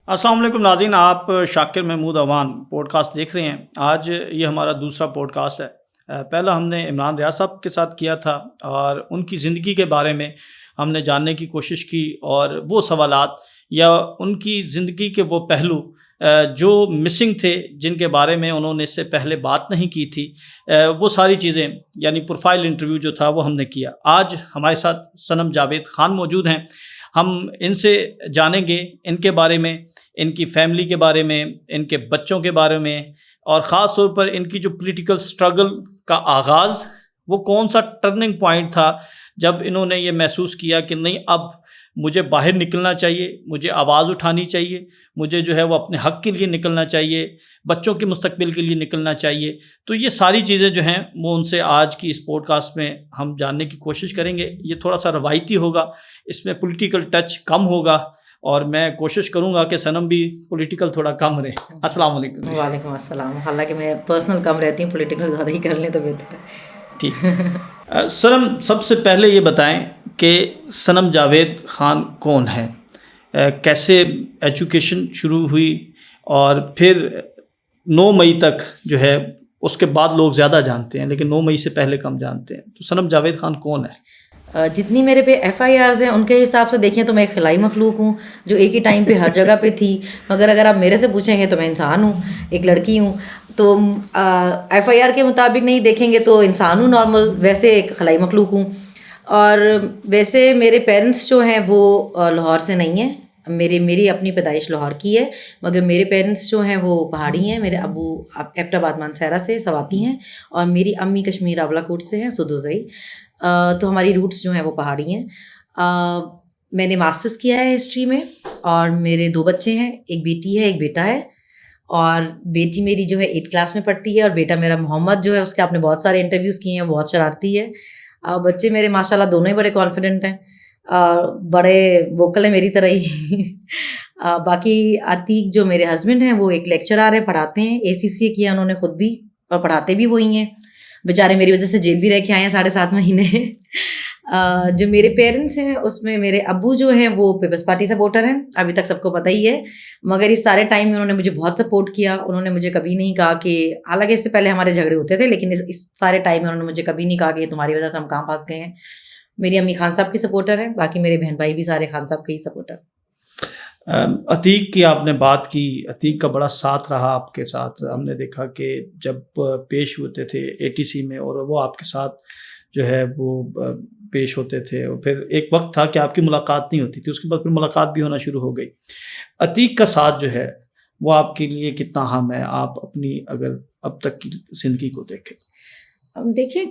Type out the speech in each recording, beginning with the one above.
السلام علیکم ناظرین، آپ شاکر محمود اوان پوڈ کاسٹ دیکھ رہے ہیں۔ آج یہ ہمارا دوسرا پوڈ کاسٹ ہے۔ پہلا ہم نے عمران ریاض صاحب کے ساتھ کیا تھا اور ان کی زندگی کے بارے میں ہم نے جاننے کی کوشش کی، اور وہ سوالات یا ان کی زندگی کے وہ پہلو جو مسنگ تھے، جن کے بارے میں انہوں نے اس سے پہلے بات نہیں کی تھی، وہ ساری چیزیں یعنی پروفائل انٹرویو جو تھا وہ ہم نے کیا۔ آج ہمارے ساتھ صنم جاوید خان موجود ہیں۔ ہم ان سے جانیں گے ان کے بارے میں، ان کی فیملی کے بارے میں، ان کے بچوں کے بارے میں، اور خاص طور پر ان کی جو پولیٹیکل سٹرگل کا آغاز، وہ کون سا ٹرننگ پوائنٹ تھا جب انہوں نے یہ محسوس کیا کہ نہیں، اب مجھے باہر نکلنا چاہیے، مجھے آواز اٹھانی چاہیے، مجھے جو ہے وہ اپنے حق کے لیے نکلنا چاہیے، بچوں کے مستقبل کے لیے نکلنا چاہیے۔ تو یہ ساری چیزیں جو ہیں وہ ان سے آج کی اس پوڈ کاسٹ میں ہم جاننے کی کوشش کریں گے۔ یہ تھوڑا سا روایتی ہوگا، اس میں پولیٹیکل ٹچ کم ہوگا، اور میں کوشش کروں گا کہ صنم بھی پولیٹیکل تھوڑا کم رہے۔ السلام علیکم۔ وعلیکم السلام۔ حالانکہ میں پرسنل کم رہتی ہوں، پولیٹیکل زیادہ ہی کر لیں تو بہتر ہے۔ ٹھیک۔ صنم، سب سے پہلے یہ بتائیں کہ صنم جاوید خان کون ہے، کیسے ایجوکیشن شروع ہوئی، اور پھر 9 مئی تک جو ہے اس کے بعد لوگ زیادہ جانتے ہیں لیکن 9 مئی سے پہلے کم جانتے ہیں۔ تو صنم جاوید خان کون ہے؟ جتنی میرے پہ FIRs ہیں ان کے حساب سے دیکھیں تو میں ایک خلائی مخلوق ہوں جو ایک ہی ٹائم پہ ہر جگہ پہ تھی، مگر اگر آپ میرے سے پوچھیں گے تو میں انسان ہوں، ایک لڑکی ہوں۔ تو FIR کے مطابق نہیں دیکھیں گے تو انسان ہوں نارمل، ویسے ایک خلائی مخلوق ہوں۔ اور ویسے میرے پیرنٹس جو ہیں وہ لاہور سے نہیں ہیں، میری اپنی پیدائش لاہور کی ہے، مگر میرے پیرنٹس جو ہیں وہ پہاڑی ہیں۔ میرے ابو ایبٹ آباد مانسہرہ سے سواتی ہیں، اور میری امی کشمیر آولا کوٹ سے ہیں، سدوزئی۔ تو ہماری روٹس جو ہیں وہ پہاڑی ہیں۔ میں نے ماسٹرس کیا ہے ہسٹری میں، اور میرے 2 بچے ہیں، ایک بیٹی ہے ایک بیٹا ہے۔ اور بیٹی میری جو ہے 8 کلاس میں پڑھتی ہے، اور بیٹا میرا محمد جو ہے اس کے آپ نے بہت سارے انٹرویوز کیے ہیں، بہت شرارتی ہے۔ بچے میرے ماشاءاللہ دونوں ہی بڑے کانفیڈنٹ ہیں، بڑے ووکل ہیں میری طرح ہی۔ باقی عتیق جو میرے ہسبینڈ ہیں وہ ایک لیکچرر ہیں، پڑھاتے ہیں، ACCA کیا انہوں نے خود بھی، اور پڑھاتے بھی وہی ہیں۔ بیچارے میری وجہ سے جیل بھی رہ کے آئے ہیں 7.5 مہینے۔ جو میرے پیرنٹس ہیں اس میں میرے ابو جو ہیں وہ پیپلز پارٹی سپورٹر ہیں، ابھی تک سب کو پتہ ہی ہے، مگر اس سارے ٹائم میں انہوں نے مجھے بہت سپورٹ کیا۔ انہوں نے مجھے کبھی نہیں کہا کہ، حالانکہ اس سے پہلے ہمارے جھگڑے ہوتے تھے، لیکن اس سارے ٹائم میں انہوں نے مجھے کبھی نہیں کہا کہ تمہاری وجہ سے ہم کہاں پھنس گئے ہیں۔ میری امی خان صاحب کی سپورٹر ہیں، باقی میرے بہن بھائی بھی سارے خان صاحب کے ہی سپورٹر۔ عتیق کی آپ نے بات کی، عتیق کا بڑا ساتھ رہا آپ کے ساتھ۔ ہم نے دیکھا کہ جب پیش ہوتے تھے ATC میں، اور وہ آپ کے ساتھ جو ہے وہ پیش ہوتے تھے، اور پھر ایک وقت تھا کہ آپ کی ملاقات نہیں ہوتی تھی، اس کے بعد پھر ملاقات بھی ہونا شروع ہو گئی۔ عتیق کا ساتھ جو ہے وہ آپ کے لیے کتنا اہم ہے، آپ اپنی اگر اب تک کی زندگی کو دیکھیں؟ دیکھیں،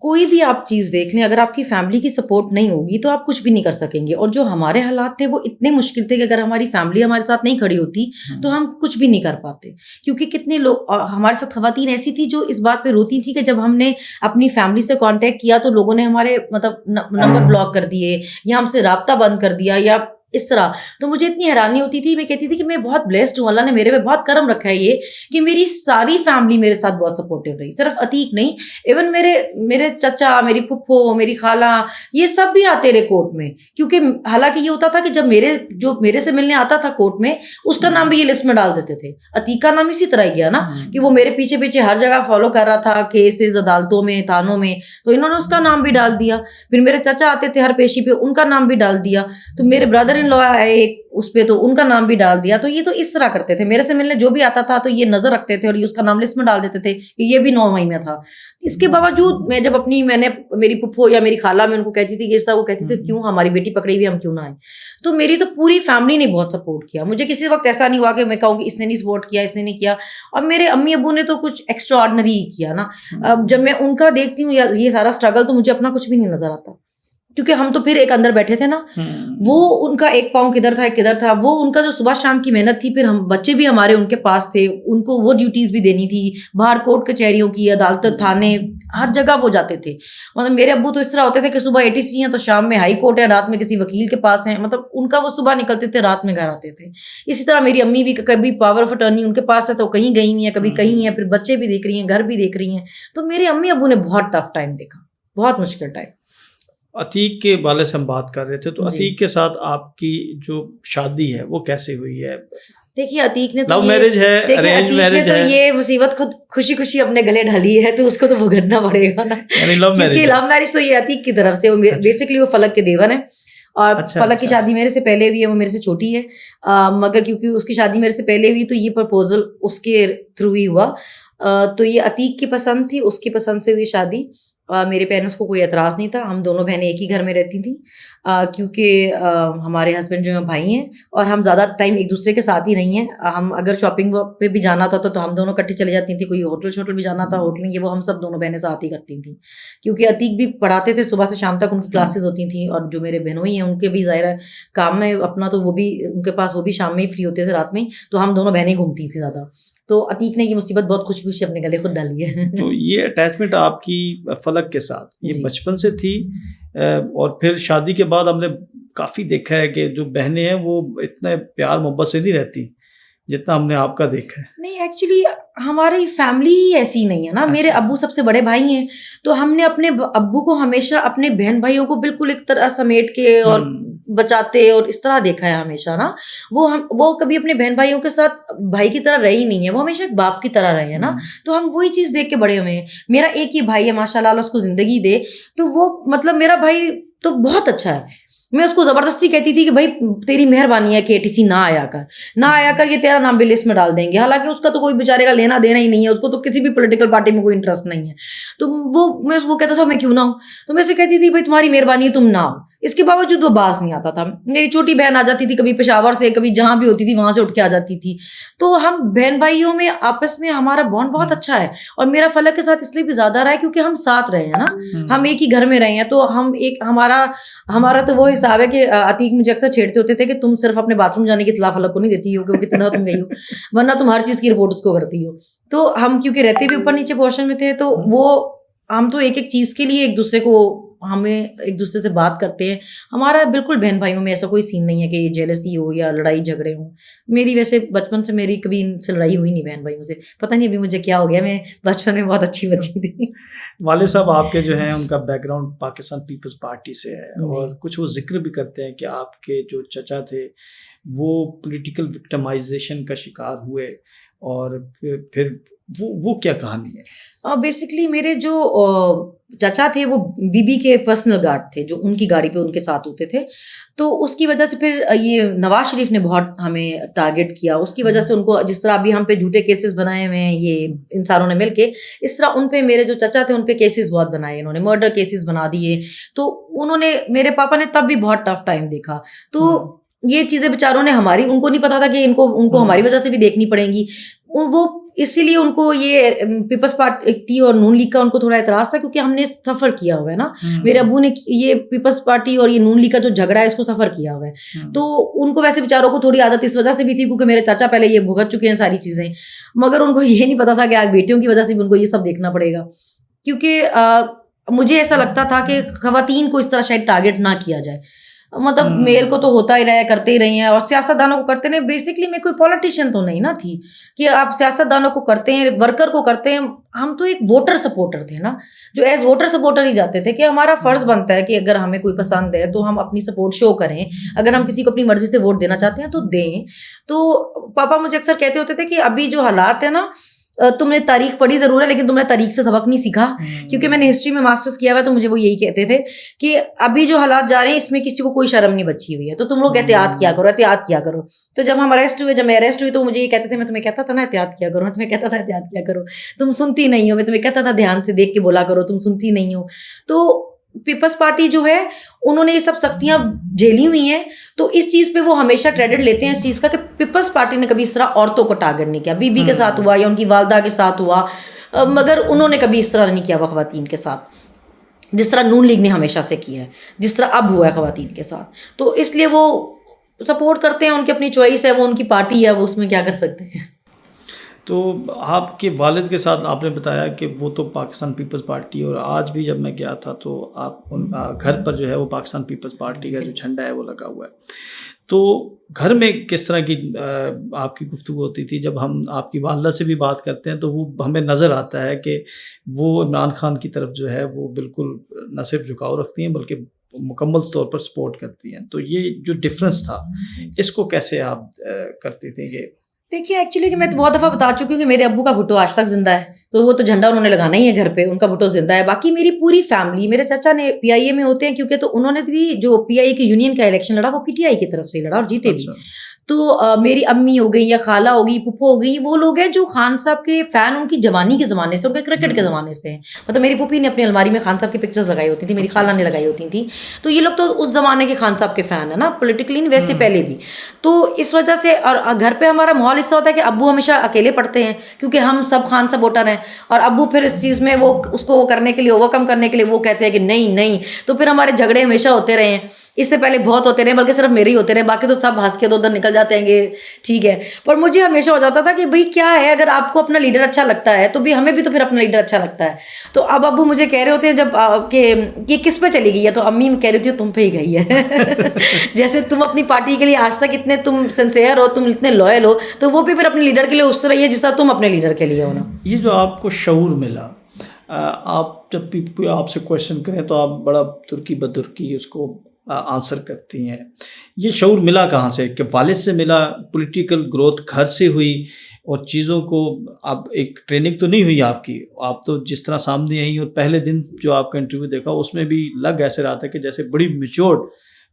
کوئی بھی آپ چیز دیکھ لیں، اگر آپ کی فیملی کی سپورٹ نہیں ہوگی تو آپ کچھ بھی نہیں کر سکیں گے۔ اور جو ہمارے حالات تھے وہ اتنے مشکل تھے کہ اگر ہماری فیملی ہمارے ساتھ نہیں کھڑی ہوتی تو ہم کچھ بھی نہیں کر پاتے۔ کیونکہ کتنے لوگ، اور ہمارے ساتھ خواتین ایسی تھی جو اس بات پہ روتی تھی کہ جب ہم نے اپنی فیملی سے کانٹیکٹ کیا تو لوگوں نے ہمارے نمبر بلاک کر دیے، یا ہم سے رابطہ بند کر دیا، یا اس طرح۔ تو مجھے اتنی حیرانی ہوتی تھی، میں کہتی تھی کہ میں بہت بلیسڈ ہوں، اللہ نے میرے پہ بہت کرم رکھا ہے یہ کہ میری ساری فیملی میرے ساتھ بہت سپورٹیو رہی، صرف عتیق نہیں، ایون میرے چچا، میری پھپھو، میری خالہ، یہ سب بھی آتے رہے کورٹ میں۔ کیونکہ حالانکہ یہ ہوتا تھا کہ جب جو میرے سے ملنے آتا تھا کورٹ میں، اس کا نام بھی یہ لسٹ میں ڈال دیتے تھے۔ عتیق کا نام اسی طرح ہی گیا نا، کہ وہ میرے پیچھے پیچھے ہر جگہ فالو کر رہا تھا، کیسز عدالتوں میں، تھانوں میں، تو انہوں نے اس کا نام بھی ڈال دیا۔ پھر میرے چچا آتے تھے ہر پیشی پہ، ان کا نام بھی ڈال دیا۔ تو میرے بردر ان لا ہے ایک اس پہ، تو ان کا نام بھی ڈال دیا۔ تو یہ تو اس طرح کرتے تھے، میرے سے ملنے جو بھی آتا تھا تو یہ نظر رکھتے تھے، اور یہ اس کا نام لسٹ میں ڈال دیتے تھے کہ یہ بھی 9 مئی میں تھا۔ اس کے باوجود میں جب میری پھپھو یا میری خالہ میں ان کو کہتی تھی کہ اس طرح، وہ کہتی تھی کیوں ہماری بیٹی پکڑی ہوئی، ہم کیوں نہ آئیں۔ تو میری تو پوری فیملی نے بہت سپورٹ کیا، مجھے کسی وقت ایسا نہیں ہوا کہ میں کہوں کہ اس نے نہیں سپورٹ کیا، اس نے نہیں کیا۔ اور میرے امی ابو نے تو کچھ ایکسٹرا آرڈنری ہی کیا نا۔ جب میں ان کا دیکھتی ہوں یہ سارا اسٹرگل، تو مجھے اپنا کچھ بھی نہیں نظر آتا، کیونکہ ہم تو پھر ایک اندر بیٹھے تھے نا، وہ ان کا ایک پاؤں کدھر تھا ایک کدھر تھا، وہ ان کا جو صبح شام کی محنت تھی، پھر ہم بچے بھی ہمارے ان کے پاس تھے، ان کو وہ ڈیوٹیز بھی دینی تھی، باہر کورٹ کچہریوں کی، عدالتوں، تھانے، ہر جگہ وہ جاتے تھے۔ مطلب میرے ابو تو اس طرح ہوتے تھے کہ صبح ATC ہیں تو شام میں ہائی کورٹ ہے، رات میں کسی وکیل کے پاس ہیں، مطلب ان کا وہ صبح نکلتے تھے رات میں گھر آتے تھے۔ اسی طرح میری امی بھی کبھی پاور آف اٹرنی ان کے پاس ہے تو کہیں گئی نہیں ہے، کبھی کہیں ہیں، پھر بچے بھی دیکھ رہی ہیں، گھر بھی دیکھ رہی ہیں۔ تو میرے امی ابو نے بہت ٹف ٹائم دیکھا، بہت مشکل ٹائم۔ عتیق کے والے سے ہم بات کر رہے تھے، تو جی عتیق کے ساتھ آپ کی جو شادی ہے وہ کیسے ہوئی ہے؟ دیکھیے عتیق نے تو لو یہ میرج ہے، دیکھیے ارینج عتیق نے میرج تو ہے؟ یہ مصیبت خود خوشی خوشی اپنے گلے ڈھلی ہے تو اس کو تو بھگتنا پڑے گا نا، یعنی لو کیونکہ میرج ہے؟ لو میرج تو یہ عتیق کی طرف سے، وہ اچھا بیسکلی وہ فلک کے دیور ہیں، اور اچھا فلک کی اچھا شادی میرے سے پہلے ہوئی ہے، وہ میرے سے چھوٹی ہے، مگر کیونکہ اس کی شادی میرے سے پہلے ہوئی تو یہ پرپوزل اس کے تھرو ہی ہوا، تو یہ عتیق کی پسند تھی، اس کی پسند سے ہوئی شادی۔ میرے پیرنٹس کو کوئی اعتراض نہیں تھا، ہم دونوں بہنیں ایک ہی گھر میں رہتی تھیں، کیونکہ ہمارے ہسبینڈ جو ہیں بھائی ہیں اور ہم زیادہ ٹائم ایک دوسرے کے ساتھ ہی نہیں ہیں، ہم اگر شاپنگ پہ بھی جانا تھا تو ہم دونوں کٹھی چلی جاتی تھیں، کوئی ہوٹل شوٹل بھی جانا تھا، ہوٹل یہ وہ ہم سب دونوں بہنیں ساتھ ہی کرتی تھیں، کیونکہ عتیق بھی پڑھاتے تھے، صبح سے شام تک ان کی کلاسز ہوتی تھیں، اور جو میرے بہنوئی ہیں ان کے بھی ظاہر ہے کام میں اپنا، تو وہ بھی ان کے پاس وہ بھی شام میں ہی فری ہوتے تھے، رات میں، تو ہم دونوں بہنیں گھومتی تھیں زیادہ، تو عتیق نے یہ مصیبت بہت خوشی خوشی اپنے گلے خود ڈالی ہے۔ تو یہ اٹیچمنٹ آپ کی فلک کے ساتھ یہ جی بچپن سے تھی، اور پھر شادی کے بعد ہم نے کافی دیکھا ہے کہ جو بہنیں ہیں وہ اتنے پیار محبت سے نہیں رہتی جتنا ہم نے آپ کا دیکھا ہے۔ نہیں ایکچولی ہماری فیملی ہی ایسی نہیں ہے نا، میرے اچھا ابو سب سے بڑے بھائی ہیں، تو ہم نے اپنے ابو کو ہمیشہ اپنے بہن بھائیوں کو بالکل ایک طرح سمیٹ کے اور بچاتے اور اس طرح دیکھا ہے ہمیشہ نا، وہ کبھی اپنے بہن بھائیوں کے ساتھ بھائی کی طرح رہے ہی نہیں ہے، وہ ہمیشہ ایک باپ کی طرح رہے ہیں نا، تو ہم وہی چیز دیکھ کے بڑے ہوئے ہیں۔ میرا ایک ہی بھائی ہے ماشاء اللہ، اس کو زندگی دے، تو وہ مطلب میرا بھائی تو بہت اچھا ہے، میں اس کو زبردستی کہتی تھی کہ بھائی تیری مہربانی ہے کہ ATC نہ آیا کر یہ تیرا نام بھی لسٹ میں ڈال دیں گے، حالانکہ اس کا تو کوئی بیچارے کا لینا دینا ہی نہیں ہے، اس کو تو کسی بھی پولیٹیکل پارٹی میں کوئی انٹرسٹ نہیں ہے، تو وہ کہتا تھا میں کیوں نہ ہوں، تو میں اسے کہتی تھی بھائی تمہاری مہربانی ہے تم نہ ہو، اس کے باوجود وہ باز نہیں آتا تھا۔ میری چھوٹی بہن آ جاتی تھی کبھی پشاور سے، کبھی جہاں بھی ہوتی تھی وہاں سے اٹھ کے آ جاتی تھی، تو ہم بہن بھائیوں میں آپس میں ہمارا بانڈ بہت اچھا ہے، اور میرا فلک کے ساتھ اس لیے بھی زیادہ رہا ہے کیونکہ ہم ساتھ رہے ہیں نا، ہم ایک ہی گھر میں رہے ہیں، تو ہم ایک ہمارا تو وہ حساب ہے کہ عتیق مجھے اکثر چھیڑتے ہوتے تھے کہ تم صرف اپنے باتھ روم جانے کی اطلاع فلک کو نہیں دیتی ہو کہ وہ کتنا تم گئی ہو، ورنہ تم ہر چیز کی رپورٹ اس کو کرتی ہو، تو ہم کیونکہ رہتے بھی اوپر نیچے پورشن میں تھے، تو وہ ہم تو ایک ایک چیز کے لیے ایک دوسرے کو ہمیں ایک دوسرے سے بات کرتے ہیں، ہمارا بالکل بہن بھائیوں میں ایسا کوئی سین نہیں ہے کہ یہ جیلسی ہو یا لڑائی جھگڑے ہوں، میری ویسے بچپن سے میری کبھی ان سے لڑائی ہوئی نہیں بہن بھائیوں سے، پتہ نہیں ابھی مجھے کیا ہو گیا، میں بچپن میں بہت اچھی بچی تھی۔ والد صاحب آپ کے جو ہیں ان کا بیک گراؤنڈ پاکستان پیپلز پارٹی سے ہے، اور جی کچھ وہ ذکر بھی کرتے ہیں کہ آپ کے جو چچا تھے وہ پولیٹیکل وکٹمائزیشن کا شکار ہوئے، اور پھر وہ کیا کہانی ہے؟ بیسکلی میرے جو چچا تھے وہ بی کے پرسنل گارڈ تھے، جو ان کی گاڑی پہ ان کے ساتھ ہوتے تھے، تو اس کی وجہ سے پھر یہ نواز شریف نے بہت ہمیں ٹارگٹ کیا، اس کی وجہ سے ان کو جس طرح ابھی ہم پہ جھوٹے کیسز بنائے ہوئے ہیں یہ انسانوں نے مل کے، اس طرح ان پہ میرے جو چچا تھے ان پہ کیسز بہت بنائے، انہوں نے مرڈر کیسز بنا دیے، تو انہوں نے میرے پاپا نے تب بھی بہت ٹف ٹائم دیکھا، تو یہ چیزیں بیچاروں نے ان کو نہیں پتا تھا کہ ان کو ہماری وجہ سے بھی دیکھنی پڑیں گی، وہ اسی لیے ان کو یہ پیپلز پارٹی اور نون لیگ کا ان کو تھوڑا اعتراض تھا، کیونکہ ہم نے سفر کیا ہوا ہے نا، میرے ابو نے یہ پیپلز پارٹی اور یہ نون لیگ کا جو جھگڑا ہے اس کو سفر کیا ہوا ہے، تو ان کو ویسے بیچاروں کو تھوڑی عادت اس وجہ سے بھی تھی کیونکہ میرے چاچا پہلے یہ بھگت چکے ہیں ساری چیزیں، مگر ان کو یہ نہیں پتا تھا کہ آج بیٹیوں کی وجہ سے بھی ان کو یہ سب دیکھنا پڑے گا، کیونکہ مجھے ایسا لگتا تھا کہ خواتین کو اس طرح شاید ٹارگٹ نہ کیا جائے، مطلب میل کو تو ہوتا ہی رہے، کرتے ہی رہے ہیں، اور سیاست دانوں کو کرتے ہیں، بیسکلی میں کوئی پولیٹیشین تو نہیں نا تھی کہ آپ سیاست دانوں کو کرتے ہیں، ورکر کو کرتے ہیں، ہم تو ایک ووٹر سپورٹر تھے نا، جو ایز ووٹر سپورٹر ہی جاتے تھے کہ ہمارا فرض بنتا ہے کہ اگر ہمیں کوئی پسند ہے تو ہم اپنی سپورٹ شو کریں، اگر ہم کسی کو اپنی مرضی سے ووٹ دینا چاہتے ہیں تو دیں، تو پاپا مجھے اکثر کہتے ہوتے تھے کہ ابھی جو حالات ہیں نا، تم نے تاریخ پڑھی ضرور ہے لیکن تم نے تاریخ سے سبق نہیں سیکھا، کیونکہ میں نے ہسٹری میں ماسٹرز کیا ہوا ہے، تو مجھے وہ یہی کہتے تھے کہ ابھی جو حالات جا رہے ہیں اس میں کسی کو کوئی شرم نہیں بچی ہوئی ہے، تو تم لوگ احتیاط کیا کرو، تو جب ہم جب میں اریسٹ ہوئی تو مجھے یہ کہتے تھے، میں تمہیں کہتا تھا نا احتیاط کیا کرو، تمہیں کہتا تھا احتیاط کیا کرو، تم سنتی نہیں ہو، میں تمہیں کہتا تھا دھیان سے دیکھ کے بولا کرو، تم سنتی نہیں ہو، تو پیپلز پارٹی جو ہے انہوں نے یہ سب سختیاں جھیلی ہوئی ہیں، تو اس چیز پہ وہ ہمیشہ کریڈٹ لیتے ہیں اس چیز کا کہ پیپلز پارٹی نے کبھی اس طرح عورتوں کو ٹارگٹ نہیں کیا، بی کے ساتھ ہوا یا ان کی والدہ کے ساتھ ہوا، مگر انہوں نے کبھی اس طرح نہیں کیا وہ خواتین کے ساتھ، جس طرح نون لیگ نے ہمیشہ سے کیا ہے، جس طرح اب ہوا ہے خواتین کے ساتھ، تو اس لیے وہ سپورٹ کرتے ہیں، ان کی اپنی چوائس ہے، وہ ان کی پارٹی ہے، وہ اس میں کیا کر سکتے ہیں۔ تو آپ کے والد کے ساتھ آپ نے بتایا کہ وہ تو پاکستان پیپلز پارٹی، اور آج بھی جب میں گیا تھا تو آپ ان گھر پر جو ہے وہ پاکستان پیپلز پارٹی کا جو جھنڈا ہے وہ لگا ہوا ہے، تو گھر میں کس طرح کی آپ کی گفتگو ہوتی تھی؟ جب ہم آپ کی والدہ سے بھی بات کرتے ہیں تو وہ ہمیں نظر آتا ہے کہ وہ عمران خان کی طرف جو ہے وہ بالکل نہ صرف جھکاؤ رکھتی ہیں بلکہ مکمل طور پر سپورٹ کرتی ہیں. تو یہ جو ڈفرینس تھا اس کو کیسے آپ کرتی تھیں کہ دیکھیے ایکچولی کہ میں تو بہت دفعہ بتا چکی ہوں کہ میرے ابو کا بھٹو آج تک زندہ ہے, تو وہ تو جھنڈا انہوں نے لگانا ہی ہے گھر پہ, ان کا بھٹو زندہ ہے. باقی میری پوری فیملی, میرے چچا نے پی آئی اے میں ہوتے ہیں, کیونکہ تو انہوں نے بھی جو پی آئی اے کی یونین کا الیکشن لڑا وہ پی ٹی آئی کی طرف سے لڑا اور جیتے بھی. تو میری امی ہو گئی یا خالہ ہو گئی, پھپھو ہو گئی, وہ لوگ ہیں جو خان صاحب کے فین ان کی جوانی کے زمانے سے, ان کے کرکٹ کے زمانے سے ہیں. مطلب میری پھوپھی نے اپنی الماری میں خان صاحب کی پکچرز لگائی ہوتی تھی, میری خالہ نے لگائی ہوتی تھیں. تو یہ لوگ تو اس زمانے کے خان صاحب کے فین ہیں نا, پولیٹیکلی ویسے پہلے بھی. تو اس وجہ سے, اور گھر پہ ہمارا ماحول ایسا ہوتا ہے کہ ابو ہمیشہ اکیلے پڑھتے ہیں کیونکہ ہم سب خان صاحب ووٹر ہیں, اور ابو پھر اس چیز میں وہ اس کو کرنے کے لیے, اوور کم کرنے کے لیے وہ کہتے ہیں کہ نہیں نہیں. تو پھر ہمارے جھگڑے ہمیشہ ہوتے رہے ہیں, اس سے پہلے بہت ہوتے رہے, بلکہ صرف میرے ہی ہوتے رہے, باقی تو سب ہنس کے تو ادھر نکل جاتے ہیں کہ ٹھیک ہے. پر مجھے ہمیشہ ہو جاتا تھا کہ بھئی کیا ہے, اگر آپ کو اپنا لیڈر اچھا لگتا ہے تو بھی ہمیں بھی تو پھر اپنا لیڈر اچھا لگتا ہے. تو اب ابو مجھے کہہ رہے ہوتے ہیں جب کہ یہ کس پہ چلی گئی ہے, تو امی کہہ رہی تھی تم پہ ہی گئی ہے. جیسے تم اپنی پارٹی کے لیے آج تک اتنے تم سنسیئر ہو, تم اتنے لوئل ہو, تو وہ بھی پھر اپنے لیڈر کے لیے اس طرح ہی ہے جس طرح تم اپنے لیڈر کے لیے ہو نا. یہ جو آپ کو شعور ملا, آپ جب بھی آپ سے کویشچن کریں تو آپ بڑا ترکی بدرکی اس کو آنسر کرتی ہیں. یہ شعور ملا کہاں سے؟ کہ والد سے ملا, پولیٹیکل گروتھ گھر سے ہوئی, اور چیزوں کو اب ایک ٹریننگ تو نہیں ہوئی آپ کی, آپ تو جس طرح سامنے آئی, اور پہلے دن جو آپ کا انٹرویو دیکھا اس میں بھی لگ ایسے رہا تھا کہ جیسے بڑی میچورڈ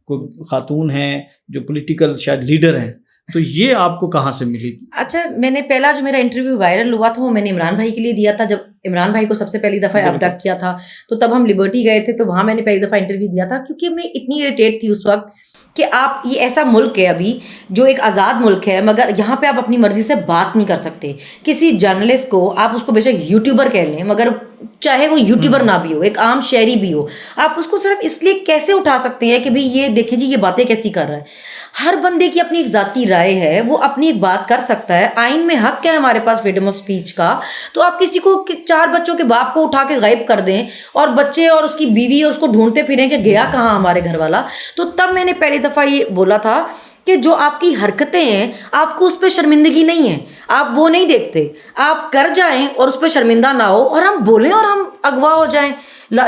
کوئی خاتون ہیں جو پولیٹیکل شاید لیڈر ہیں. تو یہ آپ کو کہاں سے ملی؟ اچھا, میں نے پہلا جو میرا انٹرویو وائرل ہوا تھا وہ میں نے عمران بھائی کے لیے دیا تھا. جب عمران بھائی کو سب سے پہلی دفعہ ابڈکٹ کیا تھا تو تب ہم لبرٹی گئے تھے, تو وہاں میں نے پہلی دفعہ انٹرویو دیا تھا, کیونکہ میں اتنی اریٹیٹ تھی اس وقت کہ آپ, یہ ایسا ملک ہے ابھی جو ایک آزاد ملک ہے, مگر یہاں پہ آپ اپنی مرضی سے بات نہیں کر سکتے. کسی جرنلسٹ کو آپ اس کو بے شک یوٹیوبر کہہ لیں, مگر چاہے وہ یوٹیوبر نہ بھی ہو, ایک عام شہری بھی ہو, آپ اس کو صرف اس لیے کیسے اٹھا سکتے ہیں کہ بھئی یہ دیکھیں جی یہ باتیں کیسی کر رہا ہے. ہر بندے کی اپنی ایک ذاتی رائے ہے, وہ اپنی ایک بات کر سکتا ہے, آئین میں حق ہے ہمارے پاس فریڈم آف اسپیچ کا. تو آپ کسی کو 4 بچوں کے باپ کو اٹھا کے غائب کر دیں, اور بچے اور اس کی بیوی اور اس کو ڈھونڈتے پھریں کہ گیا کہاں ہمارے گھر والا. تو تب میں نے پہلی دفعہ یہ بولا تھا کہ جو آپ کی حرکتیں ہیں آپ کو اس پہ شرمندگی نہیں ہے, آپ وہ نہیں دیکھتے, آپ کر جائیں اور اس پہ شرمندہ نہ ہو, اور ہم بولیں اور ہم اغوا ہو جائیں,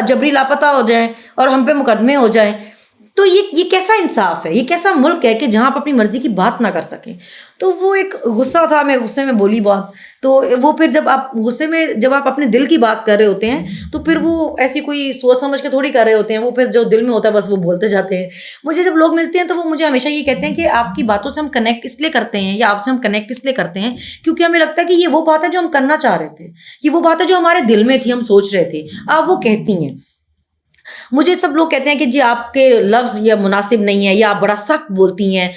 جبری لاپتہ ہو جائیں اور ہم پہ مقدمے ہو جائیں. تو یہ کیسا انصاف ہے, یہ کیسا ملک ہے کہ جہاں آپ اپنی مرضی کی بات نہ کر سکیں. تو وہ ایک غصہ تھا, میں غصے میں بولی بات. تو وہ پھر جب آپ غصے میں, جب آپ اپنے دل کی بات کر رہے ہوتے ہیں تو پھر وہ ایسی کوئی سوچ سمجھ کے تھوڑی کر رہے ہوتے ہیں, وہ پھر جو دل میں ہوتا ہے بس وہ بولتے جاتے ہیں. مجھے جب لوگ ملتے ہیں تو وہ مجھے ہمیشہ یہ کہتے ہیں کہ آپ کی باتوں سے ہم کنیکٹ اس لیے کرتے ہیں, یا آپ سے ہم کنیکٹ اس لیے کرتے ہیں کیونکہ ہمیں لگتا ہے کہ یہ وہ بات ہے جو ہم کرنا چاہ رہے تھے, یہ وہ بات ہے جو ہمارے دل میں تھی, ہم سوچ رہے تھے. آپ وہ کہتی ہیں. مجھے سب لوگ کہتے ہیں کہ جی آپ کے لفظ یہ مناسب نہیں ہے, یا آپ بڑا سخت بولتی ہیں.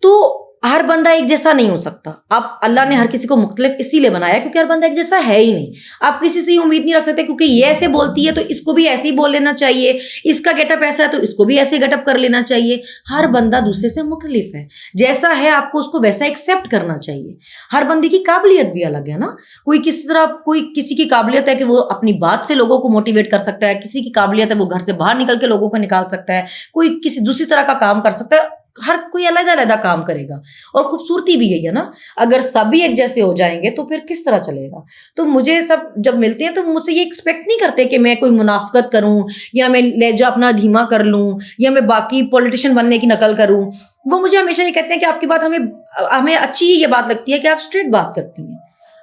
تو ہر بندہ ایک جیسا نہیں ہو سکتا. آپ, اللہ نے ہر کسی کو مختلف اسی لیے بنایا کیونکہ ہر بندہ ایک جیسا ہے ہی نہیں. آپ کسی سے امید نہیں رکھ سکتے کیونکہ یہ ایسے بولتی ہے تو اس کو بھی ایسے ہی بول لینا چاہیے, اس کا گیٹ اپ ایسا ہے تو اس کو بھی ایسے گیٹ اپ کر لینا چاہیے. ہر بندہ دوسرے سے مختلف ہے, جیسا ہے آپ کو اس کو ویسا ایکسیپٹ کرنا چاہیے. ہر بندے کی قابلیت بھی الگ ہے نا. کوئی کس طرح, کوئی کسی کی قابلیت ہے کہ وہ اپنی بات سے لوگوں کو موٹیویٹ کر سکتا ہے, کسی کی قابلیت ہے وہ گھر سے باہر نکل کے لوگوں کو نکال سکتا ہے, کوئی کسی دوسری طرح کا کام کر سکتا ہے. ہر کوئی علیحدہ علیحدہ کام کرے گا, اور خوبصورتی بھی یہی ہے نا. اگر سبھی ایک جیسے ہو جائیں گے تو پھر کس طرح چلے گا. تو مجھے سب جب ملتے ہیں تو مجھ سے یہ ایکسپیکٹ نہیں کرتے کہ میں کوئی منافقت کروں, یا میں لہجہ اپنا دھیما کر لوں, یا میں باقی پولیٹیشین بننے کی نقل کروں. وہ مجھے ہمیشہ یہ کہتے ہیں کہ آپ کی بات ہمیں اچھی یہ بات لگتی ہے کہ آپ اسٹریٹ بات کرتی ہیں,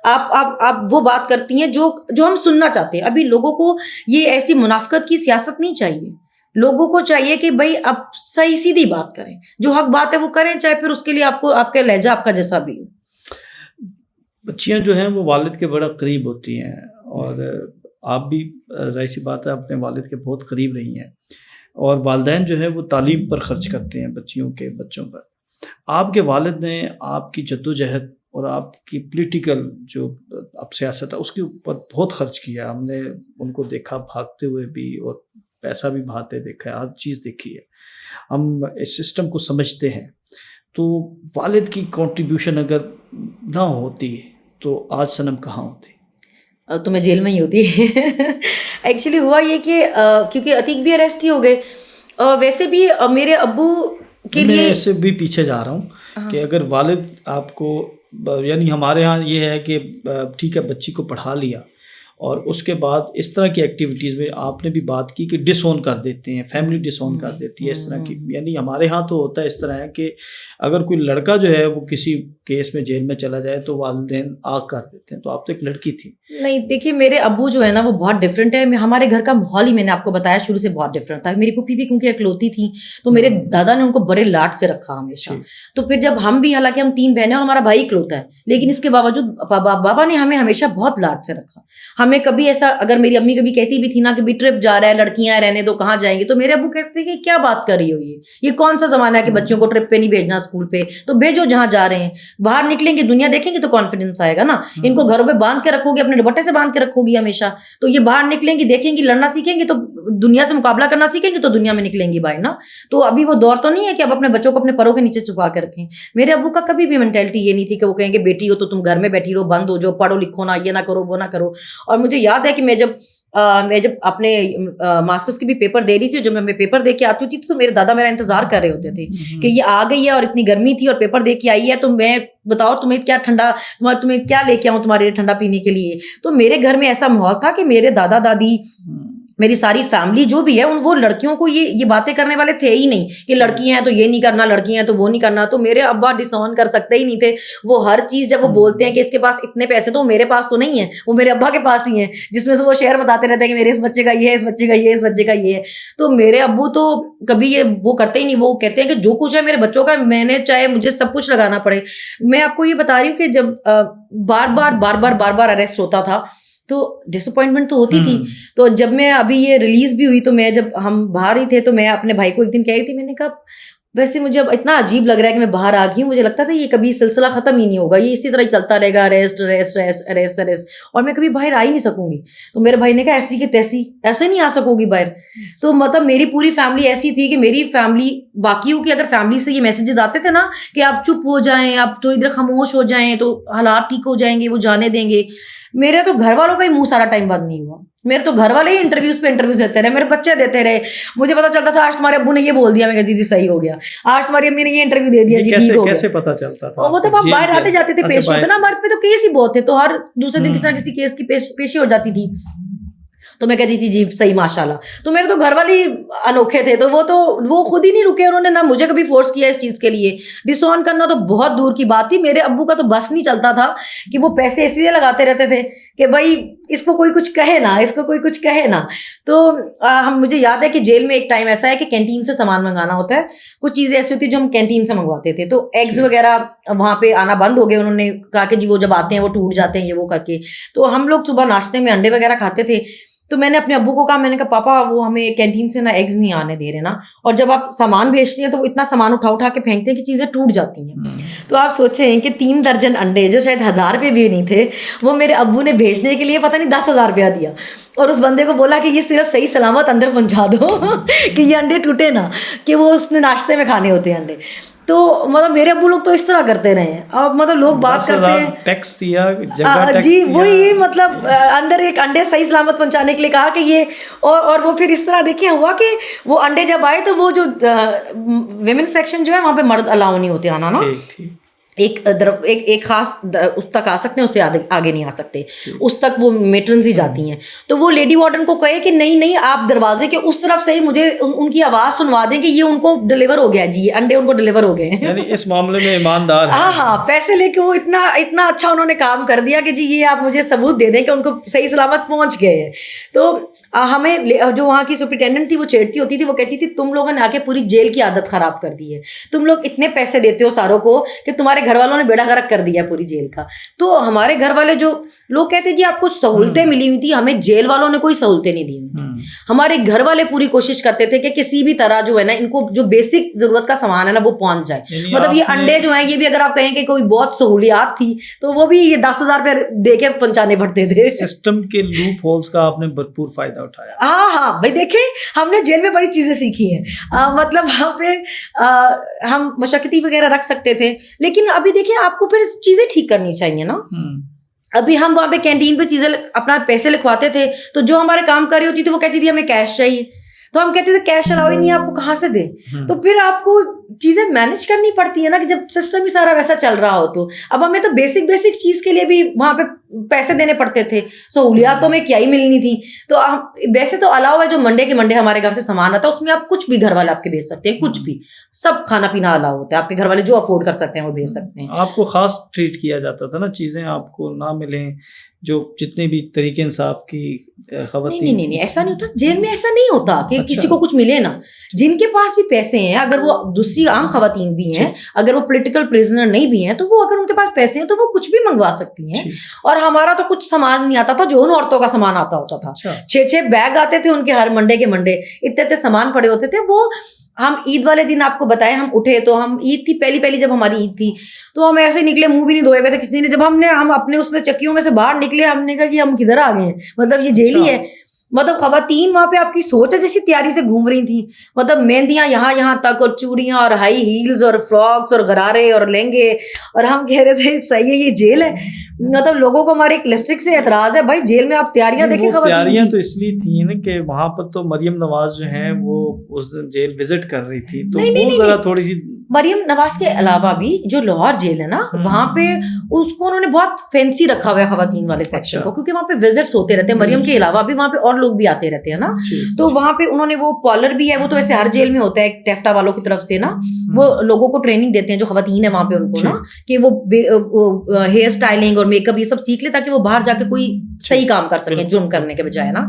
آپ وہ بات کرتی ہیں جو ہم سننا چاہتے ہیں. ابھی لوگوں کو یہ ایسی منافقت کی سیاست نہیں چاہیے. لوگوں کو چاہیے کہ بھائی اب صحیح سیدھی بات کریں, جو حق بات ہے وہ کریں, چاہے پھر اس کے لیے آپ کو آپ کا لہجہ آپ کا جیسا بھی ہو. بچیاں جو ہیں وہ والد کے بڑا قریب ہوتی ہیں, اور آپ بھی ظاہر سی بات ہے اپنے والد کے بہت قریب رہی ہیں, اور والدین جو ہے وہ تعلیم پر خرچ کرتے ہیں بچوں پر. آپ کے والد نے آپ کی جدوجہد اور آپ کی پولیٹیکل جو اب سیاست ہے اس کے اوپر بہت خرچ کیا. ہم نے ان کو دیکھا بھاگتے ہوئے بھی, اور پیسہ بھی بھاتے دیکھا ہے, ہر چیز دیکھی ہے. ہم اس سسٹم کو سمجھتے ہیں. تو والد کی کنٹریبیوشن اگر نہ ہوتی تو آج صنم کہاں ہوتی؟ تو میں جیل میں ہی ہوتی. ایکچولی ہوا یہ کہ کیونکہ عتیق بھی اریسٹ ہی ہو گئے. ویسے بھی میرے ابو کے لیے, میں اس سے بھی پیچھے جا رہا ہوں کہ اگر والد آپ کو, یعنی ہمارے ہاں یہ ہے کہ ٹھیک ہے بچی کو پڑھا لیا اور اس کے بعد اس طرح کی ایکٹیویٹیز میں آپ نے بھی بات کی کہ ڈس اون کر دیتے ہیں، فیملی ڈس اون کر دیتی ہے اس طرح کی. یعنی ہمارے ہاں تو ہوتا ہے اس طرح ہے کہ اگر کوئی لڑکا جو ہے وہ کسی کیس میں جیل میں چلا جائے تو والدین آگ کر دیتے ہیں. تو آپ تو ایک لڑکی تھی. نہیں دیکھیے میرے ابو جو ہے نا وہ بہت ڈفرینٹ ہے. ہمارے گھر کا ماحول ہی میں نے آپ کو بتایا شروع سے بہت ڈفرینٹ تھا. میری پھوپھی بھی کیونکہ اکلوتی تھی تو میرے دادا نے ان کو بڑے لاڈ سے رکھا ہمیشہ. تو پھر جب ہم بھی، حالانکہ ہم 3 بہنیں اور ہمارا بھائی اکلوتا ہے، لیکن اس کے باوجود بابا نے ہمیں ہمیشہ بہت لاڈ سے رکھا. ہمیں کبھی ایسا، اگر میری امی کبھی کہتی بھی تھی نا کہ بھی ٹرپ جا رہا ہے لڑکیاں رہنے دو کہاں جائیں گے، تو میرے ابو کہتے کہ کیا بات کر رہی ہو، یہ کون سا زمانہ ہے کہ بچوں کو ٹرپ پہ نہیں بھیجنا، اسکول پہ تو بھیجو جہاں جا رہے ہیں. باہر نکلیں گے دنیا دیکھیں گے تو کانفیڈنس آئے گا نا. ان کو گھروں پہ باندھ کے رکھو گے، اپنے دوپٹے سے باندھ کے رکھو گی ہمیشہ، تو یہ باہر نکلیں گی، دیکھیں گی، لڑنا سیکھیں گے تو دنیا سے مقابلہ کرنا سیکھیں گے تو دنیا میں نکلیں گی بھائی نا. تو ابھی وہ دور تو نہیں ہے کہ اب اپنے بچوں کو اپنے پروں کے نیچے چھپا کے رکھیں. میرے ابو کا کبھی بھی مینٹلٹی یہ نہیں تھی کہ وہ کہیں گے بیٹی ہو تو تم گھر میں بیٹھی رہو، بند ہو جاؤ، پڑھو لکھو نا، یہ نہ کرو وہ نہ کرو. اور مجھے یاد ہے کہ میں جب اپنے ماسٹرز کے بھی پیپر دے رہی تھی، جب میں پیپر دے کے آتی ہوتی تو میرے دادا میرا انتظار کر رہے ہوتے تھے کہ یہ آ گئی ہے اور اتنی گرمی تھی اور پیپر دے کے آئی ہے، تو میں بتاؤ تمہیں کیا ٹھنڈا، تمہیں کیا لے کے آؤں تمہارے لیے ٹھنڈا پینے کے لیے. تو میرے گھر میں ایسا ماحول تھا کہ میرے دادا دادی، میری ساری فیملی جو بھی ہے وہ لڑکیوں کو یہ باتیں کرنے والے تھے ہی نہیں کہ لڑکی ہیں تو یہ نہیں کرنا، لڑکی ہیں تو وہ نہیں کرنا. تو میرے ابا ڈس آن کر سکتے ہی نہیں تھے. وہ ہر چیز جب وہ بولتے ہیں کہ اس کے پاس اتنے پیسے، تو میرے پاس تو نہیں ہے، وہ میرے ابا کے پاس ہی ہیں، جس میں سے وہ شیئر بتاتے رہتے ہیں کہ میرے اس بچے کا یہ ہے، اس بچے کا یہ ہے، اس بچے کا یہ ہے. تو میرے ابو تو کبھی یہ وہ کرتے ہی نہیں. وہ کہتے ہیں کہ جو کچھ ہے میرے بچوں کا، میں نے چاہے مجھے سب کچھ لگانا پڑے. میں آپ کو یہ بتا رہی ہوں کہ جب بار بار اریسٹ ہوتا تھا تو ڈس اپوائنٹمنٹ تو ہوتی تھی. تو جب میں ابھی یہ ریلیز بھی ہوئی تو میں، جب ہم باہر ہی تھے تو میں اپنے بھائی کو ایک دن کہہ رہی تھی، میں نے کہا ویسے مجھے اب اتنا عجیب لگ رہا ہے کہ میں باہر آ گئی ہوں، مجھے لگتا تھا یہ کبھی سلسلہ ختم ہی نہیں ہوگا، یہ اسی طرح چلتا رہے گا، اریسٹ اور میں کبھی باہر آ ہی نہیں سکوں گی. تو میرے بھائی نے کہا ایسی کہ تیسی، ایسے نہیں آ سکو گی باہر. تو مطلب میری پوری فیملی ایسی تھی کہ میری فیملی، باقیوں کی اگر فیملی سے یہ میسیجز آتے تھے نا کہ آپ چپ ہو جائیں، آپ تھوڑی دیر خاموش ہو جائیں تو حالات ٹھیک ہو جائیں گے، وہ جانے دیں گے. میرے تو گھر والوں کا ہی منہ سارا ٹائم بند نہیں ہوا. میرے تو گھر والے ہی انٹرویوز پہ انٹرویوز دیتے رہے، میرے بچے دیتے رہے. مجھے پتا چلتا تھا آج تمہارے ابو نے یہ بول دیا، میں کہتی تھی صحیح ہو گیا. آج تمہاری امی نے یہ انٹرویو دے دیا، جی ٹھیک ہو گیا. کیسے پتا چلتا تھا؟ مطلب آپ باہر آتے جاتے تھے پیش ہوتے نا، ہمارے پہ تو کیس ہی بہت تھے، تو ہر دوسرے دن کسی نہ کسی کیس کی پیشی ہو جاتی تھی. تو میں کہتی تھی جی صحیح ماشاء اللہ. تو میرے تو گھر والے انوکھے تھے، تو وہ خود ہی نہیں رکے، انہوں نے نہ مجھے کبھی فورس کیا اس چیز کے لیے. ڈس آن کرنا تو بہت دور کی بات تھی. میرے ابو کا تو بس نہیں چلتا تھا کہ وہ پیسے اس لیے لگاتے رہتے تھے کہ بھائی اس کو کوئی کچھ کہے نا، اس کو کوئی کچھ کہے نا. تو مجھے یاد ہے کہ جیل میں ایک ٹائم ایسا ہے کہ کینٹین سے سامان منگانا ہوتا ہے. کچھ چیزیں ایسی ہوتی ہیں جو ہم کینٹین سے منگواتے تھے، تو ایگز وغیرہ وہاں پہ آنا بند ہو گئے. انہوں نے کہا کہ جی وہ جب آتے ہیں وہ ٹوٹ جاتے ہیں، یہ وہ کر کے. تو ہم لوگ صبح ناشتے میں انڈے وغیرہ کھاتے تھے. تو میں نے اپنے ابو کو کہا، میں نے کہا پاپا وہ ہمیں کینٹین سے نا ایگز نہیں آنے دے رہے نا، اور جب آپ سامان بھیجتے ہیں تو وہ اتنا سامان اٹھا کے پھینکتے ہیں کہ چیزیں ٹوٹ جاتی ہیں. تو آپ سوچیں کہ 3 درجن انڈے جو شاید 1000 روپے بھی نہیں تھے، وہ میرے ابو نے بھیجنے کے لیے پتہ نہیں 10,000 روپیہ دیا، اور اس بندے کو بولا کہ یہ صرف صحیح سلامت اندر پہنچا دو کہ یہ انڈے ٹوٹے نا، کہ وہ اس نے ناشتے میں کھانے ہوتے ہیں انڈے. تو مطلب میرے ابو لوگ تو اس طرح کرتے رہے ہیں. اب مطلب لوگ بات کرتے ہیں ٹیکس دیا، جگہ ٹیکس جی وہی، مطلب اندر ایک انڈے صحیح سلامت پہنچانے کے لیے کہا کہ یہ، اور وہ پھر اس طرح دیکھیں ہوا کہ وہ انڈے جب آئے تو وہ جو ویمن سیکشن جو ہے وہاں پہ مرد الاؤ نہیں ہوتے آنا نا. ایک خاص اس تک آ سکتے ہیں، اس سے آگے نہیں آ سکتے، اس تک وہ میٹرنز ہی جاتی ہیں. تو وہ لیڈی وارڈن کو کہے کہ نہیں آپ دروازے کے اس طرف سے مجھے ان کی آواز سنوا دیں کہ یہ ان کو ڈلیور ہو گیا، جی انڈے ان کو ڈلیور ہو گئے ہیں. یعنی اس معاملے میں ایماندار ہے. ہاں پیسے لے کے وہ اتنا اچھا انہوں نے کام کر دیا کہ جی یہ آپ مجھے ثبوت دے دیں کہ ان کو صحیح سلامت پہنچ گئے ہیں. تو ہمیں جو وہاں کی سپرنٹینڈنٹ تھی وہ چھیڑتی ہوتی تھی، وہ کہتی تھی تم لوگوں نے آ کے پوری جیل کی عادت خراب کر دی ہے، تم لوگ اتنے پیسے دیتے ہو ساروں کو کہ تمہارے گھر والوں نے بیڑا غرق کر دیا پوری جیل کا. تو ہمارے گھر والے جو لوگ کہتے جی آپ کو سہولتیں ملی ہوئی تھی، ہمیں جیل والوں نے کوئی سہولتیں نہیں دی ہوئی تھی. ہمارے گھر والے پوری کوشش کرتے تھے کہ کسی بھی طرح جو ہے نا ان کو جو بیسک ضرورت کا سامان ہے نا وہ پہنچ جائے. مطلب یہ انڈے جو ہیں یہ بھی اگر آپ کہیں کہ کوئی بہت سہولیات تھی تو وہ بھی یہ 10,000 روپے دے کے پہنچانے پڑتے تھے. سسٹم کے لوپ ہولز کا آپ نے بھرپور فائدہ اٹھایا. ہاں بھائی دیکھیں ہم نے جیل میں بڑی چیزیں سیکھی ہیں. مطلب وہاں پہ ہم مشقتی وغیرہ رکھ سکتے تھے، لیکن ابھی دیکھیں آپ کو پھر چیزیں ٹھیک کرنی چاہیے نا. ابھی ہم وہاں پہ کینٹین پہ چیزیں اپنا پیسے لکھواتے تھے، تو جو ہمارے کام کر رہی ہوتی تھی وہ کہتی تھی ہمیں کیش چاہیے، تو ہم کہتے تھے کیش الاؤ ہی نہیں، آپ کو کہاں سے دیں. تو پھر آپ کو چیزیں مینج کرنی پڑتی ہے نا, کہ جب سسٹم ہی سارا ویسا چل رہا ہو تو اب ہمیں تو بیسک چیز کے لیے بھی وہاں پہ پیسے دینے پڑتے تھے, سہولیاتوں میں کیا ہی ملنی تھی. تو ویسے تو علاوہ جو منڈے کے منڈے ہمارے گھر سے سامان آتا ہے اس میں آپ کچھ بھی گھر والے آپ کے بھیج سکتے ہیں, کچھ بھی, سب کھانا پینا الاؤ ہوتا ہے, آپ کے گھر والے جو افورڈ کر سکتے ہیں وہ بھیج سکتے ہیں. آپ کو خاص ٹریٹ کیا جاتا تھا نا, چیزیں آپ کو نہ ملیں, جو جتنے بھی طریقے انصاف کی خواتین. نہیں ایسا نہیں ہوتا, جیل میں ایسا نہیں ہوتا کہ کسی کو کچھ ملے نا. جن کے پاس بھی پیسے ہیں, اگر وہ دوسری عام خواتین بھی ہیں, اگر وہ پولیٹیکل پریزنر نہیں بھی ہیں, تو وہ اگر ان کے پاس پیسے ہیں تو وہ کچھ بھی منگوا سکتی ہیں. اور ہمارا تو کچھ سامان نہیں آتا تھا, جو ان عورتوں کا سامان آتا ہوتا تھا. 6 بیگ آتے تھے ان کے ہر منڈے کے منڈے, اتنے سامان پڑے ہوتے تھے. وہ ہم عید والے دن آپ کو بتائیں, ہم اٹھے تو ہم عید تھی پہلی جب ہماری عید تھی, تو ہم ایسے نکلے, منہ بھی نہیں دھوئے ہوئے تھے کسی نے. جب ہم اپنے اس میں چکیوں میں سے باہر نکلے, ہم نے کہا کہ ہم کدھر آ گئے ہیں, مطلب یہ جیل ہی ہے. مطلب خواتین وہاں پہ آپ کی سوچ ہے جیسی تیاری سے گھوم رہی تھیں, مطلب مہندیاں یہاں تک, اور چوڑیاں, اور ہائی ہیلز, اور فراکس, اور غرارے, اور لہنگے. اور ہم کہہ رہے تھے صحیح ہے یہ جیل ہے. مطلب لوگوں کو ہمارے ایک لپسٹک سے اعتراض ہے, بھائی جیل میں آپ تیاریاں دیکھیں. تیاریاں تو اس لیے تھیں نا کہ وہاں پر تو مریم نواز جو ہیں وہ اس جیل وزٹ کر رہی تھی, تو وہ ذرا تھوڑی سی. مریم نواز کے علاوہ بھی جو لاہور جیل ہے نا, وہاں پہ اس کو انہوں نے بہت فینسی رکھا ہوا ہے خواتین والے سیکشن کو, کیونکہ وہاں پہ وزٹس ہوتے رہتے ہیں. مریم کے علاوہ بھی وہاں پہ اور لوگ بھی آتے رہتے ہیں نا, تو وہاں پہ انہوں نے وہ پارلر بھی ہے, وہ تو ایسے ہر جیل میں ہوتا ہے ٹیفٹا والوں کی طرف سے نا, وہ لوگوں کو ٹریننگ دیتے ہیں جو خواتین ہیں وہاں پہ ان کو نا, کہ وہ ہیئر اسٹائلنگ اور میک اپ یہ سب سیکھ لے تاکہ وہ باہر جا کے کوئی صحیح کام کر سکیں جرم کرنے کے بجائے نا.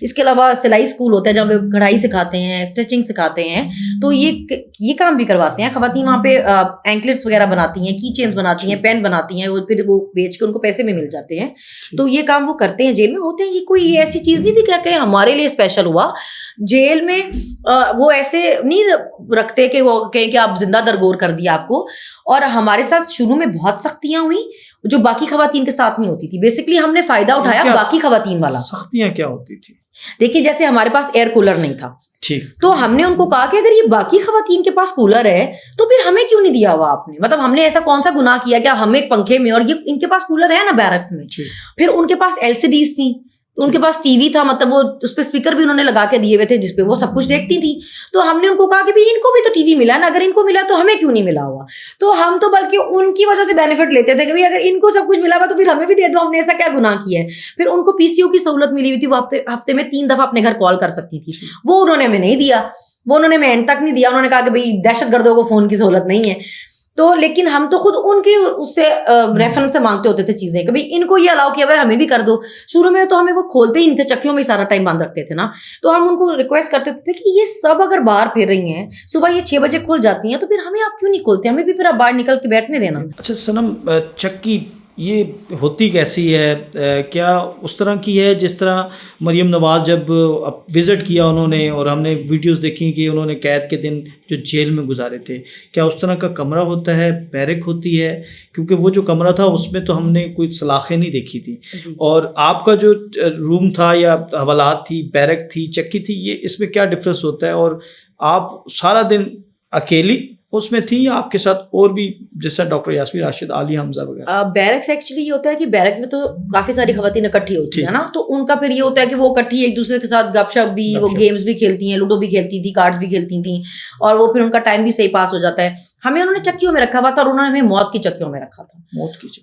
اس کے علاوہ سلائی اسکول ہوتا ہے جہاں وہ کڑھائی سکھاتے ہیں, اسٹچنگ سکھاتے ہیں, تو یہ کام بھی کرواتے ہیں. خواتین وہاں پہ اینکلٹس وغیرہ بناتی ہیں, کی چینز بناتی ہیں, پین بناتی ہیں, اور پھر وہ بیچ کے ان کو پیسے میں مل جاتے ہیں. تو یہ کام وہ کرتے ہیں, جیل میں ہوتے ہیں. یہ کوئی ایسی چیز نہیں تھی کہ ہمارے لیے اسپیشل ہوا. جیل میں وہ ایسے نہیں رکھتے کہ وہ کہیں کہ آپ زندہ درگور کر دیا آپ کو. اور ہمارے ساتھ شروع میں بہت سختیاں ہوئی جو باقی خواتین کے ساتھ نہیں ہوتی تھی. بیسکلی ہم نے فائدہ اٹھایا باقی خواتین والا. سختیاں کیا ہوتی تھی؟ دیکھیے جیسے ہمارے پاس ایئر کولر نہیں تھا, تو ہم نے ان کو کہا کہ اگر یہ باقی خواتین کے پاس کولر ہے تو پھر ہمیں کیوں نہیں دیا ہوا آپ نے. مطلب ہم نے ایسا کون سا گناہ کیا کہ ہم ایک پنکھے میں, اور یہ ان کے پاس کولر ہے نا بیرکس میں, پھر ان کے پاس LCDs تھی, ان کے پاس ٹی وی تھا, مطلب وہ اس پہ اسپیکر بھی انہوں نے لگا کے دیے ہوئے تھے جس پہ وہ سب کچھ دیکھتی تھی. تو ہم نے ان کو کہا کہ ان کو بھی تو ٹی وی ملا نا, اگر ان کو ملا تو ہمیں کیوں نہیں ملا ہوا. تو ہم تو بلکہ ان کی وجہ سے بینیفٹ لیتے تھے کہ اگر ان کو سب کچھ ملا ہوا تو پھر ہمیں بھی دے دو, ہم نے ایسا کیا گناہ کیا ہے. پھر ان کو PCO کی سہولت ملی ہوئی تھی, وہ ہفتے میں 3 دفعہ اپنے گھر کال کر سکتی تھی. وہ انہوں نے ہمیں نہیں دیا, وہ انہوں نے ہمیں اینڈ تک نہیں دیا. انہوں نے کہا کہ بھائی دہشت گردوں کو فون کی سہولت نہیں ہے. تو لیکن ہم تو خود ان کی اس سے ریفرنس سے مانگتے ہوتے تھے چیزیں کہ بھائی ان کو یہ الاؤ کیا ہوا ہے, ہمیں بھی کر دو. شروع میں تو ہمیں وہ کھولتے ہی نہیں تھے, چکیوں میں سارا ٹائم بند رکھتے تھے نا. تو ہم ان کو ریکویسٹ کرتے تھے کہ یہ سب اگر باہر پھر رہی ہیں, صبح یہ 6 بجے کھل جاتی ہیں, تو پھر ہمیں آپ کیوں نہیں کھولتے, ہمیں بھی پھر آپ باہر نکل کے بیٹھنے دینا. اچھا صنم, چکی یہ ہوتی کیسی ہے؟ کیا اس طرح کی ہے جس طرح مریم نواز جب وزٹ کیا انہوں نے, اور ہم نے ویڈیوز دیکھی کہ انہوں نے قید کے دن جو جیل میں گزارے تھے, کیا اس طرح کا کمرہ ہوتا ہے, بیرک ہوتی ہے؟ کیونکہ وہ جو کمرہ تھا اس میں تو ہم نے کوئی سلاخیں نہیں دیکھی تھی, اور آپ کا جو روم تھا یا حوالات تھی, بیرک تھی, چکی تھی, یہ اس میں کیا ڈفرینس ہوتا ہے؟ اور آپ سارا دن اکیلی اس میں تھی یا آپ کے ساتھ اور بھی جس طرح ڈاکٹر یاسمین راشد, عالیہ حمزہ وغیرہ؟ بیرکس ایکچولی یہ ہوتا ہے کہ بیرک میں تو کافی ساری خواتین اکٹھی ہوتی ہیں نا, تو ان کا پھر یہ ہوتا ہے کہ وہ اکٹھی ایک دوسرے کے ساتھ گپ شپ بھی, وہ گیمز بھی کھیلتی ہیں, لوڈو بھی کھیلتی تھی, کارڈز بھی کھیلتی تھیں, اور وہ پھر ان کا ٹائم بھی صحیح پاس ہو جاتا ہے. ہمیں انہوں نے چکیوں میں رکھا ہوا تھا, اور انہوں نے ہمیں موت کی چکیوں میں رکھا تھا.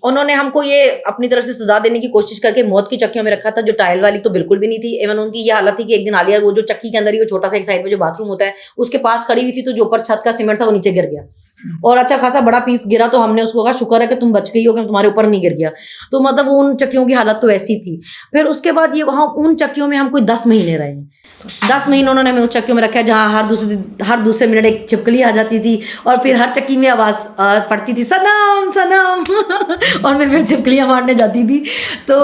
انہوں نے ہم کو یہ اپنی طرف سے سزا دینے کی کوشش کر کے موت کی چکیوں میں رکھا تھا, جو ٹائل والی تو بالکل بھی نہیں تھی. ایون ان کی یہ حالت تھی کہ ایک دن عالیہ وہ جو چکی کے اندر ہی وہ چھوٹا سا ایک سائڈ میں جو باتھ روم ہوتا ہے اس کے پاس کھڑی ہوئی تھی, تو جو اوپر چھت کا سیمنٹ تھا وہ نیچے گر گیا, اور اچھا خاصا بڑا پیس گرا. تو ہم نے اس کو کہا شکر ہے کہ تم بچ گئی ہو, کہ تمہارے اوپر نہیں گر گیا. تو مطلب ان چکیوں کی حالت تو ایسی تھی. پھر اس کے بعد یہ وہاں ان چکیوں میں ہم کوئی 10 مہینے رہے ہیں. 10 مہینے انہوں نے ہمیں اس چکیوں میں رکھا ہے, جہاں ہر دوسرے منٹ ایک چھپکلی آ جاتی تھی, اور پھر ہر چکی میں آواز پڑتی تھی سنم سنم, اور میں پھر چھپکلیاں مارنے جاتی تھی. تو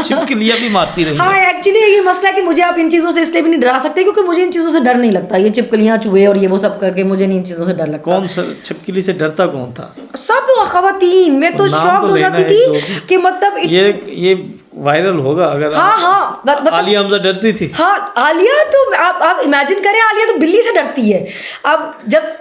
چھپکلیاں بھی مارتی رہی. ہاں ایکچولی یہ مسئلہ ہے کہ مجھے آپ ان چیزوں سے اس لیے بھی نہیں ڈرا سکتے کیونکہ مجھے ان چیزوں سے ڈر نہیں لگتا. یہ چھپکلیاں چوہے اور یہ وہ سب کر کے مجھے نہیں ان چیزوں سے ڈر لگتا. کون سا چھپکلی سے ڈرتا کون تھا؟ سب خواتین. میں تو شاک ہو جاتی تھی کہ مطلب یہ وائرل ہوگا اگر. ہاں عالیہ حمزہ ڈرتی تھی. ہاں عالیہ تو آپ امیجن کریں, عالیہ تو بلی سے ڈرتی ہے. اب جب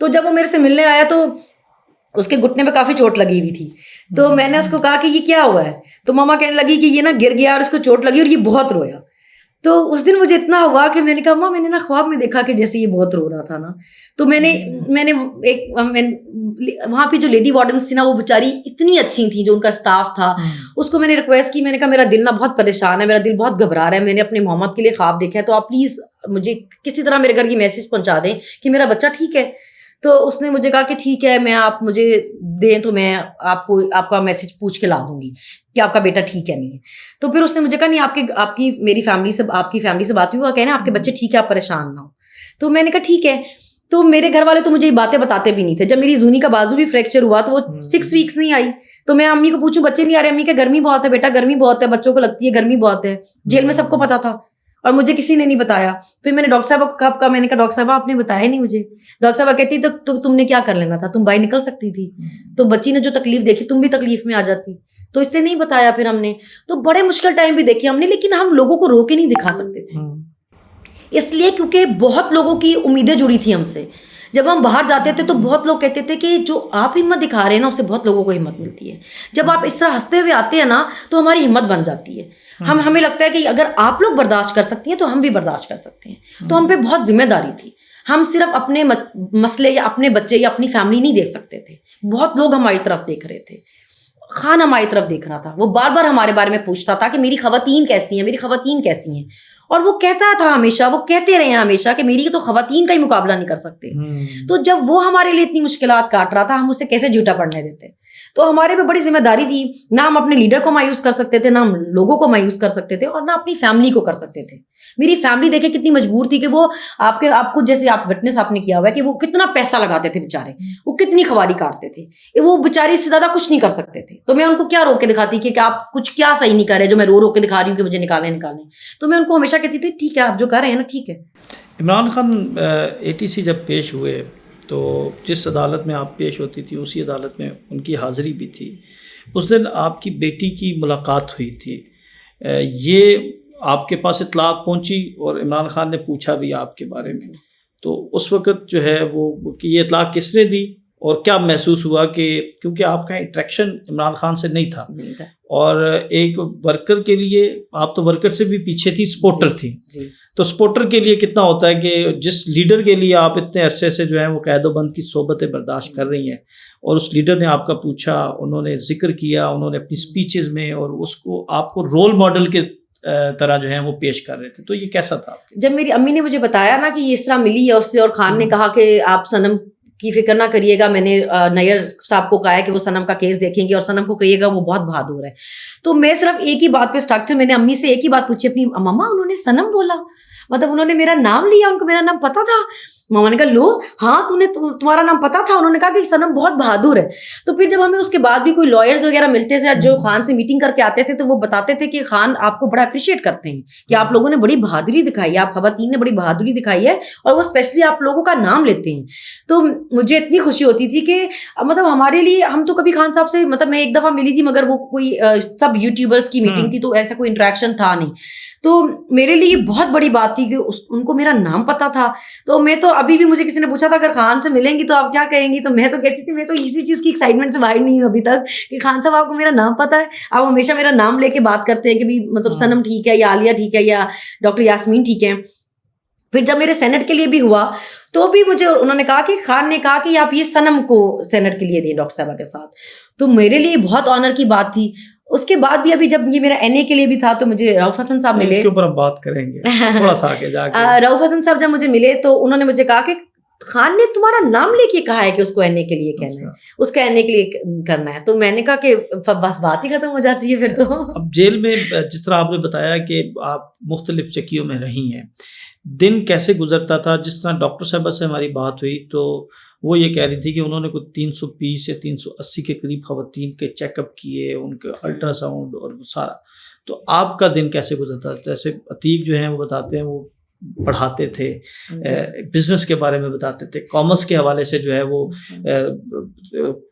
تو جب وہ میرے سے ملنے آیا تو اس کے گھٹنے پہ کافی چوٹ لگی ہوئی تھی. تو میں نے اس کو کہا کہ یہ کیا ہوا ہے؟ تو ماما کہنے لگی کہ یہ نا گر گیا اور اس کو چوٹ لگی اور یہ بہت رویا. تو اس دن مجھے اتنا ہوا کہ میں نے کہا ماں میں نے نا خواب میں دیکھا کہ جیسے یہ بہت رو رہا تھا نا. تو میں نے وہاں پہ جو لیڈی وارڈنس تھی نا وہ بیچاری اتنی اچھی تھیں, جو ان کا اسٹاف تھا, اس کو میں نے ریکویسٹ کی. میں نے کہا میرا دل نا بہت پریشان ہے, میرا دل بہت گھبرا رہا ہے, میں نے اپنے محمد کے لیے خواب دیکھا ہے, تو آپ پلیز مجھے کسی طرح میرے گھر یہ میسج پہنچا دیں کہ میرا بچہ ٹھیک ہے. تو اس نے مجھے کہا کہ ٹھیک ہے, میں آپ مجھے دیں تو میں آپ کا میسج پوچھ کے لا دوں گی کہ آپ کا بیٹا ٹھیک ہے نہیں ہے. تو پھر اس نے مجھے کہا نہیں آپ کی میری فیملی سے آپ کی فیملی سے بات ہوئی, وہ کہنا آپ کے بچے ٹھیک ہے, آپ پریشان نہ ہو. تو میں نے کہا ٹھیک ہے. تو میرے گھر والے تو مجھے یہ باتیں بتاتے بھی نہیں تھے. جب میری زونی کا بازو بھی فریکچر ہوا تو وہ 6 ویکس نہیں آئی. تو میں امی کو پوچھوں بچے نہیں آ رہے, امی کہ گرمی بہت ہے بیٹا, گرمی بہت ہے, بچوں کو لگتی ہے گرمی بہت ہے. جیل میں سب کو پتا تھا اور مجھے کسی نے نہیں بتایا. پھر میں نے ڈاکٹر صاحبہ کو کب کہا, میں نے کہا ڈاکٹر صاحبہ آپ نے بتایا نہیں مجھے. ڈاکٹر صاحبہ کہتی تو تم نے کیا کر لینا تھا, تم باہر نکل سکتی تھی, تو بچی نے جو تکلیف دیکھی تم بھی تکلیف میں آ جاتی. تو اس نے نہیں بتایا. پھر ہم نے تو بڑے مشکل ٹائم بھی دیکھے ہم نے, لیکن ہم لوگوں کو رو کے نہیں دکھا سکتے تھے, اس لیے کیونکہ بہت لوگوں کی امیدیں جڑی تھی ہم سے. جب ہم باہر جاتے تھے تو بہت لوگ کہتے تھے کہ جو آپ ہمت دکھا رہے ہیں نا اس سے بہت لوگوں کو ہمت ملتی ہے. جب آپ اس طرح ہنستے ہوئے آتے ہیں نا تو ہماری ہمت بن جاتی ہے. ہمیں لگتا ہے کہ اگر آپ لوگ برداشت کر سکتی ہیں تو ہم بھی برداشت کر سکتے ہیں. تو ہم پہ بہت ذمہ داری تھی. ہم صرف اپنے مسئلے یا اپنے بچے یا اپنی فیملی نہیں دیکھ سکتے تھے, بہت لوگ ہماری طرف دیکھ رہے تھے. خان ہماری طرف دیکھ رہا تھا, وہ بار بار ہمارے بارے میں پوچھتا تھا کہ میری خواتین کیسی ہیں, میری خواتین کیسی ہیں. اور وہ کہتا تھا ہمیشہ, وہ کہتے رہے ہیں ہمیشہ کہ میری تو خواتین کا ہی مقابلہ نہیں کر سکتے. تو جب وہ ہمارے لیے اتنی مشکلات کاٹ رہا تھا, ہم اسے کیسے جھوٹا پڑنے دیتے. تو ہمارے پہ بڑی ذمہ داری تھی. نہ ہم اپنے لیڈر کو مایوس کر سکتے تھے, نہ ہم لوگوں کو مایوس کر سکتے تھے, اور نہ اپنی فیملی کو کر سکتے تھے. میری فیملی دیکھے کتنی مجبور تھی کہ وہ آپ کو جیسے آپ وٹنس آپ نے کیا ہوا ہے کہ وہ کتنا پیسہ لگاتے تھے بیچارے, وہ کتنی خواری کاٹتے تھے, وہ بیچاری سے زیادہ کچھ نہیں کر سکتے تھے. تو میں ان کو کیا رو کے دکھاتی کہ آپ کچھ کیا صحیح نہیں کر رہے جو میں رو کے دکھا رہی ہوں کہ مجھے نکالیں. تو میں ان کو ہمیشہ کہتی تھی ٹھیک ہے آپ جو کر رہے ہیں نا ٹھیک ہے. عمران خان ATC جب پیش ہوئے تو جس عدالت میں آپ پیش ہوتی تھی اسی عدالت میں ان کی حاضری بھی تھی. اس دن آپ کی بیٹی کی ملاقات ہوئی تھی, یہ آپ کے پاس اطلاع پہنچی اور عمران خان نے پوچھا بھی آپ کے بارے میں, تو اس وقت جو ہے وہ کہ یہ اطلاع کس نے دی اور کیا محسوس ہوا کہ کیونکہ آپ کا انٹریکشن عمران خان سے نہیں تھا, اور ایک ورکر کے لیے آپ تو ورکر سے بھی پیچھے تھی, سپورٹر تھی. تو سپورٹر کے لیے کتنا ہوتا ہے کہ جس لیڈر کے لیے آپ اتنے عرصے سے جو ہے وہ قید و بند کی صحبتیں برداشت کر رہی ہیں, اور اس لیڈر نے آپ کا پوچھا, انہوں نے ذکر کیا, انہوں نے اپنی سپیچز میں, اور اس کو آپ کو رول ماڈل کے طرح جو ہے وہ پیش کر رہے تھے. تو یہ کیسا تھا آپ کے؟ جب میری امی نے مجھے بتایا نا کہ یہ اس طرح ملی ہے اس سے, اور خان نے کہا کہ آپ صنم کی فکر نہ کریے گا, میں نے نیئر صاحب کو کہا ہے کہ وہ صنم کا کیس دیکھیں گے اور صنم کو کہیے گا وہ بہت بہادر ہے. تو میں صرف ایک ہی بات پہ اسٹک تھی, میں نے امی سے ایک ہی بات پوچھی اپنی, ماما انہوں نے صنم بولا, مطلب انہوں نے میرا نام لیا, ان کو میرا نام پتا تھا. ماما نے کہا لو ہاں تمہارا نام پتا تھا. انہوں نے کہا کہ صنم بہت بہادر ہے. تو پھر جب ہمیں اس کے بعد بھی کوئی لائرز وغیرہ ملتے تھے جو خان سے میٹنگ کر کے آتے تھے, تو وہ بتاتے تھے کہ خان آپ کو بڑا اپریشیٹ کرتے ہیں کہ آپ لوگوں نے بڑی بہادری دکھائی ہے, آپ خواتین نے بڑی بہادری دکھائی ہے, اور وہ اسپیشلی آپ لوگوں کا نام لیتے ہیں. تو مجھے اتنی خوشی ہوتی تھی کہ مطلب ہمارے لیے, ہم تو کبھی خان صاحب سے, مطلب میں ایک دفعہ ملی تھی مگر وہ کوئی سب یوٹیوبرس کی میٹنگ تھی, تو ایسا کوئی انٹریکشن تھا نہیں. تو میرے لیے یہ بہت بڑی بات تھی کہ ان کو میرا نام پتا تھا. تو میں تو ابھی بھی مجھے کسی نے پوچھا تھا اگر خان سے ملیں گی تو آپ کیا کہیں گی, تو میں تو کہتی تھی میں تو اسی چیز کی ایکسائٹمنٹ سے باہر نہیں ہوں ابھی تک کہ خان صاحب آپ کو میرا نام پتا ہے, آپ ہمیشہ میرا نام لے کے بات کرتے ہیں کہ بھی مطلب صنم ٹھیک ہے, یا عالیہ ٹھیک ہے, یا ڈاکٹر یاسمین ٹھیک ہے. پھر جب میرے سینٹ کے لیے بھی ہوا تو بھی مجھے انہوں نے کہا کہ خان نے کہا کہ آپ یہ صنم کو سینٹ کے لیے دیں ڈاکٹر صاحبہ کے ساتھ. تو میرے لیے بہت آنر کی بات تھی. اس کے بعد بھی ابھی جب یہ میرا NA کے لیے بھی تھا تو مجھے رؤف حسن صاحب ملے, اس کے اوپر ہم بات کریں گے تھوڑا سا آگے جا کے. رؤف حسن صاحب جب مجھے ملے تو انہوں نے مجھے کہا کہ خان نے تمہارا نام لے کے کہا ہے کہ اس کو NA کے لیے کہنا ہے, اس کا NA کے لیے کرنا ہے. تو میں نے کہا کہ بس بات ہی ختم ہو جاتی ہے پھر تو. اب جیل میں جس طرح آپ نے بتایا کہ آپ مختلف چکیوں میں رہی ہیں, دن کیسے گزرتا تھا؟ جس طرح ڈاکٹر صاحبہ سے ہماری بات ہوئی تو وہ یہ کہہ رہی تھی کہ انہوں نے کوئی 320 یا 380 کے قریب خواتین کے چیک اپ کیے, ان کے الٹرا ساؤنڈ اور سارا. تو آپ کا دن کیسے گزرتا تھا؟ جیسے عتیق جو ہیں وہ بتاتے ہیں وہ پڑھاتے تھے, بزنس کے بارے میں بتاتے تھے, کامرس کے حوالے سے جو ہے وہ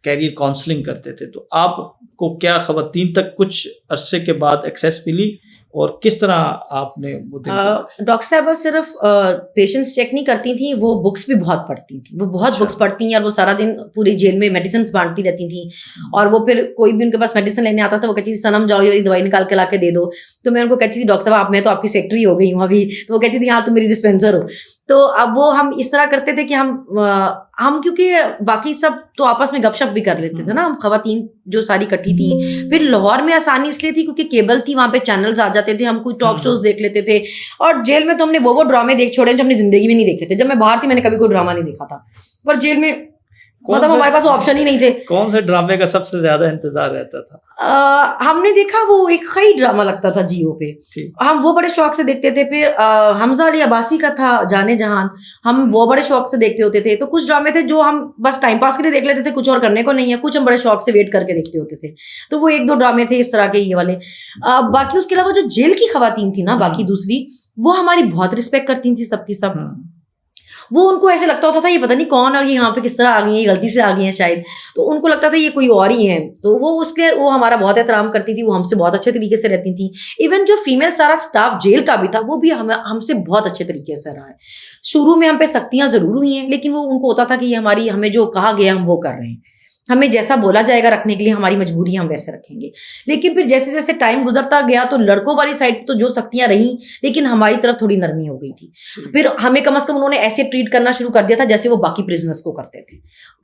کیریئر کاؤنسلنگ کرتے تھے. تو آپ کو کیا خواتین تک کچھ عرصے کے بعد ایکسیس ملی اور کس طرح آپ نے وہ ڈاکٹر صاحبہ صرف پیشنٹس چیک نہیں کرتی تھیں, وہ بکس بھی بہت پڑھتی تھیں, وہ بہت بکس پڑھتی ہیں, اور وہ سارا دن پوری جیل میں میڈیسنس بانٹتی رہتی تھیں. اور وہ پھر کوئی بھی ان کے پاس میڈیسن لینے آتا تھا, وہ کہتی تھی سنم جاؤ یہ دوائی نکال کے لا کے دے دو. تو میں ان کو کہتی تھی ڈاکٹر صاحب میں تو آپ کی سیکٹری ہو گئی ہوں ابھی. تو وہ کہتی تھی ہاں تم میری ڈسپینسر ہو. تو اب وہ ہم اس طرح کرتے تھے کہ ہم کیونکہ باقی سب تو آپس میں گپ شپ بھی کر لیتے تھے نا, ہم خواتین جو ساری اکٹھی تھیں. پھر لاہور میں آسانی اس لیے تھی کیونکہ کیبل تھی, وہاں پہ چینلز آ جاتے تھے, ہم کوئی ٹاک شوز دیکھ لیتے تھے. اور جیل میں تو ہم نے وہ ڈرامے دیکھ چھوڑے جو ہم نے زندگی میں نہیں دیکھے تھے. جب میں باہر تھی میں نے کبھی کوئی ڈرامہ نہیں دیکھا تھا, پر جیل میں مطلب ہمارے پاس آپشن ہی نہیں تھے. کون سے ڈرامے کا سب سے زیادہ انتظار رہتا تھا؟ ہم نے دیکھا وہ ایک خی ڈرامہ لگتا تھا جیو پہ, ہم وہ بڑے شوق سے دیکھتے تھے. پھر حمزہ علی عباسی کا تھا جانے جہان, ہم وہ بڑے شوق سے دیکھتے ہوتے تھے. تو کچھ ڈرامے تھے جو ہم بس ٹائم پاس کے لیے دیکھ لیتے تھے, کچھ اور کرنے کو نہیں ہے, کچھ ہم بڑے شوق سے ویٹ کر کے دیکھتے ہوتے تھے. تو وہ ایک دو ڈرامے تھے اس طرح کے یہ والے. باقی اس کے علاوہ جو جیل کی خواتین تھی نا باقی دوسری, وہ ہماری بہت رسپیکٹ کرتی تھی سب کی سب. وہ ان کو ایسے لگتا ہوتا تھا یہ پتہ نہیں کون, اور یہ یہاں پہ کس طرح آ گئی ہیں, غلطی سے آ گئی ہیں شاید. تو ان کو لگتا تھا یہ کوئی اور ہی ہے. تو وہ اس لیے وہ ہمارا بہت احترام کرتی تھی, وہ ہم سے بہت اچھے طریقے سے رہتی تھیں. ایون جو فیمیل سارا اسٹاف جیل کا بھی تھا وہ بھی ہم سے بہت اچھے طریقے سے رہا ہے. شروع میں ہم پہ سختیاں ضرور ہوئی ہیں, لیکن وہ ان کو ہوتا تھا کہ یہ ہمیں جو کہا گیا ہم وہ کر رہے ہیں, ہمیں جیسا بولا جائے گا رکھنے کے لیے ہماری مجبوری ہم ویسے رکھیں گے. لیکن پھر جیسے جیسے ٹائم گزرتا گیا تو لڑکوں والی سائڈ تو جو سختیاں رہیں, لیکن ہماری طرف تھوڑی نرمی ہو گئی تھی. پھر ہمیں کم از کم انہوں نے ایسے ٹریٹ کرنا شروع کر دیا تھا جیسے وہ باقی پرزنرز کو کرتے تھے.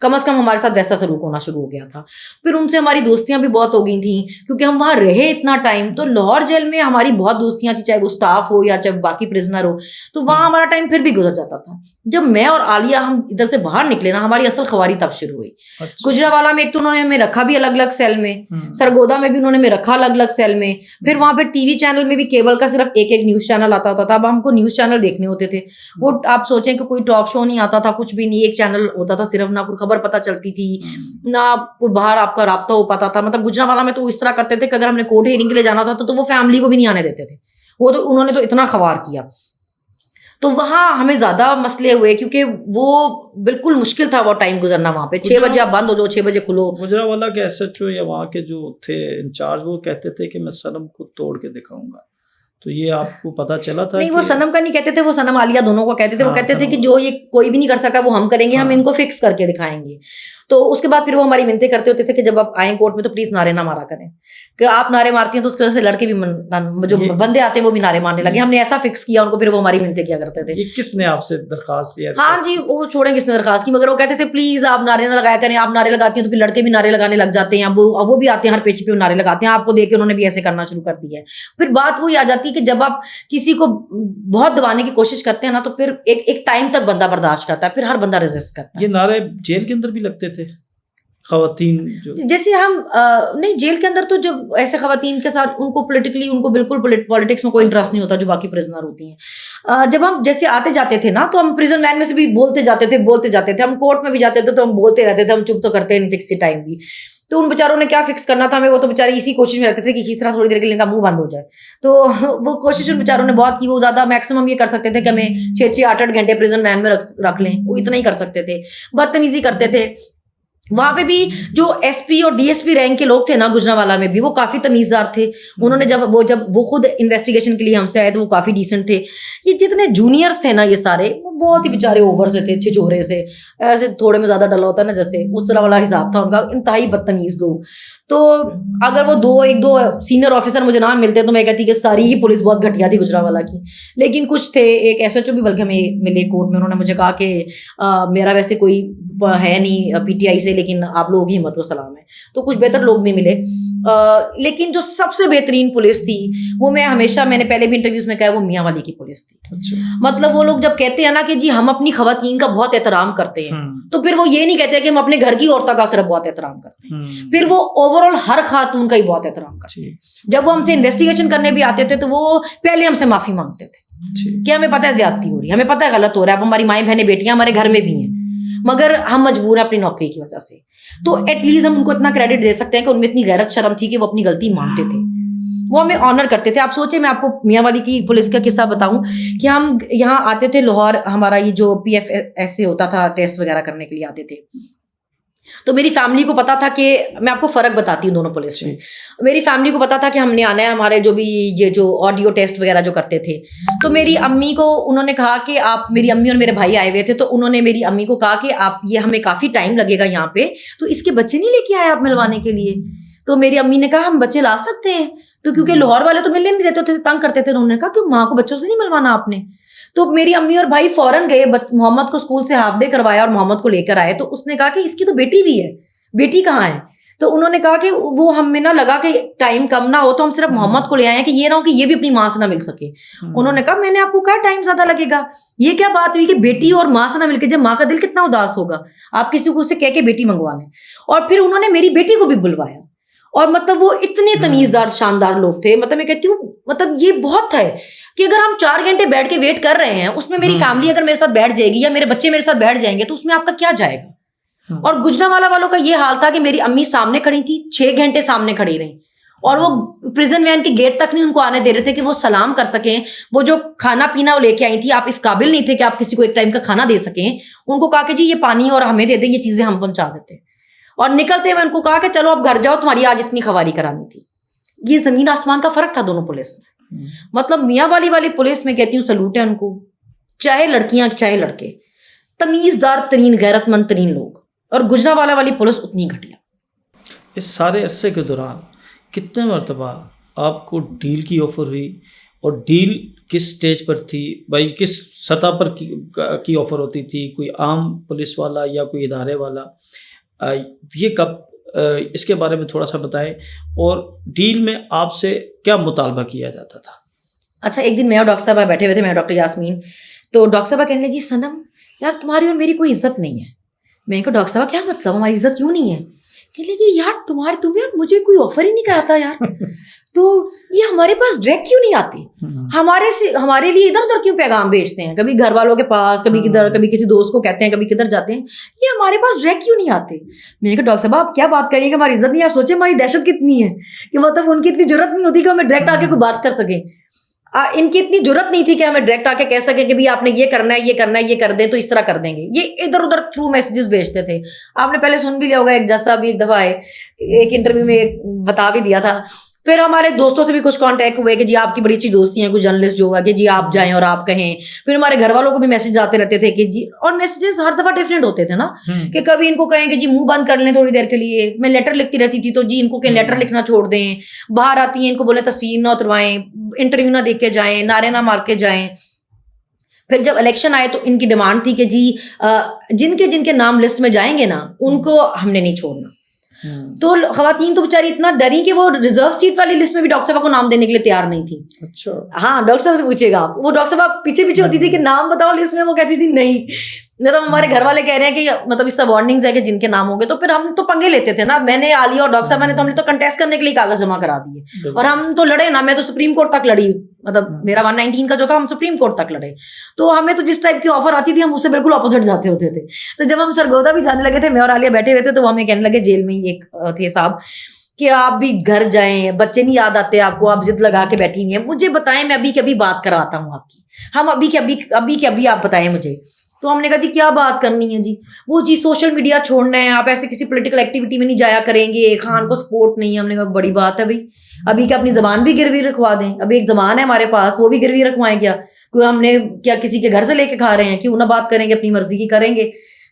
کم از کم ہمارے ساتھ ویسا سلوک ہونا شروع ہو گیا تھا. پھر ان سے ہماری دوستیاں بھی بہت ہو گئی تھیں کیونکہ ہم وہاں رہے اتنا ٹائم. تو لاہور جیل میں ہماری بہت دوستیاں تھیں, چاہے وہ اسٹاف ہو یا چاہے باقی پرزنر ہو. تو وہاں ہمارا ٹائم پھر بھی گزر جاتا تھا. جب میں اور عالیہ ہم ادھر سے باہر نکلے نا, ہماری اصل خواری تب شروع ہوئی. گجرانوالہ میں ایک تو انہوں نے ہمیں رکھا بھی الگ الگ سیل میں, سرگودا میں بھی انہوں نے ہمیں رکھا الگ الگ سیل میں. پھر وہاں پہ ٹی وی چینل میں بھی کیبل کا صرف ایک نیوز چینل آتا ہوتا تھا. اب ہم کو نیوز چینل دیکھنے ہوتے تھے. وہ آپ سوچیں کہ کوئی ٹاک شو نہیں آتا تھا, کچھ بھی نہیں, ایک چینل ہوتا تھا صرف. نہ کوئی خبر پتہ چلتی تھی, نہ کوئی باہر آپ کا رابطہ ہو پاتا تھا. مطلب گجرانوالہ میں تو اس طرح کرتے تھے کہ اگر ہم نے کورٹ ہیئرنگ کے لیے جانا تھا تو وہ فیملی کو بھی نہیں آنے دیتے تھے. وہ تو انہوں نے تو اتنا خوار کیا. تو وہاں ہمیں زیادہ مسئلے ہوئے کیونکہ وہ بالکل مشکل تھا وہ ٹائم گزرنا وہاں پہ. 6 بجے آپ بند ہو جاؤ, 6 بجے کھلو. گجرانوالہ کے ایس ایچ او یا وہاں کے جو تھے انچارج, وہ کہتے تھے کہ میں صنم کو توڑ کے دکھاؤں گا. تو یہ آپ کو پتا چلا تھا؟ نہیں, وہ صنم کا نہیں کہتے تھے, وہ صنم عالیہ دونوں کو کہتے تھے. وہ کہتے تھے کہ جو یہ کوئی بھی نہیں کر سکا وہ ہم کریں گے, ہم ان کو فکس کر کے دکھائیں گے. تو اس کے بعد پھر وہ ہماری منتیں کرتے ہوتے تھے کہ جب آپ آئیں کورٹ میں تو پلیز نعرے نہ مارا کریں, کہ آپ نعرے مارتی ہیں تو اس کی وجہ سے لڑکے بھی جو بندے آتے ہیں وہ بھی نعرے مارنے لگے. ہم نے ایسا فکس کیا ان کو, پھر وہ ہماری منتیں کیا کرتے تھے. یہ کس نے آپ سے درخواست کیا؟ ہاں جی, وہ چھوڑیں کس نے درخواست کی, مگر وہ کہتے تھے پلیز آپ نعرے نہ لگایا کریں. آپ نعرے لگاتی ہیں تو پھر لڑکے بھی نعرے لگانے لگ جاتے ہیں. اب وہ بھی آتے ہیں ہر پیج پہ نعرے لگاتے ہیں. آپ کو دیکھ کے انہوں نے بھی ایسے کرنا شروع کر دیا ہے. پھر بات وہی آ جاتی ہے کہ جب آپ کسی کو بہت دبانے کی کوشش کرتے ہیں نا, تو پھر ایک ٹائم تک بندہ برداشت کرتا ہے, پھر ہر بندہ ریزسٹ کرتا ہے. یہ نعرے جیل کے اندر بھی لگتے تھے خواتین جیسے ہم نہیں, جیل کے اندر تو جب ایسے خواتین کے ساتھ ان کو پولیٹکلی, ان کو بالکل پالیٹکس میں کوئی انٹرسٹ نہیں ہوتا جو باقی پرزنر ہوتی ہیں. جب ہم جیسے آتے جاتے تھے نا, تو ہم پرزن لائن میں سے بھی بولتے جاتے تھے. ہم کورٹ میں بھی جاتے تھے تو ہم بولتے رہتے تھے, ہم چپ تو کرتے نہیں تھے کسی ٹائم بھی. تو ان بیچاروں نے کیا فکس کرنا تھا ہمیں, وہ تو بیچارے اسی کوشش میں رہتے تھے کہ کس طرح تھوڑی دیر کے لیے ان کا منہ بند ہو جائے. تو وہ کوشش ان بیچاروں نے بہت کی. وہ زیادہ میکسیمم یہ کر سکتے تھے کہ ہمیں 6-8 گھنٹے پرزن وین میں رکھ لیں, وہ اتنا ہی کر سکتے تھے. بدتمیزی کرتے تھے. وہاں پہ بھی جو ایس پی اور ڈی ایس پی رینک کے لوگ تھے نا گجرانوالہ میں بھی, وہ کافی تمیزدار تھے. انہوں نے جب وہ خود انویسٹیگیشن کے لیے ہم سے آئے تو وہ کافی ڈیسنٹ تھے. یہ جتنے جونیئرس تھے نا یہ سارے, وہ بہت ہی بیچارے اوور سے تھے, چھچورے سے, ایسے تھوڑے میں زیادہ ڈلا ہوتا ہے نا جیسے, اس طرح والا حساب تھا ان کا. انتہائی بدتمیز لوگ. تو اگر وہ ایک دو سینئر آفیسر مجھے نہ ملتے تو میں کہتی کہ ساری ہی پولیس بہت گھٹیا تھی گجرانوالہ کی. لیکن کچھ تھے, ایک ایس ایچ او بھی بلکہ ہمیں ملے کورٹ میں, انہوں نے مجھے کہا کہ میرا ویسے کوئی ہے نہیں پی ٹی آئی سے, لیکن آپ لوگوں کی ہمت و سلام ہے. تو کچھ بہتر لوگ بھی ملے. لیکن جو سب سے بہترین پولیس تھی وہ میں نے پہلے بھی انٹرویوز میں کہا, وہ میاں والی کی پولیس تھی. مطلب وہ لوگ جب کہتے ہیں نا کہ جی ہم اپنی خواتین کا بہت احترام کرتے ہیں, تو پھر وہ یہ نہیں کہتے کہ ہم اپنے گھر کی عورتوں کا صرف بہت احترام کرتے ہیں, پھر وہ اوور آل ہر خاتون کا ہی بہت احترام کرتے ہیں. جب وہ ہم سے انویسٹیگیشن کرنے بھی آتے تھے تو وہ پہلے ہم سے معافی مانگتے تھے کہ ہمیں پتہ ہے زیادتی ہو رہی ہے, ہمیں پتہ ہے غلط ہو رہا ہے, اب ہماری مائیں بہنیں بیٹیاں ہمارے گھر میں بھی ہیں, مگر ہم مجبور ہیں اپنی نوکری کی وجہ سے. تو ایٹ لیسٹ ہم ان کو اتنا کریڈٹ دے سکتے ہیں کہ ان میں اتنی غیرت شرم تھی کہ وہ اپنی غلطی مانتے تھے, وہ ہمیں آنر کرتے تھے. آپ سوچیں, میں آپ کو میاں والی کی پولیس کا قصہ بتاؤں کہ ہم یہاں آتے تھے لاہور, ہمارا یہ جو PF ایسے ہوتا تھا ٹیسٹ وغیرہ کرنے کے لیے آتے تھے. تو میری فیملی کو پتا تھا کہ میں آپ کو فرق بتاتی ہوں دونوں پولیس میں. میری فیملی کو پتا تھا کہ ہم نے آنا ہے, ہمارے جو بھی یہ جو آڈیو ٹیسٹ وغیرہ جو کرتے تھے. تو میری امی کو انہوں نے کہا کہ آپ, میری امی اور میرے بھائی آئے ہوئے تھے, تو انہوں نے میری امی کو کہا کہ آپ, یہ ہمیں کافی ٹائم لگے گا یہاں پہ, تو اس کے بچے نہیں لے کے آئے آپ ملوانے کے لیے. تو میری امی نے کہا ہم بچے لا سکتے ہیں, تو کیونکہ لاہور والے تو ملنے نہیں دیتے تھے, تنگ کرتے تھے. انہوں نے کہا کہ ماں کو بچوں سے نہیں ملوانا آپ نے. تو میری امی اور بھائی فوراً گئے, محمد کو اسکول سے ہاف ڈے کروایا اور محمد کو لے کر آئے. تو اس نے کہا کہ اس کی تو بیٹی بھی ہے, بیٹی کہاں ہے؟ تو انہوں نے کہا کہ وہ ہمیں نہ لگا کہ ٹائم کم نہ ہو, تو ہم صرف محمد کو لے آئے ہیں کہ یہ نہ ہو کہ یہ بھی اپنی ماں سے نہ مل سکے. انہوں نے کہا میں نے آپ کو کہا ٹائم زیادہ لگے گا. یہ کیا بات ہوئی کہ بیٹی اور ماں سے نہ مل کے, جب ماں کا دل کتنا اداس ہوگا, آپ کسی کو سے کہہ کے بیٹی منگوا لیں. اور پھر انہوں نے میری بیٹی کو بھی بلوایا, اور مطلب وہ اتنے تمیزدار شاندار لوگ تھے. مطلب میں کہتی ہوں, مطلب یہ بہت ہے کہ اگر ہم 4 گھنٹے بیٹھ کے ویٹ کر رہے ہیں, اس میں میری فیملی اگر میرے ساتھ بیٹھ جائے گی یا میرے بچے میرے ساتھ بیٹھ جائیں گے, تو اس میں آپ کا کیا جائے گا. اور گجرانوالہ والوں کا یہ حال تھا کہ میری امی سامنے کھڑی تھی, 6 گھنٹے سامنے کھڑی رہی, اور وہ پریزن وین کے گیٹ تک نہیں ان کو آنے دے رہے تھے کہ وہ سلام کر سکیں. وہ جو کھانا پینا وہ لے کے آئی تھی, آپ اس قابل نہیں تھے کہ آپ کسی کو ایک ٹائم کا کھانا دے سکیں. ان کو کہا کہ جی یہ پانی اور ہمیں دے دیں, یہ چیزیں ہم پہنچا دیتے. اور نکلتے ہوئے ان کو کہا کہ چلو اب گھر جاؤ, تمہاری آج اتنی خواری کرانی تھی. یہ زمین آسمان کا فرق تھا دونوں پولیس میں. مطلب میاں والی پولیس میں کہتی ہوں سلوٹ ہے ان کو, چاہے لڑکیاں چاہے لڑکے, تمیزدار ترین غیرت مند ترین لوگ. اور گجرانوالہ والی پولیس اتنی گھٹیا. اس سارے عرصے کے دوران کتنے مرتبہ آپ کو ڈیل کی آفر ہوئی, اور ڈیل کس سٹیج پر تھی بھائی, کس سطح پر کی آفر ہوتی تھی؟ کوئی عام پولیس والا یا کوئی ادارے والا؟ یہ کب, اس کے بارے میں تھوڑا سا بتائیں. اور ڈیل میں آپ سے کیا مطالبہ کیا جاتا تھا؟ اچھا, ایک دن میں اور ڈاکٹر صاحبہ بیٹھے ہوئے تھے, میں ڈاکٹر یاسمین. تو ڈاکٹر صاحبہ کہنے لگی صنم یار تمہاری اور میری کوئی عزت نہیں ہے. میں نے کہا ڈاکٹر صاحبہ کیا مطلب, ہماری عزت کیوں نہیں ہے؟ کہنے لگی یار تمہیں اور مجھے کوئی آفر ہی نہیں کیا تھا یار, تو یہ ہمارے پاس ڈائریکٹ کیوں نہیں آتے, ہمارے لیے ادھر ادھر کیوں پیغام بھیجتے ہیں, کبھی گھر والوں کے پاس, کبھی کدھر, کبھی کسی دوست کو کہتے ہیں, کبھی کدھر جاتے ہیں, یہ ہمارے پاس ڈائریکٹ کیوں نہیں آتے. میں نے کہا ڈاکٹر صاحب آپ کیا بات کریے کہ ہماری عزت نہیں ہے, آپ سوچیں ہماری دہشت کتنی ہے کہ مطلب ان کی اتنی جرت نہیں ہوتی کہ ہمیں ڈائریکٹ آ کے کوئی بات کر سکیں. ان کی اتنی جرت نہیں تھی کہ ہمیں ڈائریکٹ آ کے کہہ سکیں کہ آپ نے یہ کرنا ہے, یہ کرنا ہے, یہ کر دیں تو اس طرح کر دیں گے. یہ ادھر ادھر تھرو میسیجز بھیجتے تھے. آپ نے پہلے سن بھی لیا ہوگا, ایک جج صاحب بھی ایک دفعہ آئے, ایک انٹرویو میں بتا بھی دیا تھا. پھر ہمارے دوستوں سے بھی کچھ کانٹیکٹ ہوئے کہ جی آپ کی بڑی اچھی دوستی ہیں, کچھ جرنلسٹ جو ہوا کہ جی آپ جائیں اور آپ کہیں. پھر ہمارے گھر والوں کو بھی میسج آتے رہتے تھے کہ جی, اور میسیجز ہر دفعہ ڈفرینٹ ہوتے تھے نا, کہ کبھی ان کو کہیں کہ جی منہ بند کر لیں تھوڑی دیر کے لیے. میں لیٹر لکھتی رہتی تھی, تو جی ان کو کہیں لیٹر لکھنا چھوڑ دیں. باہر آتی ہیں ان کو بولیں تصویر نہ اتروائیں, انٹرویو نہ دیکھ کے جائیں, نعرے نہ مار کے جائیں. پھر جب الیکشن آئے تو ان کی ڈیمانڈ تھی کہ جی جن کے نام لسٹ میں جائیں گے نا ان کو ہم نے نہیں چھوڑنا. تو خواتین تو بیچاری اتنا ڈری کہ وہ ریزرو سیٹ والی لسٹ میں بھی ڈاکٹر صاحب کو نام دینے کے لیے تیار نہیں تھی. اچھا, ہاں ڈاکٹر صاحب سے پوچھے گا آپ, وہ ڈاکٹر صاحب پیچھے پیچھے ہوتی تھی کہ نام بتاؤ لسٹ میں, وہ کہتی تھی نہیں. مطلب ہمارے گھر والے کہہ رہے ہیں کہ مطلب اس سے وارننگز ہے کہ جن کے نام ہوں گے, تو پھر ہم تو پنگے لیتے تھے نا. میں نے عالیہ اور ڈاکٹر صاحب نے تو ہم نے تو کنٹیسٹ کرنے کے لیے کاغذ جمع کرا دیے, اور ہم تو لڑے نا. میں تو سپریم کورٹ تک لڑی, مطلب میرا 119 کا جو تھا ہم سپریم کورٹ تک لڑے. تو ہمیں تو جس ٹائپ کی آفر آتی تھی ہم اس سے بالکل اپوزٹ جاتے ہوتے تھے. تو جب ہم سرگودا بھی جانے لگے تھے, میں اور عالیہ بیٹھے ہوئے تھے, تو وہ ہمیں کہنے لگے, جیل میں ہی ایک تھے صاحب, کہ آپ بھی گھر جائیں, بچے نہیں یاد آتے آپ کو, آپ ضد لگا کے بیٹھی ہیں, مجھے بتائیں میں ابھی کبھی بات کراتا ہوں آپ کی, ہم ابھی کے ابھی آپ بتائیں مجھے. تو ہم نے کہا جی کیا بات کرنی ہے جی, وہ جی سوشل میڈیا چھوڑنا ہے, آپ ایسے کسی پولیٹیکل ایکٹیویٹی میں نہیں جایا کریں گے, خان کو سپورٹ نہیں ہے. ہم نے کہا بڑی بات ہے بھائی, ابھی کہ اپنی زبان بھی گروی رکھوا دیں, ابھی ایک زبان ہے ہمارے پاس, وہ بھی گروی رکھوائیں کیا, کوئی ہم نے کیا کسی کے گھر سے لے کے کھا رہے ہیں, کیوں نہ بات کریں گے, اپنی مرضی کی کریں گے.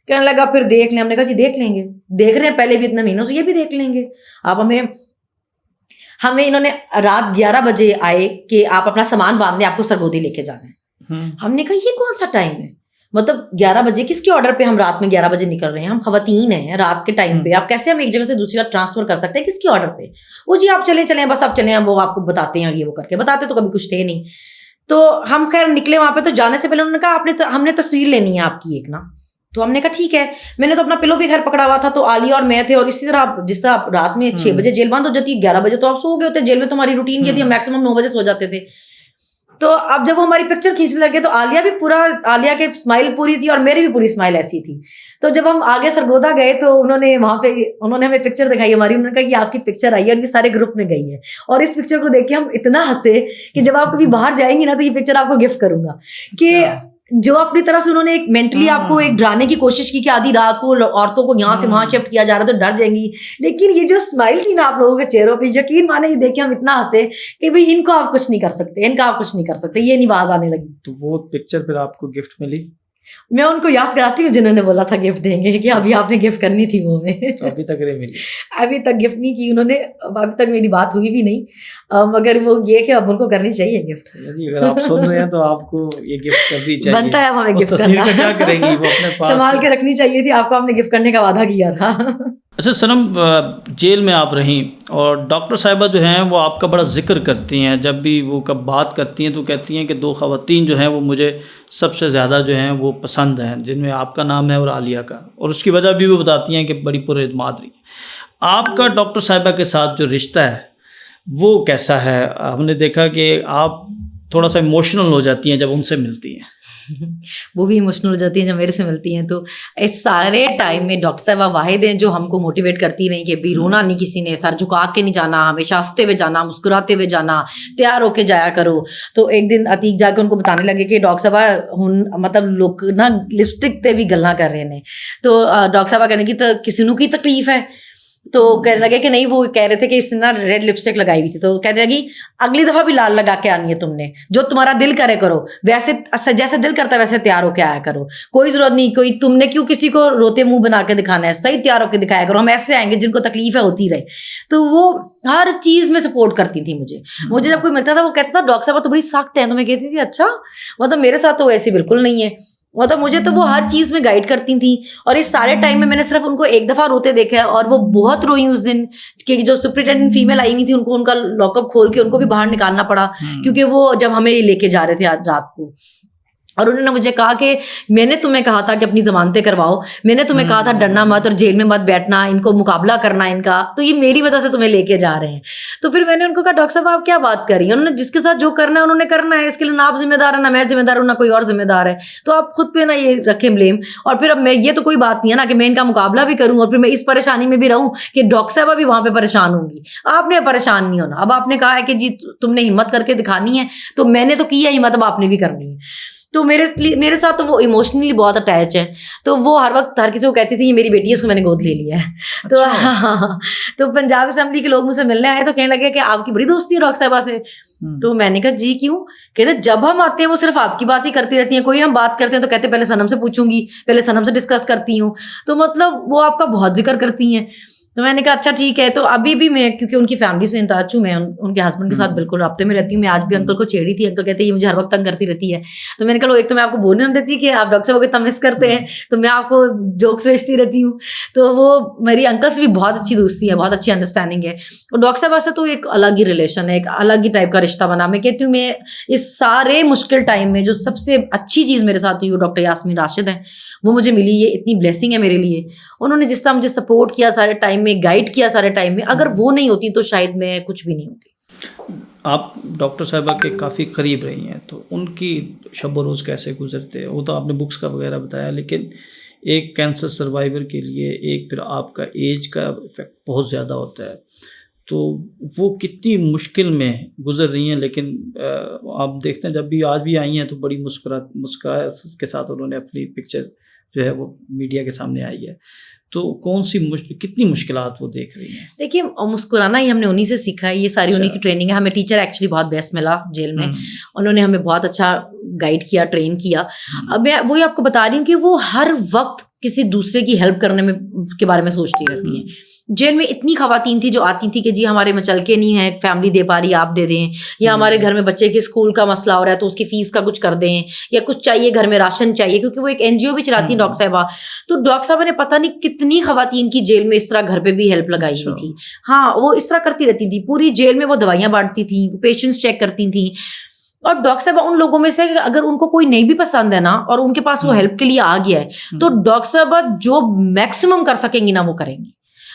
کہنے لگا پھر دیکھ لیں. ہم نے کہا جی دیکھ لیں گے, دیکھ رہے ہیں پہلے بھی اتنے مہینوں سے, یہ بھی دیکھ لیں گے. آپ ہمیں انہوں نے رات 11 بجے آئے کہ آپ اپنا سامان باندھیں, آپ کو سرگودی لے کے جانا ہے. ہم نے کہا یہ کون سا ٹائم ہے, مطلب 11 بجے کس کے آرڈر پہ ہم رات میں 11 بجے نکل رہے ہیں, ہم خواتین ہیں رات کے ٹائم پہ, آپ کیسے ہم ایک جگہ سے دوسری جگہ ٹرانسفر کر سکتے ہیں, کس کے آرڈر پہ؟ وہ جی آپ چلیں بس آپ چلیں, وہ آپ کو بتاتے ہیں, اور یہ وہ کر کے بتاتے تو کبھی کچھ تھے نہیں. تو ہم خیر نکلے وہاں پہ. تو جانے سے پہلے انہوں نے کہا ہم نے تصویر لینی ہے آپ کی ایک نا. تو ہم نے کہا ٹھیک ہے. میں نے تو اپنا پلو بھی گھر پکڑا ہوا تھا, تو عالیہ اور میں تھے, اور اسی طرح جس طرح رات میں 6 بجے جیل بند ہو جاتی ہے, 11 بجے تو آپ سو گئے ہوتے, جیل میں تو ہماری روٹین یہ تھی, ہم میکسیمم 9 بجے سو جاتے تھے. تو اب جب وہ ہماری پکچر کھینچنے لگے, تو عالیہ بھی پورا, عالیہ کے اسمائل پوری تھی اور میری بھی پوری اسمائل ایسی تھی. تو جب ہم آگے سرگودا گئے تو انہوں نے وہاں پہ ہمیں پکچر دکھائی ہماری, انہوں نے کہا کہ آپ کی پکچر آئی ہے اور یہ سارے گروپ میں گئی ہے, اور اس پکچر کو دیکھ کے ہم اتنا ہنسے کہ جب آپ کبھی باہر جائیں گی نا تو یہ پکچر آپ کو گفٹ کروں گا. کہ جو اپنی طرف سے انہوں نے ایک مینٹلی آپ کو ایک ڈرانے کی کوشش کی کہ آدھی رات کو عورتوں کو یہاں سے وہاں شفٹ کیا جا رہا ہے تو ڈر جائیں گی, لیکن یہ جو اسمائل تھی نا آپ لوگوں کے چہروں پہ, یقین مانے یہ دیکھ کے ہم اتنا ہنسے کہ بھائی ان کو آپ کچھ نہیں کر سکتے, ان کا آپ کچھ نہیں کر سکتے, یہ نہیں باز آنے لگی. تو وہ پکچر پھر آپ کو گفٹ ملی؟ میں ان کو یاد کراتی ہوں جنہوں نے بولا تھا گفٹ دیں گے, کہ ابھی آپ نے گفٹ کرنی تھی وہ میں ابھی تک نہیں ملی. ابھی تک گفٹ نہیں کی انہوں نے, ابھی تک میری بات ہوئی بھی نہیں, مگر وہ یہ کہ اب ان کو کرنی چاہیے گفٹ. اگر آپ سن رہے ہیں تو آپ کو یہ گفٹ کرنی چاہیے, بنتا ہے اب ہمیں گفٹ تصویر کا کیا کریں گی, وہ اپنے پاس سنبھال کے رکھنی چاہیے تھی, آپ کو ہم نے گفٹ کرنے کا وعدہ کیا تھا. اچھا صنم, جیل میں آپ رہیں اور ڈاکٹر صاحبہ جو ہیں وہ آپ کا بڑا ذکر کرتی ہیں, جب بھی وہ کب بات کرتی ہیں تو کہتی ہیں کہ 2 خواتین جو ہیں وہ مجھے سب سے زیادہ جو ہیں وہ پسند ہیں, جن میں آپ کا نام ہے اور عالیہ کا, اور اس کی وجہ بھی وہ بتاتی ہیں کہ بڑی پر اعتماد رہی. آپ کا ڈاکٹر صاحبہ کے ساتھ جو رشتہ ہے وہ کیسا ہے؟ ہم نے دیکھا کہ آپ تھوڑا سا ایموشنل ہو جاتی ہیں جب ان سے ملتی ہیں. وہ بھی ایموشنل ہو جاتی ہیں جب میرے سے ملتی ہیں. تو اس سارے ٹائم میں ڈاکٹر صاحبہ واحد ہیں جو ہم کو موٹیویٹ کرتی رہیں کہ بھی رونا نہیں کسی نے, سر جھکا کے نہیں جانا, ہمیشہ ہنستے ہوئے جانا, مسکراتے ہوئے جانا, تیار ہو کے جایا کرو. تو ایک دن عتیق جا کے ان کو بتانے لگے کہ ڈاکٹر صاحبہ مطلب لوگ نا لپسٹک تے بھی گلاں کر رہے ہیں. تو ڈاکٹر صاحبہ کہنے کی کسی نو کی تکلیف ہے, تو کہنے لگے کہ نہیں, وہ کہہ رہے تھے کہ اس نے نا ریڈ لپسٹک لگائی ہوئی تھی, تو کہنے لگی اگلی دفعہ بھی لال لگا کے آنی ہے تم نے, جو تمہارا دل کرے کرو, ویسے جیسے دل کرتا ہے ویسے تیار ہو کے آیا کرو, کوئی ضرورت نہیں, کوئی تم نے کیوں کسی کو روتے منہ بنا کے دکھانا ہے, صحیح تیار ہو کے دکھایا کرو, ہم ایسے آئیں گے جن کو تکلیف ہے ہوتی رہے. تو وہ ہر چیز میں سپورٹ کرتی تھی مجھے جب کوئی ملتا تھا وہ کہتا تھا ڈاکٹر صاحب تو بڑی سخت ہیں, تو میں کہتی تھی اچھا, مطلب میرے ساتھ تو ایسی بالکل نہیں ہے, مطلب مجھے تو وہ ہر چیز میں گائیڈ کرتی تھیں. اور اس سارے ٹائم میں نے صرف ان کو ایک دفعہ روتے دیکھا ہے, اور وہ بہت روئی اس دن, کہ جو سپرنٹینڈنٹ فیمیل آئی ہوئی تھی ان کا لاک اپ کھول کے ان کو بھی باہر نکالنا پڑا, کیونکہ وہ جب ہمیں لے کے جا رہے تھے آج رات کو. اور انہوں نے مجھے کہا کہ میں نے تمہیں کہا تھا کہ اپنی ضمانتیں کرواؤ, میں نے تمہیں کہا تھا ڈرنا مت اور جیل میں مت بیٹھنا, ان کو مقابلہ کرنا ان کا, تو یہ میری وجہ سے تمہیں لے کے جا رہے ہیں. تو پھر میں نے ان کو کہا ڈاکٹر صاحب آپ کیا بات کر رہی ہیں, انہوں نے جس کے ساتھ جو کرنا ہے انہوں نے کرنا ہے, اس کے لیے نہ آپ ذمہ دار ہیں نہ میں ذمہ دار ہوں نہ کوئی اور ذمہ دار ہے, تو آپ خود پہ نہ یہ رکھیں بلیم. اور پھر اب میں یہ تو کوئی بات نہیں ہے نا کہ میں ان کا مقابلہ بھی کروں اور پھر میں اس پریشانی میں بھی رہوں کہ ڈاکٹر صاحبہ بھی وہاں پہ پریشان ہوں گی. آپ نے پریشان نہیں ہونا, اب آپ نے کہا ہے کہ جی تم نے ہمت کر کے دکھانی ہے, تو میں نے تو کیا ہمت, اب آپ نے بھی کرنی ہے. تو میرے ساتھ تو وہ ایموشنلی بہت اٹیچ ہے. تو وہ ہر وقت ہر کسی کو کہتی تھی یہ میری بیٹی ہے, اس کو میں نے گود لے لیا ہے. تو ہاں, تو پنجاب اسمبلی کے لوگ مجھ سے ملنے آئے تو کہنے لگے کہ آپ کی بڑی دوستی ہے ڈاکٹر صاحبہ سے. تو میں نے کہا جی کیوں؟ کہتے جب ہم آتے ہیں وہ صرف آپ کی بات ہی کرتی رہتی ہیں, کوئی ہم بات کرتے ہیں تو کہتے پہلے صنم سے پوچھوں گی, پہلے صنم سے ڈسکس کرتی ہوں, تو مطلب وہ آپ کا بہت ذکر کرتی ہیں. تو میں نے کہا اچھا ٹھیک ہے. تو ابھی بھی میں کیونکہ ان کی فیملی سے ان ٹچ ہوں, میں ان کے ہسبینڈ کے ساتھ بالکل رابطے میں رہتی ہوں. میں آج بھی انکل کو چھیڑی تھی, انکل کہتے ہیں یہ مجھے ہر وقت تنگ کرتی رہتی ہے. تو میں نے کہا ایک تو میں آپ کو بولنے نہیں دیتی کہ آپ ڈاکٹر صاحب کو اتنا مس کرتے ہیں, تو میں آپ کو جوکس بھیجتی رہتی ہوں. تو وہ میری انکل سے بھی بہت اچھی دوستی ہے, بہت اچھی انڈرسٹینڈنگ ہے. اور ڈاکٹر صاحب سے تو ایک الگ ہی ریلیشن ہے, ایک الگ ہی ٹائپ کا رشتہ بنا. میں کہتی ہوں میں اس سارے مشکل ٹائم میں جو سب سے اچھی چیز میرے ساتھ ہوئی وہ ڈاکٹر یاسمین راشد ہیں, وہ مجھے ملی. یہ اتنی بلیسنگ ہے میرے لیے. انہوں نے جس طرح مجھے سپورٹ کیا سارے ٹائم میں, گائڈ کیا سارے ٹائم میں, اگر وہ نہیں ہوتی تو شاید میں کچھ بھی نہیں ہوتی. آپ ڈاکٹر صاحبہ کے کافی قریب رہی ہیں, تو ان کی شب و روز کیسے گزرتے؟ وہ تو آپ نے بکس کا وغیرہ بتایا, لیکن ایک کینسر سروائیور کے لیے ایک پھر آپ کا ایج کا افیکٹ بہت زیادہ ہوتا ہے, تو وہ کتنی مشکل میں گزر رہی ہیں. لیکن آپ دیکھتے ہیں جب بھی آج بھی آئی ہیں تو بڑی مسکراہٹ کے ساتھ انہوں نے اپنی پکچر جو ہے وہ میڈیا کے سامنے آئی ہے. تو کتنی مشکلات وہ دیکھ رہی ہیں؟ دیکھیے مسکرانا ہی ہم نے انہیں سے سیکھا ہے, یہ ساری انہیں کی ٹریننگ ہے. ہمیں ٹیچر ایکچولی بہت بیسٹ ملا جیل میں, انہوں نے ہمیں بہت اچھا گائیڈ کیا, ٹرین کیا. اب میں وہی آپ کو بتا رہی ہوں کہ وہ ہر وقت کسی دوسرے کی ہیلپ کرنے میں کے بارے میں سوچتی رہتی ہیں. جیل میں اتنی خواتین تھی جو آتی تھی کہ جی ہمارے میں چل کے نہیں ہے, فیملی دے پا رہی, آپ دے دیں, یا ہمارے گھر میں بچے کے اسکول کا مسئلہ ہو رہا ہے تو اس کی فیس کا کچھ کر دیں, یا کچھ چاہیے گھر میں راشن چاہیے, کیونکہ وہ ایک NGO بھی چلاتی ہیں ڈاکٹر صاحبہ. تو ڈاکٹر صاحبہ نے پتہ نہیں کتنی خواتین کی جیل میں اس طرح گھر پہ بھی ہیلپ لگائی ہوئی تھی. ہاں, وہ اس طرح کرتی رہتی تھی پوری جیل میں. وہ دوائیاں بانٹتی تھیں, وہ پیشنٹس چیک کرتی تھیں. اور ڈاکٹر صاحبہ ان لوگوں میں سے اگر ان کو کوئی نہیں بھی پسند ہے نا, اور ان کے پاس وہ ہیلپ کے لیے آ گیا ہے, تو ڈاکٹر صاحبہ جو میکسیمم کر سکیں گی نا وہ کریں گی.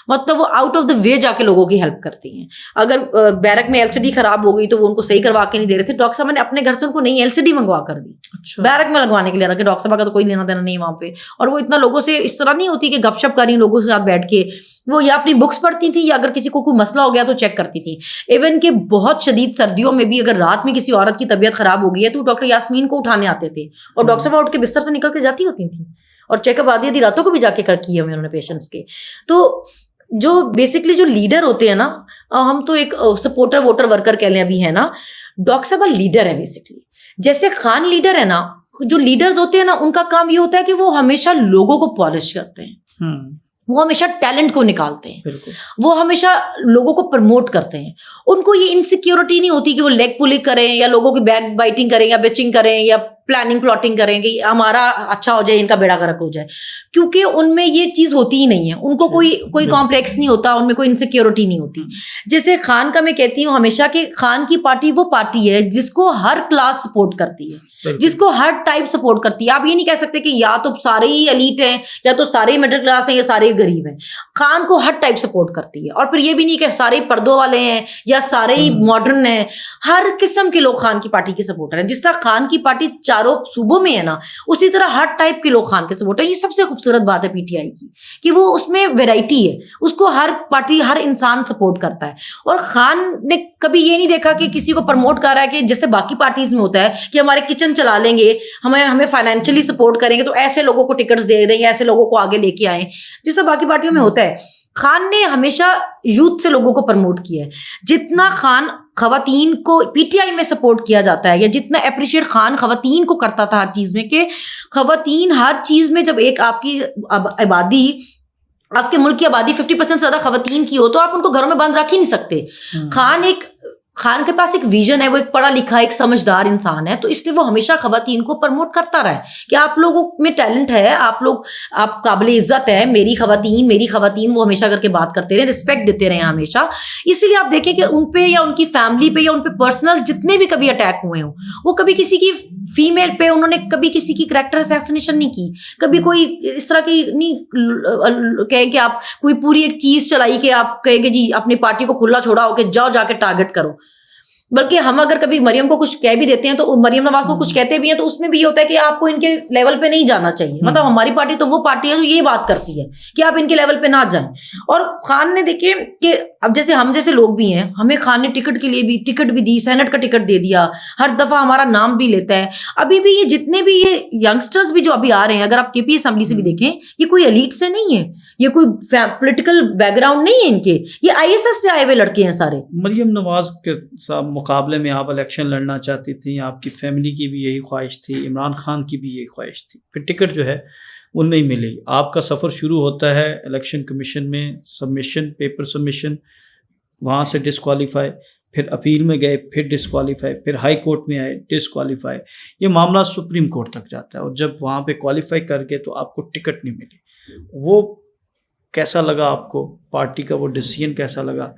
مطلب وہ آؤٹ آف دا وے جا کے لوگوں کی ہیلپ کرتی ہیں. اگر بیرک میں LCD خراب ہو گئی تو وہ ان کو صحیح کروا کے نہیں دے رہے تھے, ڈاکٹر صاحب نے اپنے گھر سے ان کو نئی LCD منگوا کر دی بیرک میں لگوانے کے لیے, کہ ڈاکٹر صاحب کا تو کوئی لینا دینا نہیں وہاں پہ. اور وہ اتنا لوگوں سے اس طرح نہیں ہوتی کہ گپ شپ کر رہی لوگوں کے ساتھ بیٹھ کے, وہ یا اپنی بکس پڑھتی تھیں یا اگر کسی کو کوئی مسئلہ ہو گیا تو چیک کرتی تھیں. ایون کہ بہت شدید سردیوں میں بھی اگر رات میں کسی عورت کی طبیعت خراب ہو گئی ہے تو ڈاکٹر یاسمین کو اٹھانے آتے تھے, اور ڈاکٹر صاحب اٹھ کے بستر سے نکل کے جاتی ہوتی تھیں, اور چیک اپ آدھی راتوں کو بھی جا کے کیے ہوئے انہوں نے پیشنٹس کے. تو جو بیسکلی جو لیڈر ہوتے ہیں نا, ہم تو ایک سپورٹر ووٹر ورکر کہہ لیں ابھی ہے نا, ڈاکٹر صاحب لیڈر ہے بیسکلی. جیسے خان لیڈر ہے نا, جو لیڈرز ہوتے ہیں نا ان کا کام یہ ہوتا ہے کہ وہ ہمیشہ لوگوں کو پالش کرتے ہیں, وہ ہمیشہ ٹیلنٹ کو نکالتے ہیں, وہ ہمیشہ لوگوں کو پروموٹ کرتے ہیں. ان کو یہ انسیکیورٹی نہیں ہوتی کہ وہ لیگ پولنگ کریں یا لوگوں کی بیک بائٹنگ کریں یا بیچنگ کریں یا پلاننگ پلاٹنگ کریں کہ ہمارا اچھا ہو جائے, ان کا بیڑا غرق ہو جائے, کیونکہ ان میں یہ چیز ہوتی ہی نہیں ہے. ان کو کوئی کمپلیکس نہیں ہوتا, ان میں کوئی انسیکیورٹی نہیں ہوتی. جیسے خان کا میں کہتی ہوں ہمیشہ کہ خان کی پارٹی وہ پارٹی ہے جس کو ہر کلاس سپورٹ کرتی ہے, جس کو ہر ٹائپ سپورٹ کرتی ہے. آپ یہ نہیں کہہ سکتے کہ یا تو سارے ہی ایلیٹ ہیں یا تو سارے ہی مڈل کلاس ہیں یا سارے ہی غریب ہیں. خان کو ہر ٹائپ سپورٹ کرتی ہے, اور پھر یہ بھی نہیں کہ سارے پردوں والے ہیں یا سارے ہی ماڈرن ہیں. ہر قسم کے لوگ خان کی پارٹی کے سپورٹر ہیں. جس طرح خان کی پارٹی چاروں صوبوں میں ہے نا, اسی طرح ہر ٹائپ کے لوگ خان کے سپورٹر ہیں. یہ سب سے خوبصورت بات ہے PTI کی کہ وہ اس میں ویرائٹی ہے, اس کو ہر پارٹی ہر انسان سپورٹ کرتا ہے. اور خان نے کبھی یہ نہیں دیکھا کہ کسی کو پروموٹ کر رہا ہے کہ جیسے باقی پارٹیز میں ہوتا ہے کہ ہمارے کچن چلا لیں گے, ہمیں فائنینشلی سپورٹ کریں گے تو ایسے لوگوں کو ٹکٹس دے دیں یا ایسے لوگوں کو آگے لے کے آئیں, جس طرح باقی پارٹیوں میں ہوتا ہے. خان نے ہمیشہ یوتھ سے لوگوں کو پروموٹ کیا ہے. جتنا خان خواتین کو PTI میں سپورٹ کیا جاتا ہے یا جتنا اپریشیٹ خان خواتین کو کرتا تھا ہر چیز میں, کہ خواتین ہر چیز میں, جب ایک آپ کی آبادی, آپ کے ملک کی آبادی 50% زیادہ خواتین کی ہو تو آپ ان کو گھروں میں بند رکھ ہی نہیں سکتے. خان کے پاس ایک ویژن ہے, وہ ایک پڑھا لکھا ایک سمجھدار انسان ہے, تو اس لیے وہ ہمیشہ خواتین کو پروموٹ کرتا رہا ہے کہ آپ لوگوں میں ٹیلنٹ ہے, آپ قابل عزت ہے, میری خواتین, وہ ہمیشہ کر کے بات کرتے رہے, رسپیکٹ دیتے رہے ہمیشہ. اسی لیے آپ دیکھیں کہ ان پہ یا ان کی فیملی پہ یا ان پہ پرسنل جتنے بھی کبھی اٹیک ہوئے ہوں, وہ کبھی کسی کی فیمیل پہ انہوں نے کبھی کسی کی کریکٹر اسیسنیشن نہیں کی, کبھی کوئی اس طرح کی نہیں کہیں کہ آپ کوئی پوری ایک چیز چلائی کہ آپ کہیں گے جی اپنی پارٹی کو کھلا چھوڑا ہو کہ جاؤ جا کے ٹارگٹ کرو. بلکہ ہم اگر کبھی مریم کو کچھ کہہ بھی دیتے ہیں تو مریم نواز کو کچھ کہتے بھی ہیں تو اس میں بھی یہ ہوتا ہے کہ آپ کو ان کے لیول پہ نہیں جانا چاہیے. مطلب ہماری پارٹی تو وہ پارٹی ہے جو یہ بات کرتی ہے کہ آپ ان کے لیول پہ نہ جائیں. اور خان نے دیکھے کہ اب جیسے ہم جیسے لوگ بھی ہیں, ہمیں خان نے ٹکٹ کے لیے بھی ٹکٹ بھی دی, سینٹ کا ٹکٹ دے دیا, ہر دفعہ ہمارا نام بھی لیتا ہے. ابھی بھی یہ جتنے بھی یہ ینگسٹرز بھی جو ابھی آ رہے ہیں, اگر آپ KP اسمبلی سے بھی دیکھیں, یہ کوئی ایلیٹ سے نہیں ہے, یہ کوئی پولیٹیکل بیک گراؤنڈ نہیں ہے ان کے, یہ ISF سے آئے ہوئے لڑکے ہیں سارے. مریم نواز کے مقابلے میں آپ الیکشن لڑنا چاہتی تھیں, آپ کی فیملی کی بھی یہی خواہش تھی, عمران خان کی بھی یہی خواہش تھی, پھر ٹکٹ جو ہے وہ نہیں ملی. آپ کا سفر شروع ہوتا ہے الیکشن کمیشن میں, سبمیشن, پیپر سبمیشن, وہاں سے ڈسکوالیفائی, پھر اپیل میں گئے, پھر ڈسکوالیفائی, پھر ہائی کورٹ میں آئے, ڈسکوالیفائی. یہ معاملہ سپریم کورٹ تک جاتا ہے, اور جب وہاں پہ کوالیفائی کر گئے تو آپ کو ٹکٹ نہیں ملی. وہ کیسا لگا آپ کو, پارٹی کا وہ ڈیسیژن کیسا لگا؟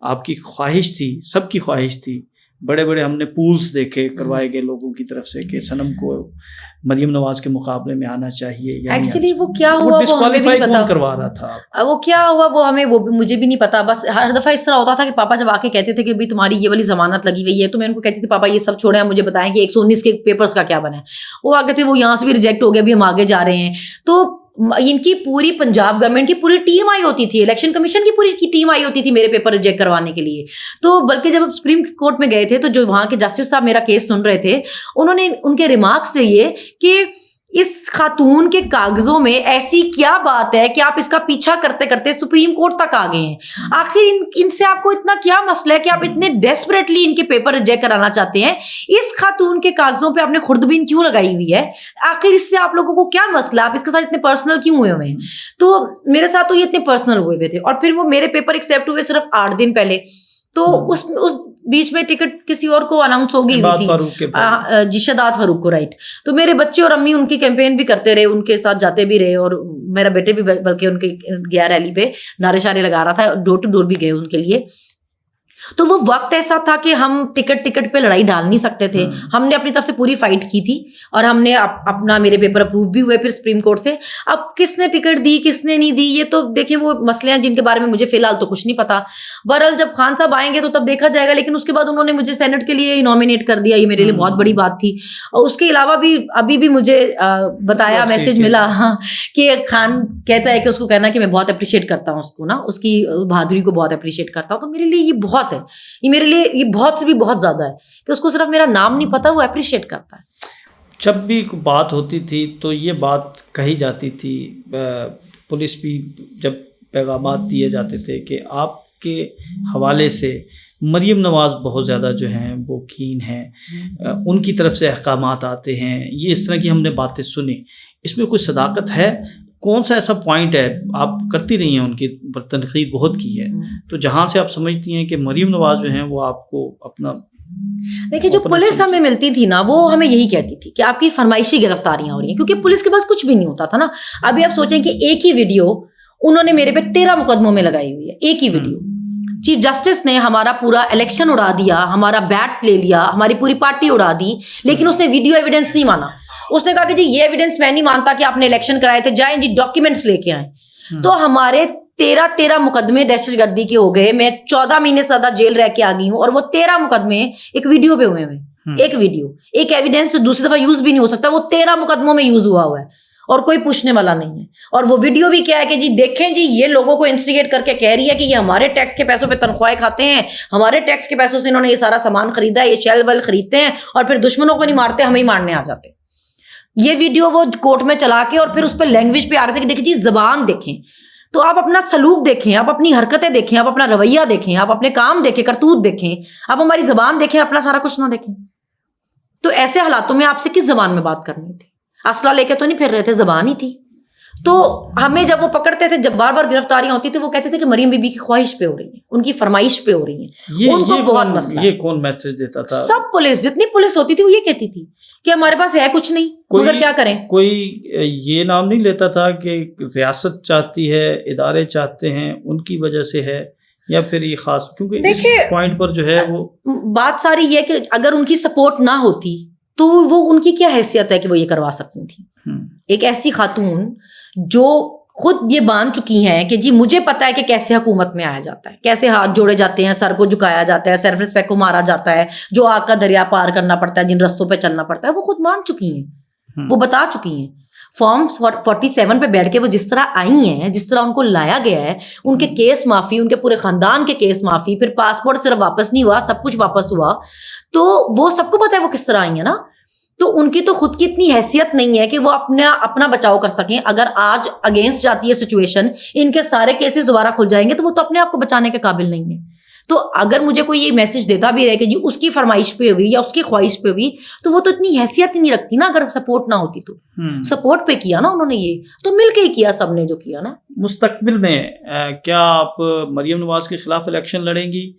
آپ کی خواہش تھی, سب کی خواہش تھی, بڑے بڑے ہم نے پولز دیکھے کروائے گئے لوگوں کی طرف سے کہ صنم کو مریم نواز کے مقابلے میں آنا چاہیے. ایکچولی وہ کیا ہوا وہ ہمیں بھی نہیں پتا, کروا رہا تھا وہ کیا ہوا وہ مجھے بھی نہیں پتا. بس ہر دفعہ اس طرح ہوتا تھا کہ پاپا جب آ کے کہتے تھے کہ بھائی تمہاری یہ والی ضمانت لگی ہوئی ہے, تو میں ان کو کہتی تھی پاپا یہ سب چھوڑیں, مجھے بتائیں کہ 119 کے پیپرز کا کیا بنا ہے. وہ آگے تھے وہ یہاں سے بھی ریجیکٹ ہو گیا, ابھی ہم آگے جا رہے ہیں. تو ان کی پوری پنجاب گورنمنٹ کی پوری ٹیم آئی ہوتی تھی, الیکشن کمیشن کی پوری ٹیم آئی ہوتی تھی میرے پیپر ریجیکٹ کروانے کے لیے. تو بلکہ جب سپریم کورٹ میں گئے تھے تو جو وہاں کے جسٹس صاحب میرا کیس سن رہے تھے, انہوں نے ان کے ریمارکس سے یہ کہ اس خاتون کے کاغذوں میں ایسی کیا بات ہے کہ آپ اس کا پیچھا کرتے کرتے سپریم کورٹ تک آ گئے ہیں. آخر ان سے آپ کو اتنا کیا مسئلہ ہے کہ آپ اتنے ڈیسپریٹلی ان کے پیپر ریجیکٹ کرانا چاہتے ہیں؟ اس خاتون کے کاغذوں پہ آپ نے خوردبین کیوں لگائی ہوئی ہے؟ آخر اس سے آپ لوگوں کو کیا مسئلہ, آپ اس کے ساتھ اتنے پرسنل کیوں ہوئے ہوئے ہیں؟ تو میرے ساتھ تو یہ اتنے پرسنل ہوئے تھے. اور پھر وہ میرے پیپر ایکسیپٹ ہوئے صرف 8 دن پہلے, تو اس بیچ میں ٹکٹ کسی اور کو اناؤنس ہو گئی ہوئی تھی, جی شہداد فاروق کو, رائٹ. تو میرے بچے اور امی ان کی کیمپین بھی کرتے رہے, ان کے ساتھ جاتے بھی رہے, اور میرا بیٹے بھی بلکہ ان کے گیا ریلی پہ نعرے شارے لگا رہا تھا, ڈور ٹو ڈور بھی گئے ان کے لیے. تو وہ وقت ایسا تھا کہ ہم ٹکٹ پہ لڑائی ڈال نہیں سکتے تھے. ہم نے اپنی طرف سے پوری فائٹ کی تھی اور ہم نے اپنا میرے پیپر اپروو بھی ہوئے پھر سپریم کورٹ سے. اب کس نے ٹکٹ دی کس نے نہیں دی یہ تو دیکھیں وہ مسئلے ہیں جن کے بارے میں مجھے فی الحال تو کچھ نہیں پتا. بہرحال جب خان صاحب آئیں گے تو تب دیکھا جائے گا. لیکن اس کے بعد انہوں نے مجھے سینٹ کے لیے نامینیٹ کر دیا, یہ میرے لیے بہت بڑی بات تھی. اور اس کے علاوہ بھی ابھی بھی مجھے بتایا میسج ملا کہ خان کہتا ہے کہ اس کو کہنا کہ میں بہت اپریشیٹ کرتا ہوں اس کو نا, اس کی بہادری کو بہت اپریشیٹ کرتا ہوں. تو میرے لیے یہ بہت ہے, یہ میرے لیے یہ بہت سے بھی بہت زیادہ ہے کہ اس کو صرف میرا نام نہیں پتا, وہ اپریشیٹ کرتا ہے. جب بھی بات ہوتی تھی تو یہ بات کہی جاتی تھی, پولیس بھی جب پیغامات دیے جاتے تھے کہ آپ کے حوالے سے مریم نواز بہت زیادہ جو ہیں وہ کین ہیں, ان کی طرف سے احکامات آتے ہیں, یہ اس طرح کی ہم نے باتیں سنی. اس میں کوئی صداقت ہے؟ کون سا ایسا پوائنٹ ہے, آپ کرتی رہی ہیں ان کی تنقید بہت کی ہے, تو جہاں سے آپ سمجھتی ہیں کہ مریم نواز جو ہیں وہ آپ کو اپنا دیکھیے جو پولیس ہمیں ملتی تھی نا وہ ہمیں یہی کہتی تھی کہ آپ کی فرمائشی گرفتاریاں ہو رہی ہیں, کیونکہ پولیس کے پاس کچھ بھی نہیں ہوتا تھا نا. ابھی آپ سوچیں کہ ایک ہی ویڈیو انہوں نے میرے پہ 13 مقدموں میں لگائی ہوئی ہے, ایک ہی ویڈیو. چیف جسٹس نے ہمارا پورا الیکشن اڑا دیا, ہمارا بیٹ لے لیا, ہماری پوری پارٹی اڑا دی, لیکن اس نے ویڈیو ایویڈنس نہیں مانا. اس نے کہا کہ جی یہ ایویڈنس میں نہیں مانتا کہ آپ نے الیکشن کرائے تھے, جائیں جی ڈاکیومنٹس لے کے آئیں. تو ہمارے 13 مقدمے دہشت گردی کے ہو گئے. میں 14 مہینے سے زیادہ جیل رہ کے آ گئی ہوں, اور وہ 13 مقدمے ایک ویڈیو پہ ہوئے ہیں. ایک ویڈیو, ایک ایویڈنس دوسری دفعہ یوز بھی نہیں ہو سکتا, وہ 13 مقدموں میں یوز ہوا ہے اور کوئی پوچھنے والا نہیں ہے. اور وہ ویڈیو بھی کیا ہے کہ جی دیکھیں جی یہ لوگوں کو انسٹیگیٹ کر کے کہہ رہی ہے کہ یہ ہمارے ٹیکس کے پیسوں پہ تنخواہیں کھاتے ہیں, ہمارے ٹیکس کے پیسوں سے انہوں نے یہ سارا سامان خریدا ہے, یہ شیل ویل خریدتے ہیں, اور پھر دشمنوں کو نہیں مارتے ہمیں ہی مارنے آ جاتے. یہ ویڈیو وہ کورٹ میں چلا کے اور پھر اس پہ لینگویج پہ آ رہے تھے کہ دیکھیں جی زبان دیکھیں, تو آپ اپنا سلوک دیکھیں, آپ اپنی حرکتیں دیکھیں, آپ اپنا رویہ دیکھیں, آپ اپنے کام دیکھیں, کرتوت دیکھیں, آپ ہماری زبان دیکھیں, اپنا سارا کچھ نہ دیکھیں. تو ایسے حالاتوں میں آپ سے کس زبان میں بات کرنی تھی؟ اسلحہ لے کے تو نہیں پھر رہے تھے, زبان ہی تھی. تو ہمیں جب وہ پکڑتے تھے, جب بار بار گرفتاریاں ہوتی تھی, وہ کہتے تھے کہ مریم بی بی کی خواہش پہ ہو رہی ہیں, ان کی فرمائش پہ ہو رہی ہیں. ان کو بہت مسئلہ. یہ کون میسج دیتا تھا؟ سب پولیس, جتنی پولیس ہوتی تھی وہ یہ کہتی تھی کہ ہمارے پاس ہے کچھ نہیں, مگر کیا کریں. کوئی یہ نام نہیں لیتا تھا کہ ریاست چاہتی ہے, ادارے چاہتے ہیں, ان کی وجہ سے ہے, یا پھر یہ خاص کیونکہ اس پوائنٹ پر جو ہے وہ بات ساری یہ کہ اگر ان کی سپورٹ نہ ہوتی تو وہ ان کی کیا حیثیت ہے کہ وہ یہ کروا سکتی تھی. ایک ایسی خاتون جو خود یہ مان چکی ہیں کہ جی مجھے پتا ہے کہ کیسے حکومت میں آیا جاتا ہے, کیسے ہاتھ جوڑے جاتے ہیں, سر کو جھکایا جاتا ہے, سیلف رسپیکٹ کو مارا جاتا ہے, جو آگ کا دریا پار کرنا پڑتا ہے, جن رستوں پہ چلنا پڑتا ہے, وہ خود مان چکی ہیں, وہ بتا چکی ہیں. فارم 47 پہ بیٹھ کے وہ جس طرح آئی ہیں, جس طرح ان کو لایا گیا ہے, ان کے کیس معافی, ان کے پورے خاندان کے کیس معافی, پھر پاسپورٹ صرف واپس نہیں ہوا, سب کچھ واپس ہوا, تو وہ سب کو پتا ہے وہ کس طرح آئی ہیں نا. تو ان کی تو خود کی اتنی حیثیت نہیں ہے کہ وہ اپنا بچاؤ کر سکیں. اگر آج اگینسٹ جاتی ہے سچویشن, ان کے سارے کیسز دوبارہ کھل جائیں گے, تو وہ تو اپنے آپ کو بچانے کے قابل نہیں ہے. تو اگر مجھے کوئی یہ میسج دیتا بھی رہے کہ جی اس کی فرمائش پہ ہوئی یا اس کی خواہش پہ ہوئی, تو وہ تو اتنی حیثیت ہی نہیں رکھتی نا. اگر سپورٹ نہ ہوتی تو سپورٹ پہ کیا نا انہوں نے, یہ تو مل کے ہی کیا سب نے جو کیا نا. مستقبل میں کیا آپ مریم نواز کے خلاف الیکشن لڑیں گی,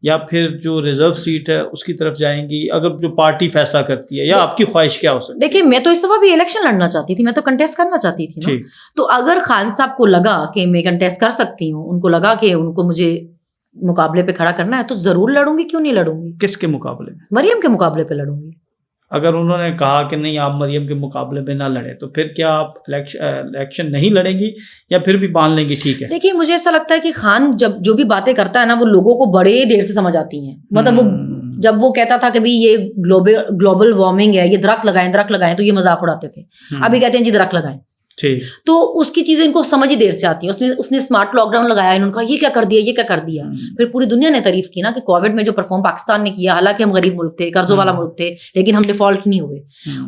یا پھر جو ریزرو سیٹ ہے اس کی طرف جائیں گی, اگر جو پارٹی فیصلہ کرتی ہے, یا آپ کی خواہش کیا ہو سکتی ہے؟ دیکھیں میں تو اس دفعہ بھی الیکشن لڑنا چاہتی تھی, میں تو کنٹیسٹ کرنا چاہتی تھی نا. تو اگر خان صاحب کو لگا کہ میں کنٹیسٹ کر سکتی ہوں, ان کو لگا کہ ان کو مجھے مقابلے پہ کھڑا کرنا ہے, تو ضرور لڑوں گی, کیوں نہیں لڑوں گی. کس کے مقابلے میں؟ مریم کے مقابلے پہ لڑوں گی. اگر انہوں نے کہا کہ نہیں آپ مریم کے مقابلے میں نہ لڑیں, تو پھر کیا آپ الیکشن نہیں لڑیں گی, یا پھر بھی مان لیں گی ٹھیک ہے؟ دیکھیے مجھے ایسا لگتا ہے کہ خان جب جو بھی باتیں کرتا ہے نا, وہ لوگوں کو بڑے دیر سے سمجھ آتی ہیں. مطلب وہ جب وہ کہتا تھا کہ بھائی یہ گلوبل وارمنگ ہے, یہ درخت لگائیں, تو یہ مذاق اڑاتے تھے. ابھی کہتے ہیں جی درخت لگائیں. تو اس کی چیزیں ان کو سمجھ ہی دیر سے آتی ہیں. اس نے اسمارٹ لاک ڈاؤن لگایا, انہوں نے کہا یہ کیا کر دیا, یہ کیا کر دیا. پھر پوری دنیا نے تعریف کی نا کہ کووڈ میں جو پرفارم پاکستان نے کیا, حالانکہ ہم غریب ملک تھے, قرضوں والا ملک تھے, لیکن ہم ڈیفالٹ نہیں ہوئے.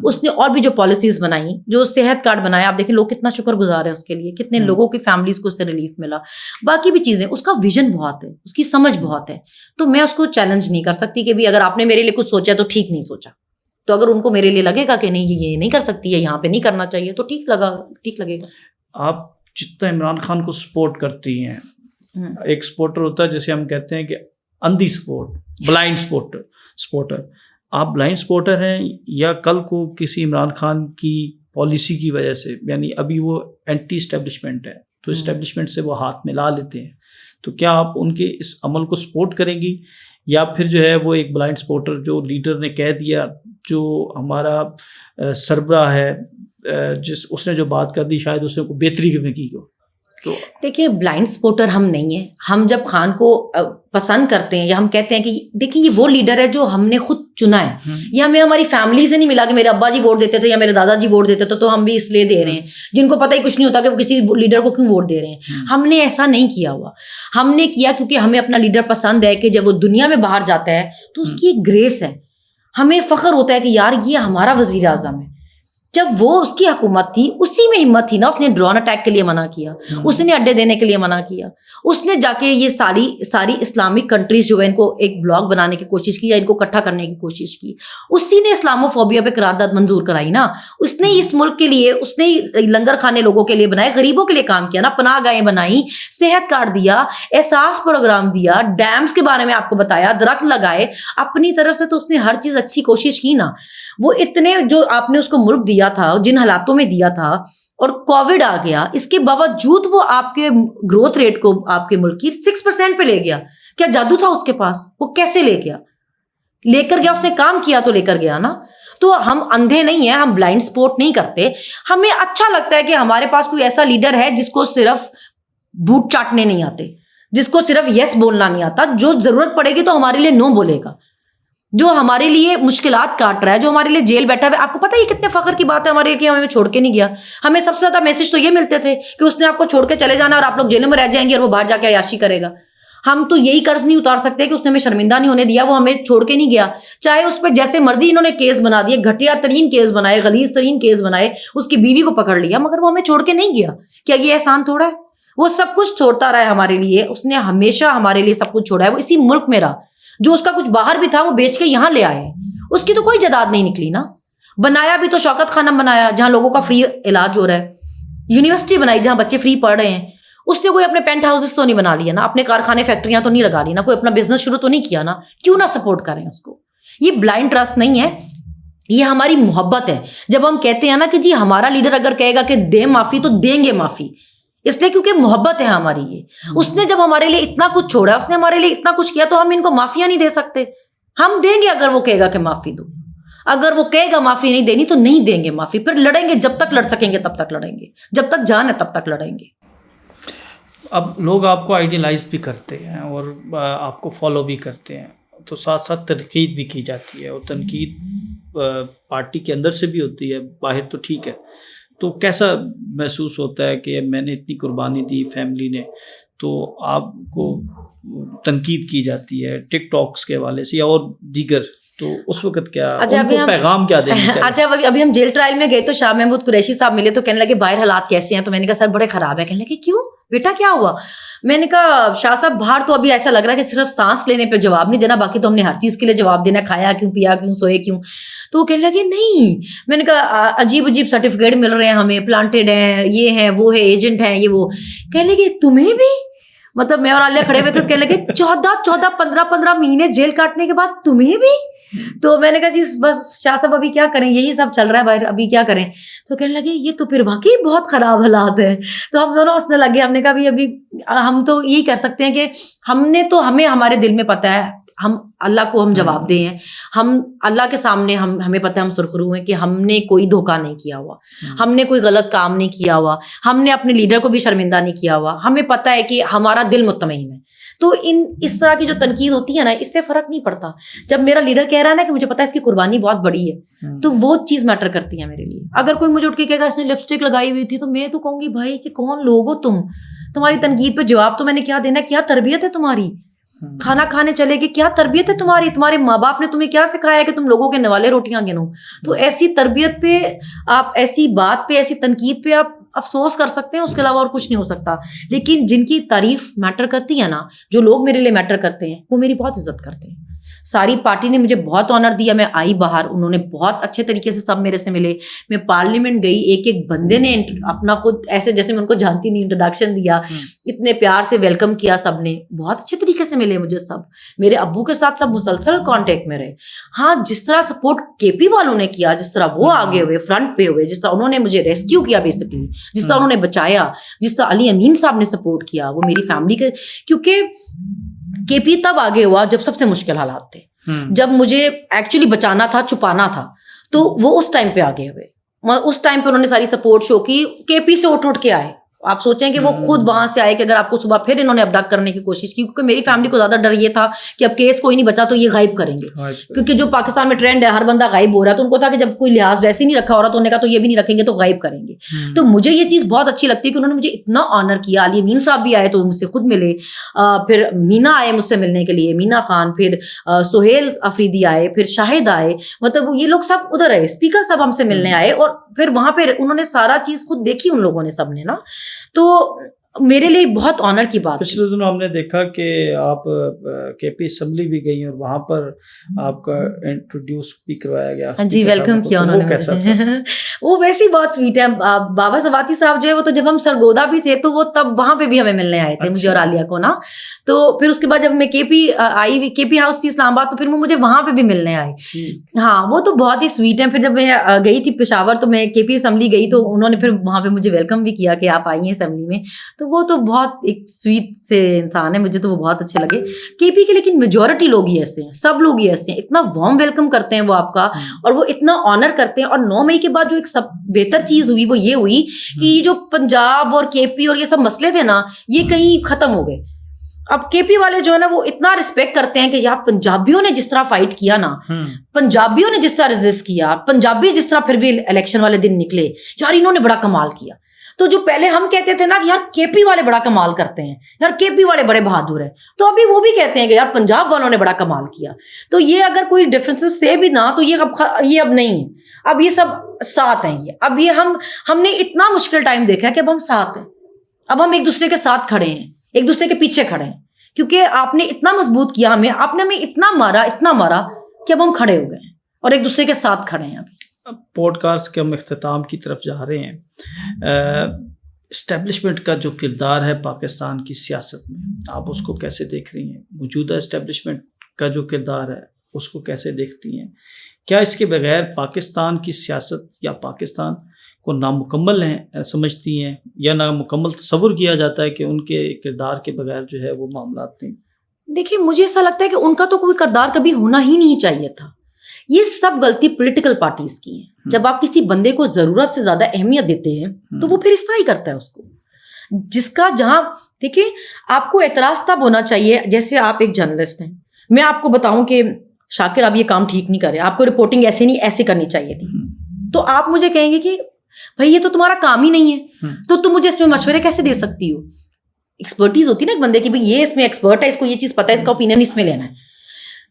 اس نے اور بھی جو پالیسیز بنائی, جو صحت کارڈ بنایا, آپ دیکھیں لوگ کتنا شکر گزار ہیں اس کے لیے, کتنے لوگوں کی فیملیز کو اس سے ریلیف ملا. باقی بھی چیزیں, اس کا ویژن بہت ہے, اس کی سمجھ بہت ہے. تو میں اس کو چیلنج نہیں کر سکتی کہ اگر آپ نے میرے لیے کچھ سوچا تو ٹھیک نہیں سوچا. تو اگر ان کو میرے لیے لگے گا کہ نہیں یہ نہیں کر سکتی ہے, یہاں پہ نہیں کرنا چاہیے, تو ٹھیک لگے گا. آپ جتنا عمران خان کو سپورٹ کرتی ہیں, ایک سپورٹر ہوتا ہے جسے ہم کہتے ہیں کہ اندھی سپورٹ, بلائنڈ سپورٹر. آپ بلائنڈ سپورٹر ہیں, یا کل کو کسی عمران خان کی پالیسی کی وجہ سے, یعنی ابھی وہ اینٹی اسٹیبلشمنٹ ہے تو اسٹیبلشمنٹ سے وہ ہاتھ ملا لیتے ہیں, تو کیا آپ ان کے اس عمل کو سپورٹ کریں گی، یا پھر جو ہے وہ ایک بلائنڈ سپورٹر جو لیڈر نے کہہ دیا، جو ہمارا سربراہ ہے اس نے جو بات کر دی شاید اس نے کوئی بہتری میں کی ہو؟ تو دیکھیے بلائنڈ سپورٹر ہم نہیں ہیں. ہم جب خان کو پسند کرتے ہیں یا ہم کہتے ہیں کہ دیکھیے یہ وہ لیڈر ہے جو ہم نے خود چنا ہے، یہ ہمیں ہماری فیملی سے نہیں ملا کہ میرے ابا جی ووٹ دیتے تھے یا میرے دادا جی ووٹ دیتے تھے تو ہم بھی اس لیے دے رہے ہیں، جن کو پتہ ہی کچھ نہیں ہوتا کہ وہ کسی لیڈر کو کیوں ووٹ دے رہے ہیں. ہم نے ایسا نہیں کیا ہوا. ہم نے کیا کیونکہ ہمیں اپنا لیڈر پسند ہے کہ جب وہ دنیا میں باہر جاتا ہے تو اس کی ایک گریس ہے. ہمیں فخر ہوتا ہے کہ یار یہ ہمارا وزیر اعظم ہے. جب وہ اس کی حکومت تھی اسی میں ہمت تھی نا، اس نے ڈرون اٹیک کے لیے منع کیا، اس نے اڈے دینے کے لیے منع کیا، اس نے جا کے یہ ساری اسلامک کنٹریز جو ہے ان کو ایک بلاک بنانے کی کوشش کی یا ان کو اکٹھا کرنے کی کوشش کی. اسی نے اسلاموفوبیا پہ قرارداد منظور کرائی نا. اس نے اس ملک کے لیے اس نے لنگر کھانے لوگوں کے لیے بنائے، غریبوں کے لیے کام کیا نا، پناہ گاہیں بنائی، صحت کارڈ دیا، احساس پروگرام دیا، ڈیمز کے بارے میں آپ کو بتایا، درخت لگائے. اپنی طرف سے تو اس نے ہر چیز اچھی کوشش کی نا. وہ اتنے جو آپ نے اس کو ملک دیا تھا، جن حالاتوں میں دیا تھا، اور کووڈ آ گیا، اس کے باوجود وہ آپ کے گروتھ ریٹ کو آپ کے ملک کی 6% پہ لے گیا. کیا جادو تھا اس کے پاس؟ وہ کیسے لے گیا؟ لے کر گیا، اس نے کام کیا تو لے کر گیا نا. تو ہم اندھے نہیں ہیں، ہم بلائنڈ سپورٹ نہیں کرتے. ہمیں اچھا لگتا ہے کہ ہمارے پاس کوئی ایسا لیڈر ہے جس کو صرف بوٹ چاٹنے نہیں آتے، جس کو صرف یس بولنا نہیں آتا، جو ضرورت پڑے گی تو ہمارے لیے نو بولے گا، جو ہمارے لیے مشکلات کاٹ رہا ہے، جو ہمارے لیے جیل بیٹھا ہے. آپ کو پتہ ہے یہ کتنے فخر کی بات ہے ہمارے لیے، ہمیں چھوڑ کے نہیں گیا. ہمیں سب سے زیادہ میسج تو یہ ملتے تھے کہ اس نے آپ کو چھوڑ کے چلے جانا اور آپ لوگ جیلوں میں رہ جائیں گے اور وہ باہر جا کے عیاشی کرے گا. ہم تو یہی قرض نہیں اتار سکتے کہ اس نے ہمیں شرمندہ نہیں ہونے دیا، وہ ہمیں چھوڑ کے نہیں گیا. چاہے اس پہ جیسے مرضی انہوں نے کیس بنا دیے، گھٹیا ترین کیس بنائے، غلیظ ترین کیس بنائے، اس کی بیوی کو پکڑ لیا، مگر وہ ہمیں چھوڑ کے نہیں گیا. کیا یہ احسان تھوڑا ہے؟ وہ سب کچھ چھوڑتا رہا ہے ہمارے لیے. اس نے ہمیشہ ہمارے لیے سب کچھ چھوڑا ہے. وہ اسی ملک میں رہا، جو اس کا کچھ باہر بھی تھا وہ بیچ کے یہاں لے آئے. اس کی تو کوئی جداد نہیں نکلی نا. بنایا بھی تو شوکت خانم بنایا جہاں لوگوں کا فری علاج ہو رہا ہے، یونیورسٹی بنائی جہاں بچے فری پڑھ رہے ہیں. اس نے کوئی اپنے پینٹ ہاؤسز تو نہیں بنا لیا نا، اپنے کارخانے فیکٹریاں تو نہیں لگا لی نا، کوئی اپنا بزنس شروع تو نہیں کیا نا. کیوں نہ سپورٹ کریں اس کو؟ یہ بلائنڈ ٹرسٹ نہیں ہے، یہ ہماری محبت ہے. جب ہم کہتے ہیں نا کہ جی ہمارا لیڈر اگر کہے گا کہ دے معافی تو دیں گے معافی، اس لیے کیونکہ محبت ہے ہماری. یہ اس نے جب ہمارے لیے اتنا کچھ چھوڑا، اس نے ہمارے لیے اتنا کچھ کیا، تو ہم ان کو معافیاں نہیں دے سکتے. ہم دیں گے اگر وہ کہے گا کہ معافی دو. اگر وہ کہے گا معافی نہیں دینی تو نہیں دیں گے معافی. پھر لڑیں گے، جب تک لڑ سکیں گے تب تک لڑیں گے، جب تک جان ہے تب تک لڑیں گے. اب لوگ آپ کو آئیڈیلائز بھی کرتے ہیں اور آپ کو فالو بھی کرتے ہیں، تو ساتھ ساتھ تنقید بھی کی جاتی ہے، اور تنقید پارٹی کے اندر سے بھی ہوتی ہے، باہر تو ٹھیک ہے. تو کیسا محسوس ہوتا ہے کہ میں نے اتنی قربانی دی فیملی نے، تو آپ کو تنقید کی جاتی ہے ٹک ٹاکس کے حوالے سے یا اور دیگر، تو اس وقت کیا ان کو پیغام کیا دینا چاہیے؟ اچھا ابھی ہم جیل ٹرائل میں گئے تو شاہ محمود قریشی صاحب ملے تو کہنے لگے باہر حالات کیسے ہیں؟ تو میں نے کہا سر بڑے خراب ہے. کہنے لگے کیوں بیٹا کیا ہوا؟ میں نے کہا شاہ صاحب باہر تو ابھی ایسا لگ رہا ہے کہ صرف سانس لینے پہ جواب نہیں دینا، باقی تو ہم نے ہر چیز کے لیے جواب دینا، کھایا کیوں، پیا کیوں، سوئے کیوں. تو وہ کہنے لگے نہیں. میں نے کہا عجیب عجیب سرٹیفکیٹ مل رہے ہیں ہمیں، پلانٹیڈ ہیں، یہ ہیں وہ ہے، ایجنٹ ہیں، یہ وہ. کہنے لگے تمہیں بھی؟ مطلب میں اور عالیہ کھڑے ہوئے تھے. کہنے لگے 15 مہینے جیل کاٹنے کے بعد تمہیں بھی؟ تو میں نے کہا جی بس شاہ صاحب ابھی کیا کریں، یہی سب چل رہا ہے باہر، ابھی کیا کریں. تو کہنے لگے یہ تو پھر واقعی بہت خراب حالات ہیں. تو ہم دونوں ہنسنے لگے. ہم نے کہا ابھی ہم تو یہی کر سکتے ہیں کہ ہمیں ہمارے دل میں پتہ ہے، ہم اللہ کو ہم جواب دیں ہیں، ہم اللہ کے سامنے ہمیں پتہ ہے ہم سرخرو ہیں کہ ہم نے کوئی دھوکہ نہیں کیا ہوا، ہم نے کوئی غلط کام نہیں کیا ہوا، ہم نے اپنے لیڈر کو بھی شرمندہ نہیں کیا ہوا. ہمیں پتہ ہے کہ ہمارا دل مطمئن ہے. تو اس طرح کی جو تنقید ہوتی ہے نا، اس سے فرق نہیں پڑتا. جب میرا لیڈر کہہ رہا ہے نا کہ مجھے پتا ہے اس کی قربانی بہت بڑی ہے، تو وہ چیز میٹر کرتی ہے میرے لیے. اگر کوئی مجھے اٹھ کے کہے گا اس نے لپسٹک لگائی ہوئی تھی، تو میں تو کہوں گی بھائی کہ کون لوگ ہو تمہاری تنقید پہ جواب تو میں نے کیا دینا ہے؟ کیا تربیت ہے تمہاری؟ کھانا کھانے چلے گے، کیا تربیت ہے تمہاری؟ تمہارے ماں باپ نے تمہیں کیا سکھایا ہے کہ تم لوگوں کے نوالے روٹیاں گنو؟ تو ایسی تربیت پہ آپ، ایسی بات پہ، ایسی تنقید پہ آپ افسوس کر سکتے ہیں، اس کے علاوہ اور کچھ نہیں ہو سکتا. لیکن جن کی تعریف میٹر کرتی ہے نا، جو لوگ میرے لیے میٹر کرتے ہیں، وہ میری بہت عزت کرتے ہیں. ساری پارٹی نے مجھے بہت آنر دیا. میں آئی باہر, انہوں نے بہت اچھے طریقے سے سب میرے سے ملے. میں پارلیمنٹ گئی, ایک ایک بندے نے اپنا خود ایسے جیسے میں ان کو جانتی نہیں انٹروڈکشن دیا, اتنے پیار سے ویلکم کیا سب نے, بہت اچھے طریقے سے ملے مجھے سب. میرے ابو کے ساتھ سب مسلسل کانٹیکٹ میں رہے. ہاں جس طرح سپورٹ کے پی والوں نے کیا, جس طرح وہ آگے ہوئے فرنٹ پہ ہوئے, جس طرح انہوں نے مجھے ریسکیو کیا بیسکلی, جس طرح انہوں نے بچایا, جس طرح علی امین صاحب نے سپورٹ کیا, وہ میری فیملی کے, کیونکہ کے پی تب آگے ہوا جب سب سے مشکل حالات تھے, جب مجھے ایکچولی بچانا تھا, چھپانا تھا, تو وہ اس ٹائم پہ آگے ہوئے. اس ٹائم پہ انہوں نے ساری سپورٹ شو کی. کے پی سے اٹھ کے آئے. آپ سوچیں کہ وہ خود وہاں سے آئے کہ اگر آپ کو صبح پھر انہوں نے ابڈکٹ کرنے کی کوشش کی, کیونکہ میری فیملی کو زیادہ ڈر یہ تھا کہ اب کیس کوئی نہیں بچا تو یہ غائب کریں گے, کیونکہ جو پاکستان میں ٹرینڈ ہے ہر بندہ غائب ہو رہا ہے, تو ان کو تھا کہ جب کوئی لحاظ ویسے نہیں رکھا ہو رہا تو انہوں نے کہا تو یہ بھی نہیں رکھیں گے تو غائب کریں گے. تو مجھے یہ چیز بہت اچھی لگتی ہے کہ انہوں نے مجھے اتنا آنر کیا. علی امین صاحب بھی آئے تو مجھ سے خود ملے, پھر مینا آئے مجھ سے ملنے کے لیے, مینا خان, پھر سہیل افریدی آئے, پھر شاہد آئے, مطلب یہ لوگ سب ادھر آئے, اسپیکر صاحب ہم سے ملنے آئے, اور پھر وہاں پہ انہوں نے سارا چیز خود دیکھی ان لوگوں نے سب نے نا. تو میرے لیے بہت آنر کی بات. پچھلے دنوں ہم نے دیکھا کہ آپ کے پی اسمبلی بھی گئی اور وہاں پر آپ کا انٹروڈیوس بھی کروایا گیا. جی ویلکم کیا انہوں نے. وہ ویسے ہی بہت سویٹ ہے. بابا سواتی صاحب جو ہے وہ تو جب ہم سرگودا بھی تھے تو وہ تب وہاں پہ بھی ہمیں ملنے آئے تھے, مجھے اور عالیہ کو نا. تو پھر اس کے بعد جب میں کے پی آئی, کے پی ہاؤس تھی اسلام آباد, تو پھر وہ مجھے وہاں پہ بھی ملنے آئے. ہاں وہ تو بہت ہی سویٹ ہیں. پھر جب میں گئی تھی پشاور تو میں کے پی اسمبلی گئی تو انہوں نے پھر وہاں پہ مجھے ویلکم بھی کیا کہ آپ آئی ہیں اسمبلی میں. تو وہ تو بہت ایک سویٹ سے انسان ہے, مجھے تو وہ بہت اچھے لگے کے پی کے. لیکن میجورٹی لوگ ہی ایسے ہیں, سب لوگ ہی ایسے ہیں, اتنا وارم ویلکم کرتے ہیں وہ آپ کا, اور وہ اتنا آنر کرتے ہیں. اور 9 مئی کے بعد جو ایک سب بہتر چیز ہوئی وہ یہ ہوئی کہ یہ جو پنجاب اور کے پی اور یہ سب مسئلے تھے نا, یہ کہیں ختم ہو گئے. اب کے پی والے جو ہے نا وہ اتنا رسپیکٹ کرتے ہیں کہ یار پنجابیوں نے جس طرح فائٹ کیا نا, پنجابیوں نے جس طرح ریزسٹ کیا, پنجابی جس طرح پھر بھی الیکشن والے دن نکلے, یار انہوں نے بڑا کمال کیا. تو جو پہلے ہم کہتے تھے نا کہ یار کے پی والے بڑا کمال کرتے ہیں, یار کے پی والے بڑے بہادر ہیں, تو ابھی وہ بھی کہتے ہیں کہ یار پنجاب والوں نے بڑا کمال کیا. تو یہ اگر کوئی ڈفرینسز تھے بھی نا تو یہ اب نہیں ہے, اب یہ سب ساتھ ہیں. یہ اب یہ ہم نے اتنا مشکل ٹائم دیکھا ہے کہ اب ہم ساتھ ہیں, اب ہم ایک دوسرے کے ساتھ کھڑے ہیں, ایک دوسرے کے پیچھے کھڑے ہیں, کیونکہ آپ نے اتنا مضبوط کیا ہمیں, آپ نے ہمیں اتنا مارا کہ اب ہم کھڑے ہو گئے ہیں اور ایک دوسرے کے ساتھ کھڑے ہیں. ابھی پوڈ کاسٹ کے ہم اختتام کی طرف جا رہے ہیں. اسٹیبلشمنٹ کا جو کردار ہے پاکستان کی سیاست میں, آپ اس کو کیسے دیکھ رہی ہیں؟ موجودہ اسٹیبلشمنٹ کا جو کردار ہے اس کو کیسے دیکھتی ہیں؟ کیا اس کے بغیر پاکستان کی سیاست یا پاکستان کو نامکمل سمجھتی ہیں, یا نامکمل تصور کیا جاتا ہے کہ ان کے کردار کے بغیر جو ہے وہ معاملات نہیں؟ دیکھیے مجھے ایسا لگتا ہے کہ ان کا تو کوئی کردار کبھی ہونا ہی نہیں چاہیے تھا. یہ سب غلطی پولیٹیکل پارٹیز کی ہیں. جب آپ کسی بندے کو ضرورت سے زیادہ اہمیت دیتے ہیں تو وہ پھر اس طرح ہی کرتا ہے اس کو, جس کا جہاں دیکھیں آپ کو اعتراض تب ہونا چاہیے. جیسے آپ ایک جرنلسٹ ہیں, میں آپ کو بتاؤں کہ شاکر آپ یہ کام ٹھیک نہیں کر رہے, آپ کو رپورٹنگ ایسے نہیں ایسے کرنی چاہیے تھی, تو آپ مجھے کہیں گے کہ بھائی یہ تو تمہارا کام ہی نہیں ہے, تو تم مجھے اس میں مشورے کیسے دے سکتی ہو؟ ایکسپرٹیز ہوتی ہے نا ایک بندے کی, بھائی یہ اس میں ایکسپرٹ ہے, اس کو یہ چیز پتہ ہے, اس کا اوپینین اس میں لینا ہے.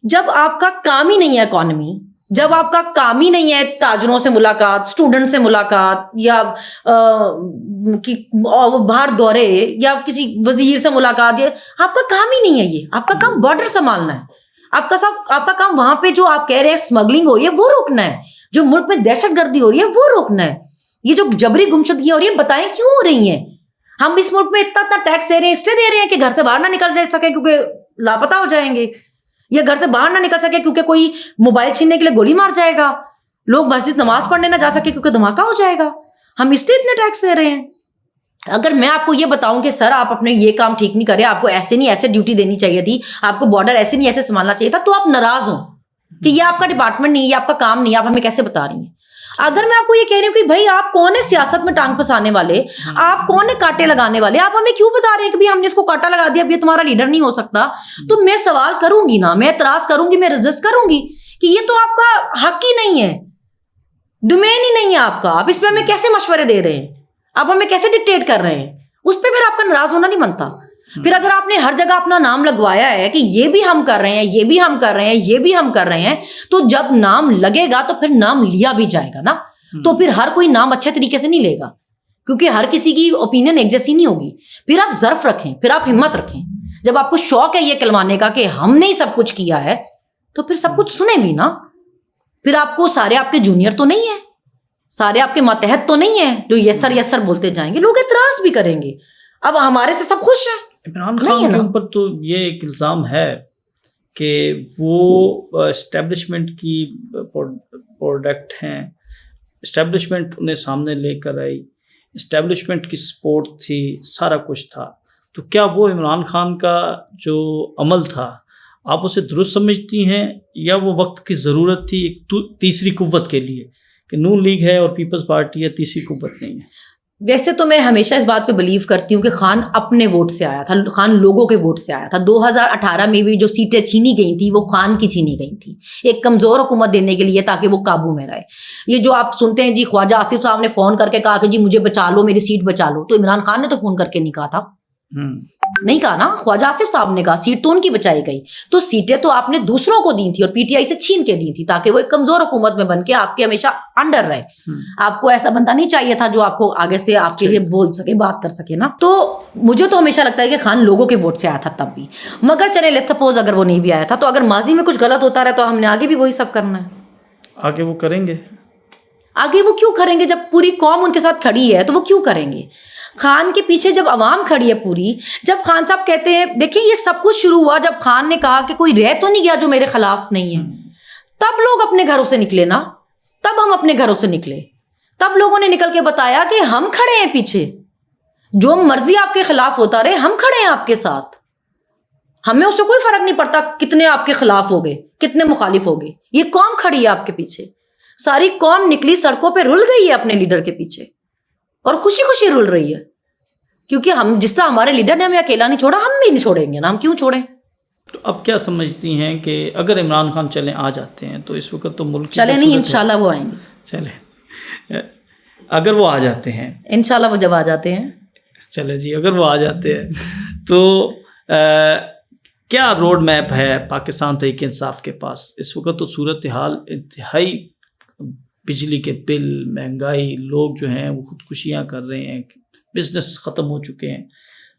جب آپ کا کام ہی نہیں ہے اکانومی, جب آپ کا کام ہی نہیں ہے تاجروں سے ملاقات, اسٹوڈنٹ سے ملاقات, یا باہر دورے, یا کسی وزیر سے ملاقات, آپ کا کام ہی نہیں ہے یہ. آپ کا کام بارڈر سنبھالنا ہے, آپ کا کام وہاں پہ جو آپ کہہ رہے ہیں اسمگلنگ ہو رہی ہے وہ روکنا ہے, جو ملک میں دہشت گردی ہو رہی ہے وہ روکنا ہے, یہ جو جبری گمشدگی ہو رہی ہے بتائیں کیوں ہو رہی ہیں. ہم اس ملک میں اتنا ٹیکس دے رہے ہیں, اس لیے دے رہے ہیں کہ گھر سے باہر نہ نکل جا سکے کیونکہ لاپتہ ہو جائیں گے, یا گھر سے باہر نہ نکل سکے کیونکہ کوئی موبائل چھیننے کے لیے گولی مار جائے گا, لوگ مسجد نماز پڑھنے نہ جا سکے کیونکہ دھماکہ ہو جائے گا. ہم اس لیے اتنے ٹیکس دے رہے ہیں. اگر میں آپ کو یہ بتاؤں کہ سر آپ اپنے یہ کام ٹھیک نہیں کرے, آپ کو ایسے نہیں ایسے ڈیوٹی دینی چاہیے تھی, آپ کو بارڈر ایسے نہیں ایسے سنبھالنا چاہیے تھا, تو آپ ناراض ہوں کہ یہ آپ کا ڈپارٹمنٹ نہیں, یہ آپ کا کام نہیں, آپ ہمیں کیسے بتا رہی ہیں. اگر میں آپ کو یہ کہہ رہی ہوں کہ بھائی آپ کون ہے سیاست میں ٹانگ پھنسانے والے, آپ کون ہے کانٹے لگانے والے, آپ ہمیں کیوں بتا رہے ہیں کہ بھائی ہم نے اس کو کانٹا لگا دیا, اب یہ تمہارا لیڈر نہیں ہو سکتا, تو میں سوال کروں گی نا, میں اعتراض کروں گی, میں ریزسٹ کروں گی کہ یہ تو آپ کا حق ہی نہیں ہے, ڈومین ہی نہیں ہے آپ کا, آپ اس پہ ہمیں کیسے مشورے دے رہے ہیں, آپ ہمیں کیسے ڈکٹیٹ کر رہے ہیں. اس پہ پھر آپ کا ناراض ہونا نہیں بنتا. پھر اگر آپ نے ہر جگہ اپنا نام لگوایا ہے کہ یہ بھی ہم کر رہے ہیں, یہ بھی ہم کر رہے ہیں, یہ بھی ہم کر رہے ہیں, تو جب نام لگے گا تو پھر نام لیا بھی جائے گا نا, تو پھر ہر کوئی نام اچھے طریقے سے نہیں لے گا, کیونکہ ہر کسی کی اوپینین ایک جیسی نہیں ہوگی. پھر آپ ظرف رکھیں, پھر آپ ہمت رکھیں. جب آپ کو شوق ہے یہ کلوانے کا کہ ہم نے ہی سب کچھ کیا ہے, تو پھر سب کچھ سنیں بھی نا. پھر آپ کو سارے آپ کے جونیئر تو نہیں ہیں, سارے آپ کے ماتحت تو نہیں ہیں جو یس سر یس سر بولتے جائیں گے, لوگ اعتراض بھی کریں گے. اب ہمارے سے سب خوش ہیں. عمران خان کے اوپر تو یہ ایک الزام ہے کہ وہ اسٹیبلشمنٹ کی پروڈکٹ ہیں, اسٹیبلشمنٹ انہیں سامنے لے کر آئی, اسٹیبلشمنٹ کی سپورٹ تھی, سارا کچھ تھا. تو کیا وہ عمران خان کا جو عمل تھا آپ اسے درست سمجھتی ہیں, یا وہ وقت کی ضرورت تھی ایک تیسری قوت کے لیے کہ نون لیگ ہے اور پیپلز پارٹی ہے, تیسری قوت نہیں ہے؟ ویسے تو میں ہمیشہ اس بات پہ بلیو کرتی ہوں کہ خان اپنے ووٹ سے آیا تھا, خان لوگوں کے ووٹ سے آیا تھا. 2018 میں بھی جو سیٹیں چھینی گئی تھیں وہ خان کی چھینی گئی تھیں ایک کمزور حکومت دینے کے لیے تاکہ وہ قابو میں رہے. یہ جو آپ سنتے ہیں جی خواجہ آصف صاحب نے فون کر کے کہا کہ جی مجھے بچا لو, میری سیٹ بچا لو, تو عمران خان نے تو فون کر کے نہیں کہا تھا, نہیں کہا نا, خواجہ آصف صاحب نے کہا. سیٹ تو ان کی بچائی گئی. تو سیٹیں تو آپ نے دوسروں کو دی تھی اور پی ٹی آئی سے چھین کے دی تھی تاکہ وہ ایک کمزور حکومت میں بن کے آپ کے ہمیشہ انڈر رہے. آپ کو ایسا بندہ نہیں چاہیے تھا جو آپ کو آگے سے آپ کے لیے بول سکے, بات کر سکے نا. تو مجھے تو ہمیشہ لگتا ہے کہ خان لوگوں کے ووٹ سے آیا تھا تب بھی. مگر چلے لیٹس سپوز اگر وہ نہیں بھی آیا تھا تو اگر ماضی میں کچھ غلط ہوتا رہا تو ہم نے آگے بھی وہی سب کرنا ہے. آگے وہ کریں گے. آگے وہ کیوں کریں گے جب پوری قوم ان کے ساتھ کھڑی ہے, تو وہ کیوں کریں گے. خان کے پیچھے جب عوام کھڑی ہے پوری, جب خان صاحب کہتے ہیں, دیکھیں یہ سب کچھ شروع ہوا جب خان نے کہا کہ کوئی رہ تو نہیں گیا جو میرے خلاف نہیں ہے, تب لوگ اپنے گھروں سے نکلے نا, تب ہم اپنے گھروں سے نکلے, تب لوگوں نے نکل کے بتایا کہ ہم کھڑے ہیں پیچھے, جو مرضی آپ کے خلاف ہوتا رہے ہم کھڑے ہیں آپ کے ساتھ, ہمیں اس سے کوئی فرق نہیں پڑتا کتنے آپ کے خلاف ہو گئے, کتنے مخالف ہو گئے, یہ قوم کھڑی ہے آپ کے پیچھے. ساری قوم نکلی سڑکوں پہ, رل گئی ہے اپنے لیڈر کے پیچھے اور خوشی خوشی رل رہی ہے, کیونکہ ہم جس طرح ہمارے لیڈر نے ہمیں اکیلا نہیں چھوڑا, ہم بھی نہیں چھوڑیں گے نا, ہم کیوں چھوڑیں. تو اب کیا سمجھتی ہیں کہ اگر عمران خان چلیں آ جاتے ہیں تو اس وقت تو ملک چلے نہیں, انشاءاللہ وہ آئیں گے. چلے اگر وہ آ جاتے ہیں, انشاءاللہ وہ جب آ جاتے ہیں, چلے جی اگر وہ آ جاتے ہیں تو کیا روڈ میپ ہے پاکستان تحریک انصاف کے پاس؟ اس وقت تو صورتحال انتہائی, بجلی کے بل, مہنگائی, لوگ جو ہیں وہ خودکشیاں کر رہے ہیں, بزنس ختم ہو چکے ہیں,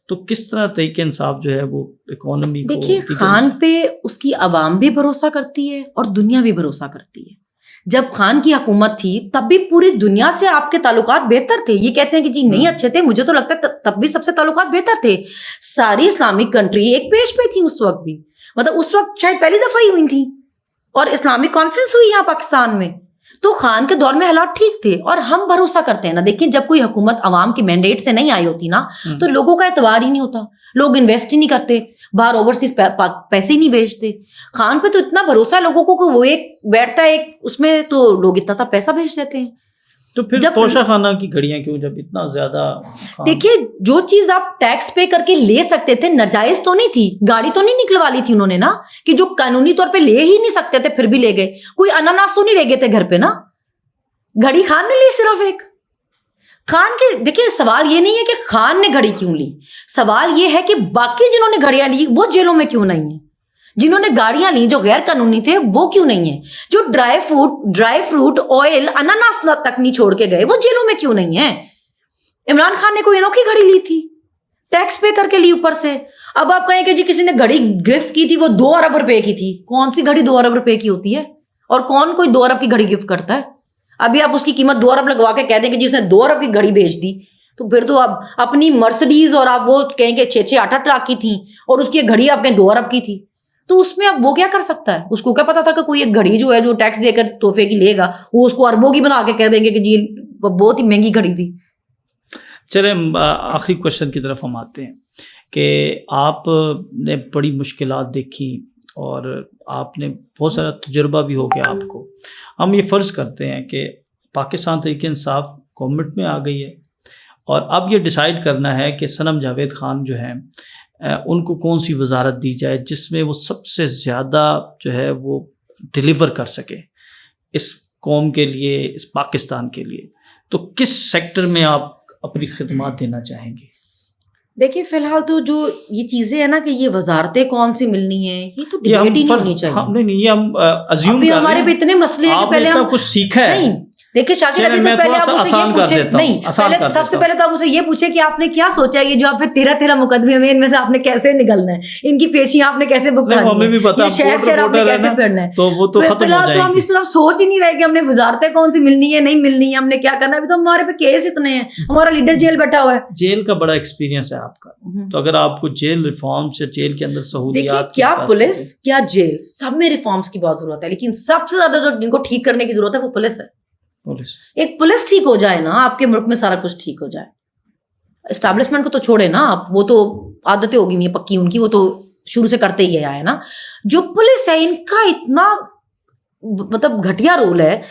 تو کس طرح تحریک انصاف جو ہے وہ اکانومی کو. دیکھیے خان پہ اس کی عوام بھی بھروسہ کرتی ہے اور دنیا بھی بھروسہ کرتی ہے. جب خان کی حکومت تھی تب بھی پوری دنیا سے آپ کے تعلقات بہتر تھے. یہ کہتے ہیں کہ جی نہیں اچھے تھے, مجھے تو لگتا ہے تب بھی سب سے تعلقات بہتر تھے. ساری اسلامک کنٹری ایک پیج پہ تھی اس وقت بھی, مطلب اس وقت شاید پہلی دفعہ ہی ہوئی تھی اور اسلامک کانفرنس ہوئی یہاں پاکستان میں. تو خان کے دور میں حالات ٹھیک تھے اور ہم بھروسہ کرتے ہیں نا. دیکھیں جب کوئی حکومت عوام کی مینڈیٹ سے نہیں آئی ہوتی نا تو لوگوں کا اعتبار ہی نہیں ہوتا, لوگ انویسٹ ہی نہیں کرتے, باہر اوورسیز پیسے ہی نہیں بھیجتے. خان پہ تو اتنا بھروسہ ہے لوگوں کو کہ وہ ایک بیٹھتا ہے ایک اس میں تو لوگ اتنا پیسہ بھیج دیتے ہیں. تو پھر توشہ خانہ کی گھڑیاں کیوں جب اتنا زیادہ؟ دیکھیے جو چیز آپ ٹیکس پے کر کے لے سکتے تھے, ناجائز تو نہیں تھی, گاڑی تو نہیں نکلوا لی تھی انہوں نے نا, کہ جو قانونی طور پہ لے ہی نہیں سکتے تھے پھر بھی لے گئے. کوئی اناناس تو نہیں لے گئے تھے گھر پہ نا, گھڑی خان نے لی صرف ایک. خان کے دیکھیے سوال یہ نہیں ہے کہ خان نے گھڑی کیوں لی, سوال یہ ہے کہ باقی جنہوں نے گھڑیاں لی وہ جیلوں میں کیوں نہیں ہیں, جنہوں نے گاڑیاں لی جو غیر قانونی تھے وہ کیوں نہیں ہیں, جو ڈرائی فروٹ آئل اناناس تک نہیں چھوڑ کے گئے وہ جیلوں میں کیوں نہیں ہیں. عمران خان نے کوئی انوکھی گھڑی لی تھی, ٹیکس پے کر کے لی اوپر سے. اب آپ کہیں کہ جی کسی نے گھڑی گفٹ کی تھی وہ 2 ارب روپے کی تھی, کون سی گھڑی 2 ارب روپے کی ہوتی ہے, اور کون کوئی 2 ارب کی گھڑی گفٹ کرتا ہے. ابھی آپ اس کی قیمت 2 ارب لگوا کے کہہ دیں کہ جس نے 2 ارب کی گھڑی بیچ دی, تو پھر تو اب اپنی مرسڈیز اور آپ وہ کہیں کہ 6-8 لاکھ کی تھیں اور اس کی گھڑی آپ کہیں 2 ارب کی تھی, تو اس میں اب وہ کیا کر سکتا ہے؟ اس کو کیا پتا تھا کہ کوئی ایک گھڑی جو ہے جو ٹیکس دے کر تحفے کی لے گا وہ اس کو اربوں کی بنا کے کہہ دیں گے کہ جی بہت ہی مہنگی گھڑی تھی. چلیں آخری کوشچن کی طرف ہم آتے ہیں کہ آپ نے بڑی مشکلات دیکھی اور آپ نے بہت سارا تجربہ بھی ہو گیا آپ کو. ہم یہ فرض کرتے ہیں کہ پاکستان تحریک انصاف گورنمنٹ میں آ گئی ہے اور اب یہ ڈیسائیڈ کرنا ہے کہ صنم جاوید خان جو ہیں ان کو کون سی وزارت دی جائے جس میں وہ سب سے زیادہ جو ہے وہ ڈیلیور کر سکے اس قوم کے لیے, اس پاکستان کے لیے. تو کس سیکٹر میں آپ اپنی خدمات دینا چاہیں گے؟ دیکھیں فی الحال تو جو یہ چیزیں ہیں نا کہ یہ وزارتیں کون سی ملنی ہیں یہ تو ڈیبیٹ ہی نہیں ہونی چاہیے. نہیں یہ ہم ازیوم کر رہے ہیں ہمارے بھی اتنے مسئلے ہیں کہ پہلے ہم کچھ سیکھا ہے نہیں دیکھیے شاکر ابھی تو پہلے آپ مجھ سے یہ پوچھے نہیں، پہلے سب سے پہلے تو آپ مجھ سے یہ پوچھے کہ آپ نے کیا سوچا ہے یہ جو آپ پہ 13 مقدمے میں ان میں سے آپ نے کیسے نکلنا ہے، ان کی پیشیاں آپ نے کیسے بکھرانی ہے، شہر آپ نے کیسے پڑھنا ہے، تو وہ تو ختم فی الحال تو ہم اس طرح سوچ ہی نہیں رہے کہ ہم نے وزارتیں کون سی ملنی ہے نہیں ملنی ہے، ہم نے کیا کرنا ہے، ابھی تو ہمارے پہ کیس اتنے ہیں، ہمارا لیڈر جیل بیٹھا ہوا ہے. جیل کا بڑا ایکسپیرینس ہے آپ کا، تو اگر آپ کو جیل ریفارمس یا جیل کے اندر سہولیات، دیکھیے کیا پولیس کیا جیل سب میں ریفارمس کی بہت ضرورت ہے، لیکن سب سے زیادہ جو جن کو ٹھیک کرنے کی ضرورت ہے وہ پولیس ہے. ایک پولیس ٹھیک ہو جائے نا آپ کے ملک میں سارا کچھ ٹھیک ہو جائے. اسٹیبلشمنٹ کو تو چھوڑے نا آپ، وہ تو عادتیں ہوگی نہیں پکی ان کی، وہ تو شروع سے کرتے ہی آئے نا. جو پولیس ہے ان کا اتنا مطلب گھٹیا رول ہے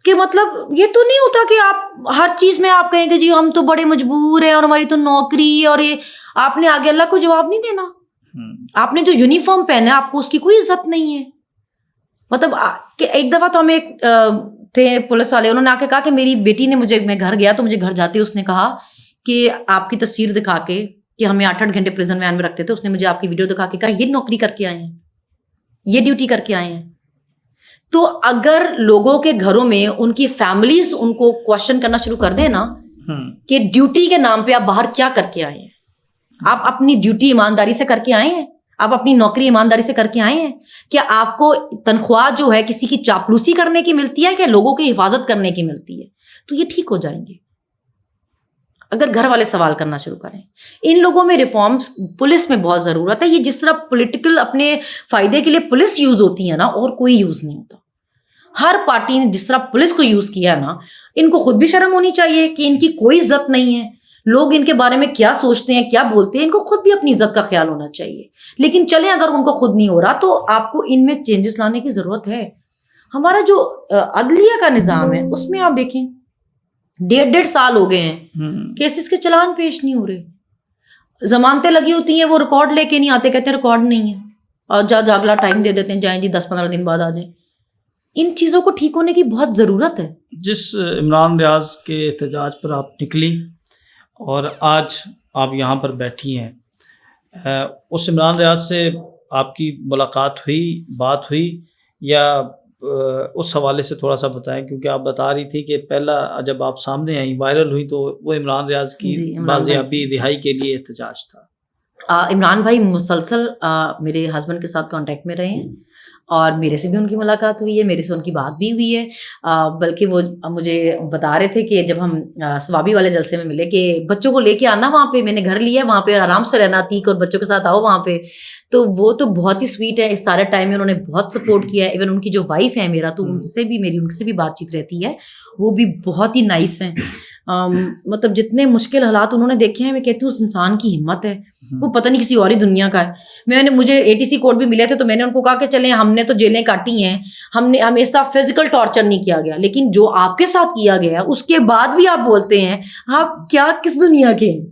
کہ مطلب یہ تو نہیں ہوتا کہ آپ ہر چیز میں آپ کہیں کہ جی ہم تو بڑے مجبور ہیں اور ہماری تو نوکری اور یہ، آپ نے آگے اللہ کو جواب نہیں دینا. آپ نے جو یونیفارم پہنا ہے آپ کو اس کی کوئی عزت نہیں ہے. مطلب کہ ایک دفعہ تو ہمیں تھے پولیس والے، انہوں نے آ کے کہا کہ میری بیٹی نے مجھے، میں گھر گیا تو مجھے گھر جاتے اس نے کہا کہ آپ کی تصویر دکھا کے کہ ہمیں 8 گھنٹے پریزن وین میں رکھتے تھے، اس نے مجھے آپ کی ویڈیو دکھا کے کہا یہ نوکری کر کے آئے ہیں، یہ ڈیوٹی کر کے آئے ہیں. تو اگر لوگوں کے گھروں میں ان کی فیملیز ان کو کوشچن کرنا شروع کر دیں نا کہ ڈیوٹی کے نام پہ آپ باہر کیا کر کے آئے ہیں، آپ اپنی ڈیوٹی ایمانداری سے کر کے آئے ہیں، آپ اپنی نوکری ایمانداری سے کر کے آئے ہیں، کیا آپ کو تنخواہ جو ہے کسی کی چاپلوسی کرنے کی ملتی ہے کہ لوگوں کی حفاظت کرنے کی ملتی ہے، تو یہ ٹھیک ہو جائیں گے اگر گھر والے سوال کرنا شروع کریں. ان لوگوں میں ریفارمز پولیس میں بہت ضرورت ہے. یہ جس طرح پولیٹیکل اپنے فائدے کے لیے پولیس یوز ہوتی ہے نا اور کوئی یوز نہیں ہوتا. ہر پارٹی نے جس طرح پولیس کو یوز کیا ہے نا، ان کو خود بھی شرم ہونی چاہیے کہ ان کی کوئی عزت نہیں ہے. لوگ ان کے بارے میں کیا سوچتے ہیں کیا بولتے ہیں، ان کو خود بھی اپنی عزت کا خیال ہونا چاہیے. لیکن چلیں اگر ان کو خود نہیں ہو رہا تو آپ کو ان میں چینجز لانے کی ضرورت ہے. ہمارا جو عدلیہ کا نظام ہے اس میں آپ دیکھیں 1.5 سال ہو گئے ہیں کیسز کے چلان پیش نہیں ہو رہے. ضمانتیں لگی ہوتی ہیں وہ ریکارڈ لے کے نہیں آتے، کہتے ہیں ریکارڈ نہیں ہے اور اگلا ٹائم دے دیتے ہیں، جائیں جی 10-15 دن بعد آ جائیں. ان چیزوں کو ٹھیک ہونے کی بہت ضرورت ہے. جس عمران ریاض کے احتجاج پر آپ نکلی اور آج آپ یہاں پر بیٹھی ہیں، اس عمران ریاض سے آپ کی ملاقات ہوئی، بات ہوئی، یا اس حوالے سے تھوڑا سا بتائیں، کیونکہ آپ بتا رہی تھی کہ پہلا جب آپ سامنے آئیں وائرل ہوئی تو وہ عمران ریاض کی بازیابی رہائی کے لیے احتجاج تھا. عمران بھائی مسلسل میرے ہسبینڈ کے ساتھ کانٹیکٹ میں رہے ہیں اور میرے سے بھی ان کی ملاقات ہوئی ہے، میرے سے ان کی بات بھی ہوئی ہے. بلکہ وہ مجھے بتا رہے تھے کہ جب ہم ثوابی والے جلسے میں ملے کہ بچوں کو لے کے آنا وہاں پہ، میں نے گھر لیا وہاں پہ آرام سے رہنا، تیک اور بچوں کے ساتھ آؤ وہاں پہ. تو وہ تو بہت ہی سویٹ ہے، اس سارے ٹائم میں انہوں نے بہت سپورٹ کیا ہے. ایون ان کی جو وائف ہے میرا، تو ان سے بھی بات چیت رہتی ہے، وہ بھی بہت ہی نائس ہیں. مطلب جتنے مشکل حالات انہوں نے دیکھے ہیں، میں کہتی ہوں اس انسان کی ہمت ہے، وہ پتہ نہیں کسی اور ہی دنیا کا ہے. مجھے ATC کوڈ بھی ملے تھے تو میں نے ان کو کہا کہ چلیں ہم نے تو جیلیں کاٹی ہیں، ہمیں اس طرح فزیکل ٹارچر نہیں کیا گیا، لیکن جو آپ کے ساتھ کیا گیا اس کے بعد بھی آپ بولتے ہیں آپ کیا کس دنیا کے ہیں،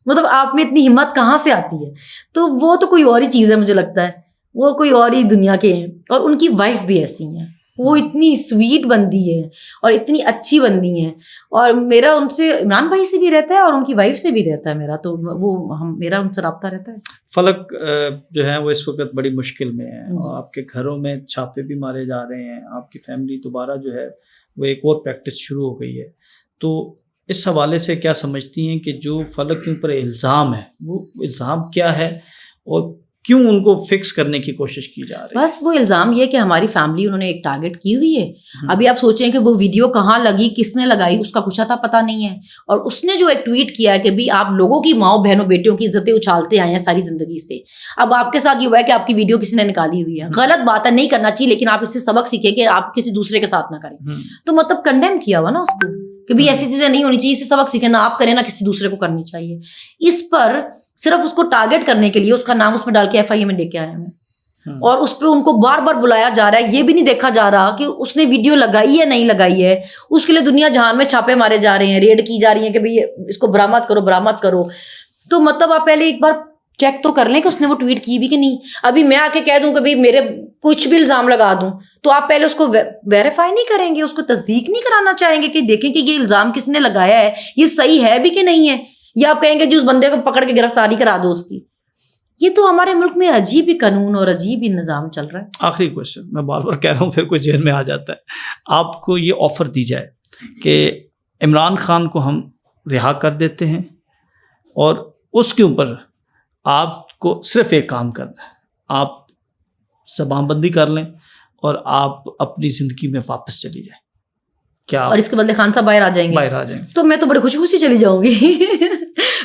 مطلب آپ میں اتنی ہمت کہاں سے آتی ہے. تو وہ تو کوئی اور ہی چیز ہے، مجھے لگتا ہے وہ کوئی اور ہی دنیا کے ہیں. اور ان کی وائف بھی ایسی ہیں، وہ اتنی سویٹ بندی ہے اور اتنی اچھی بندی ہیں. اور میرا ان سے عمران بھائی سے بھی رہتا ہے اور ان کی وائف سے بھی رہتا ہے میرا، تو میرا ان سے رابطہ رہتا ہے. فلک جو ہے وہ اس وقت بڑی مشکل میں ہے، اور آپ کے گھروں میں چھاپے بھی مارے جا رہے ہیں، آپ کی فیملی دوبارہ جو ہے وہ ایک اور پریکٹس شروع ہو گئی ہے. تو اس حوالے سے کیا سمجھتی ہیں کہ جو فلک کے اوپر الزام ہے وہ الزام کیا ہے اور کیوں ان کو فکس کرنے کی کوشش کی جا رہی ہے؟ بس وہ الزام یہ کہ ہماری فیملی انہوں نے ایک ٹارگٹ کی ہوئی ہے. ابھی آپ سوچیں کہ وہ ویڈیو کہاں لگی، کس نے لگائی، اس کا کچھ تھا پتہ نہیں ہے. اور اس نے جو ایک ٹویٹ کیا ہے کہ بھی آپ لوگوں کی ماؤں بہنوں بیٹیوں کی عزتیں اچھالتے آئے ہیں ساری زندگی سے، اب آپ کے ساتھ یہ ہوا ہے کہ آپ کی ویڈیو کسی نے نکالی ہوئی ہے. غلط بات ہے، نہیں کرنا چاہیے، لیکن آپ اس سے سبق سیکھیں کہ آپ کسی دوسرے کے ساتھ نہ کریں. تو مطلب کنڈیم کیا ہوا نا اس کو کہ بھی ایسی چیزیں نہیں ہونی چاہیے، اس سے سبق سیکھیں، نہ آپ کریں نہ کسی دوسرے کو کرنی چاہیے. اس پر صرف اس کو ٹارگٹ کرنے کے لیے اس کا نام اس میں ڈال کے FIA میں لے کے آئے ہیں، اور اس پہ ان کو بار بار بلایا جا رہا ہے. یہ بھی نہیں دیکھا جا رہا کہ اس نے ویڈیو لگائی ہے نہیں لگائی ہے. اس کے لیے دنیا جہان میں چھاپے مارے جا رہے ہیں، ریڈ کی جا رہی ہیں کہ بھئی اس کو برآمد کرو برآمد کرو. تو مطلب آپ پہلے ایک بار چیک تو کر لیں کہ اس نے وہ ٹویٹ کی بھی کہ نہیں. ابھی میں آ کے کہہ دوں کہ بھئی میرے کچھ بھی الزام لگا دوں تو آپ پہلے اس کو ویریفائی نہیں کریں گے، اس کو تصدیق نہیں کرانا چاہیں گے کہ دیکھیں کہ یہ الزام کس نے لگایا ہے، یہ صحیح ہے بھی کہ نہیں ہے. یا آپ کہیں گے جی اس بندے کو پکڑ کے گرفتاری کرا دو اس کی. یہ تو ہمارے ملک میں عجیب ہی قانون اور عجیب ہی نظام چل رہا ہے. آخری کوشچن میں بار بار کہہ رہا ہوں پھر کوئی ذہن میں آ جاتا ہے، آپ کو یہ آفر دی جائے کہ عمران خان کو ہم رہا کر دیتے ہیں اور اس کے اوپر آپ کو صرف ایک کام کرنا ہے، آپ زبان بندی کر لیں اور آپ اپنی زندگی میں واپس چلی جائیں. کیا اور اس کے بدلے خان صاحب باہر آ جائیں گے؟ باہر آ جائیں گے تو میں تو بڑی خوشی خوشی چلی جاؤں گی.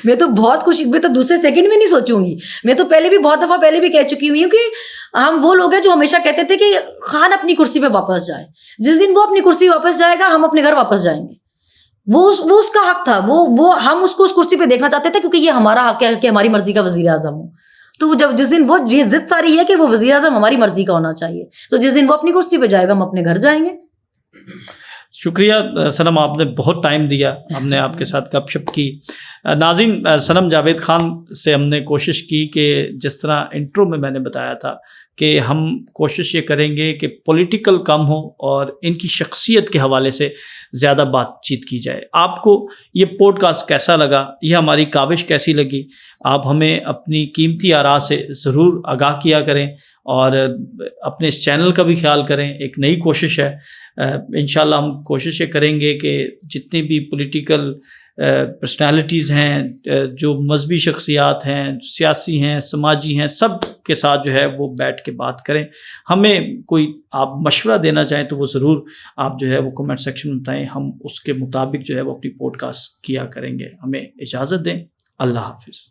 میں تو بہت خوشی، میں تو دوسرے سیکنڈ میں نہیں سوچوں گی. میں تو پہلے بھی بہت دفعہ پہلے بھی کہہ چکی ہوئی ہوں کہ ہم وہ لوگ ہیں جو ہمیشہ کہتے تھے کہ خان اپنی کرسی پہ واپس جائے. جس دن وہ اپنی کرسی واپس جائے گا ہم اپنے گھر واپس جائیں گے. وہ اس کا حق تھا، وہ ہم اس کو اس کرسی پہ دیکھنا چاہتے تھے کیونکہ یہ ہمارا حق ہے کہ ہماری مرضی کا وزیر اعظم ہو. تو جس دن وہ ضد ساری ہے کہ وہ وزیر اعظم ہماری مرضی کا ہونا چاہیے، تو جس دن وہ اپنی کرسی پہ جائے گا ہم اپنے گھر جائیں گے. شکریہ صنم، آپ نے بہت ٹائم دیا، ہم نے آپ کے ساتھ گپ شپ کی. ناظرین، صنم جاوید خان سے ہم نے کوشش کی کہ جس طرح انٹرو میں نے بتایا تھا کہ ہم کوشش یہ کریں گے کہ پولیٹیکل کم ہو اور ان کی شخصیت کے حوالے سے زیادہ بات چیت کی جائے. آپ کو یہ پوڈ کاسٹ کیسا لگا، یہ ہماری کاوش کیسی لگی، آپ ہمیں اپنی قیمتی آراء سے ضرور آگاہ کیا کریں اور اپنے اس چینل کا بھی خیال کریں. ایک نئی کوشش ہے، انشاءاللہ ہم کوشش یہ کریں گے کہ جتنی بھی پولیٹیکل پرسنالٹیز ہیں، جو مذہبی شخصیات ہیں، سیاسی ہیں، سماجی ہیں، سب کے ساتھ جو ہے وہ بیٹھ کے بات کریں. ہمیں کوئی آپ مشورہ دینا چاہیں تو وہ ضرور آپ جو ہے وہ کمنٹ سیکشن میں بتائیں، ہم اس کے مطابق جو ہے وہ اپنی پوڈ کاسٹ کیا کریں گے. ہمیں اجازت دیں، اللہ حافظ.